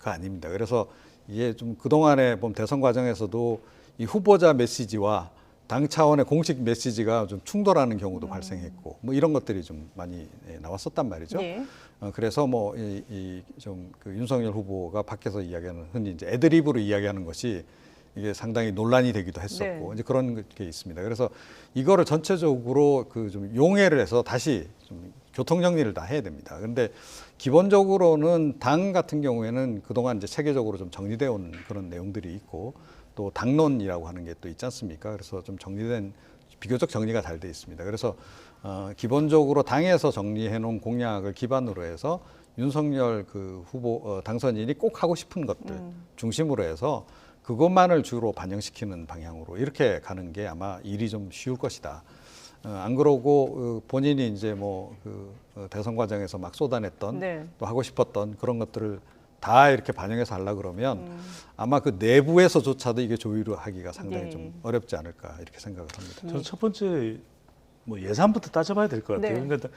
아닙니다. 그래서 이게 좀 그동안에 보면 대선 과정에서도 이 후보자 메시지와 당 차원의 공식 메시지가 좀 충돌하는 경우도 발생했고 뭐 이런 것들이 좀 많이 나왔었단 말이죠. 그래서 뭐 좀 그 윤석열 후보가 밖에서 이야기하는 흔히 이제 애드립으로 이야기하는 것이 이게 상당히 논란이 되기도 했었고 이제 그런 게 있습니다. 그래서 이거를 전체적으로 그 좀 용해를 해서 다시 좀 교통 정리를 다 해야 됩니다. 그런데 기본적으로는 당 같은 경우에는 그동안 이제 체계적으로 좀 정리되어 온 그런 내용들이 있고 또 당론이라고 하는 게 또 있지 않습니까? 그래서 좀 정리된 비교적 정리가 잘 돼 있습니다. 그래서 기본적으로 당에서 정리해 놓은 공약을 기반으로 해서 윤석열 그 후보 당선인이 꼭 하고 싶은 것들 중심으로 해서 그것만을 주로 반영시키는 방향으로 이렇게 가는 게 아마 일이 좀 쉬울 것이다. 안 그러고 본인이 이제 뭐 그 대선 과정에서 막 쏟아냈던 네. 또 하고 싶었던 그런 것들을 다 이렇게 반영해서 하려 그러면 아마 그 내부에서조차도 이게 조율을 하기가 상당히 네. 좀 어렵지 않을까 이렇게 생각을 합니다. 저는 첫 번째 뭐 예산부터 따져봐야 될 것 같아요. 네. 그러니까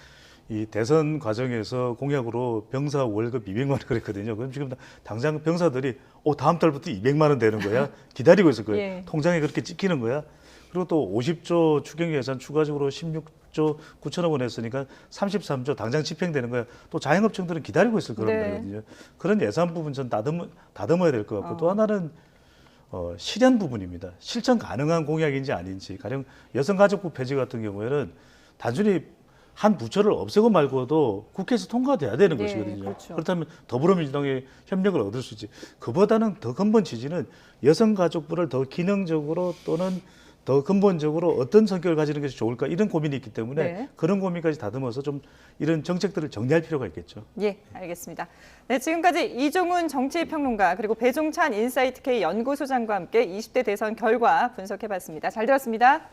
이 대선 과정에서 공약으로 병사 월급 200만 원 그랬거든요. 그럼 지금 당장 병사들이 다음 달부터 200만 원 되는 거야. 기다리고 있을 거예요. 예. 통장에 그렇게 찍히는 거야. 그리고 또 50조 추경 예산 추가적으로 16조 9천억 원 했으니까 33조 당장 집행되는 거야. 또 자영업층들은 기다리고 있을 거란 네. 말이거든요. 그런 예산 부분 전 다듬어야 될 것 같고 또 하나는 실현 부분입니다. 실천 가능한 공약인지 아닌지. 가령 여성가족부 폐지 같은 경우에는 단순히 한 부처를 없애고 말고도 국회에서 통과돼야 되는 네, 것이거든요. 그렇죠. 그렇다면 더불어민주당의 협력을 얻을 수 있지. 그보다는 더 근본 취지는 여성가족부를 더 기능적으로 또는 더 근본적으로 어떤 성격을 가지는 것이 좋을까 이런 고민이 있기 때문에 네. 그런 고민까지 다듬어서 좀 이런 정책들을 정리할 필요가 있겠죠. 예, 알겠습니다. 네, 지금까지 이종훈 정치평론가 그리고 배종찬 인사이트K 연구소장과 함께 20대 대선 결과 분석해봤습니다. 잘 들었습니다.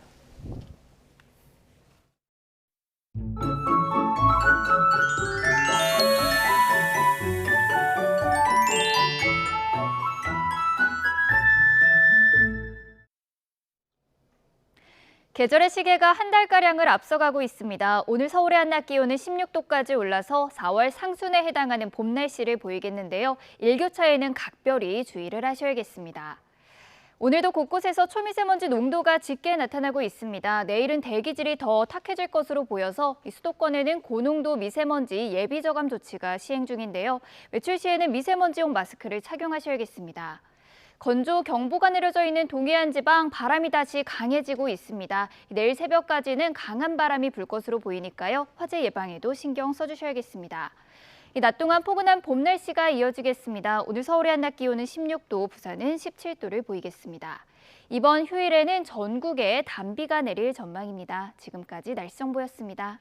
계절의 시계가 한 달가량을 앞서가고 있습니다. 오늘 서울의 한낮 기온은 16도까지 올라서 4월 상순에 해당하는 봄 날씨를 보이겠는데요. 일교차에는 각별히 주의를 하셔야겠습니다. 오늘도 곳곳에서 초미세먼지 농도가 짙게 나타나고 있습니다. 내일은 대기질이 더 탁해질 것으로 보여서 수도권에는 고농도 미세먼지 예비 저감 조치가 시행 중인데요. 외출 시에는 미세먼지용 마스크를 착용하셔야겠습니다. 건조 경보가 내려져 있는 동해안 지방 바람이 다시 강해지고 있습니다. 내일 새벽까지는 강한 바람이 불 것으로 보이니까요. 화재 예방에도 신경 써주셔야겠습니다. 낮 동안 포근한 봄 날씨가 이어지겠습니다. 오늘 서울의 한낮 기온은 16도, 부산은 17도를 보이겠습니다. 이번 휴일에는 전국에 단비가 내릴 전망입니다. 지금까지 날씨 정보였습니다.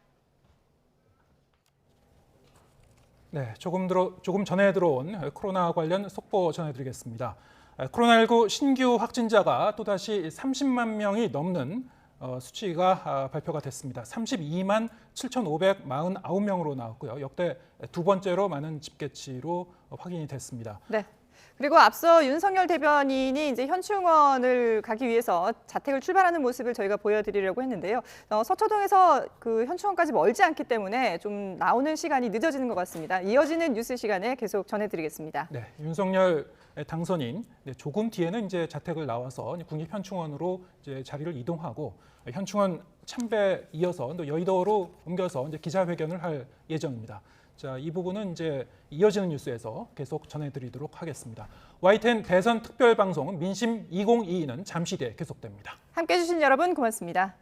네, 조금 전에 들어온 코로나 관련 속보 전해드리겠습니다. 코로나19 신규 확진자가 또다시 30만 명이 넘는 수치가 발표가 됐습니다. 32만 7,549명으로 나왔고요. 역대 두 번째로 많은 집계치로 확인이 됐습니다. 네. 그리고 앞서 윤석열 대변인이 이제 현충원을 가기 위해서 자택을 출발하는 모습을 저희가 보여드리려고 했는데요. 서초동에서 그 현충원까지 멀지 않기 때문에 좀 나오는 시간이 늦어지는 것 같습니다. 이어지는 뉴스 시간에 계속 전해드리겠습니다. 네, 윤석열 당선인 조금 뒤에는 이제 자택을 나와서 국립현충원으로 이제 자리를 이동하고 현충원 참배에 이어서 또 여의도로 옮겨서 이제 기자회견을 할 예정입니다. 자, 이 부분은 이제 이어지는 뉴스에서 계속 전해드리도록 하겠습니다. YTN 대선 특별 방송 민심 2022는 잠시 뒤에 계속됩니다. 함께해 주신 여러분 고맙습니다.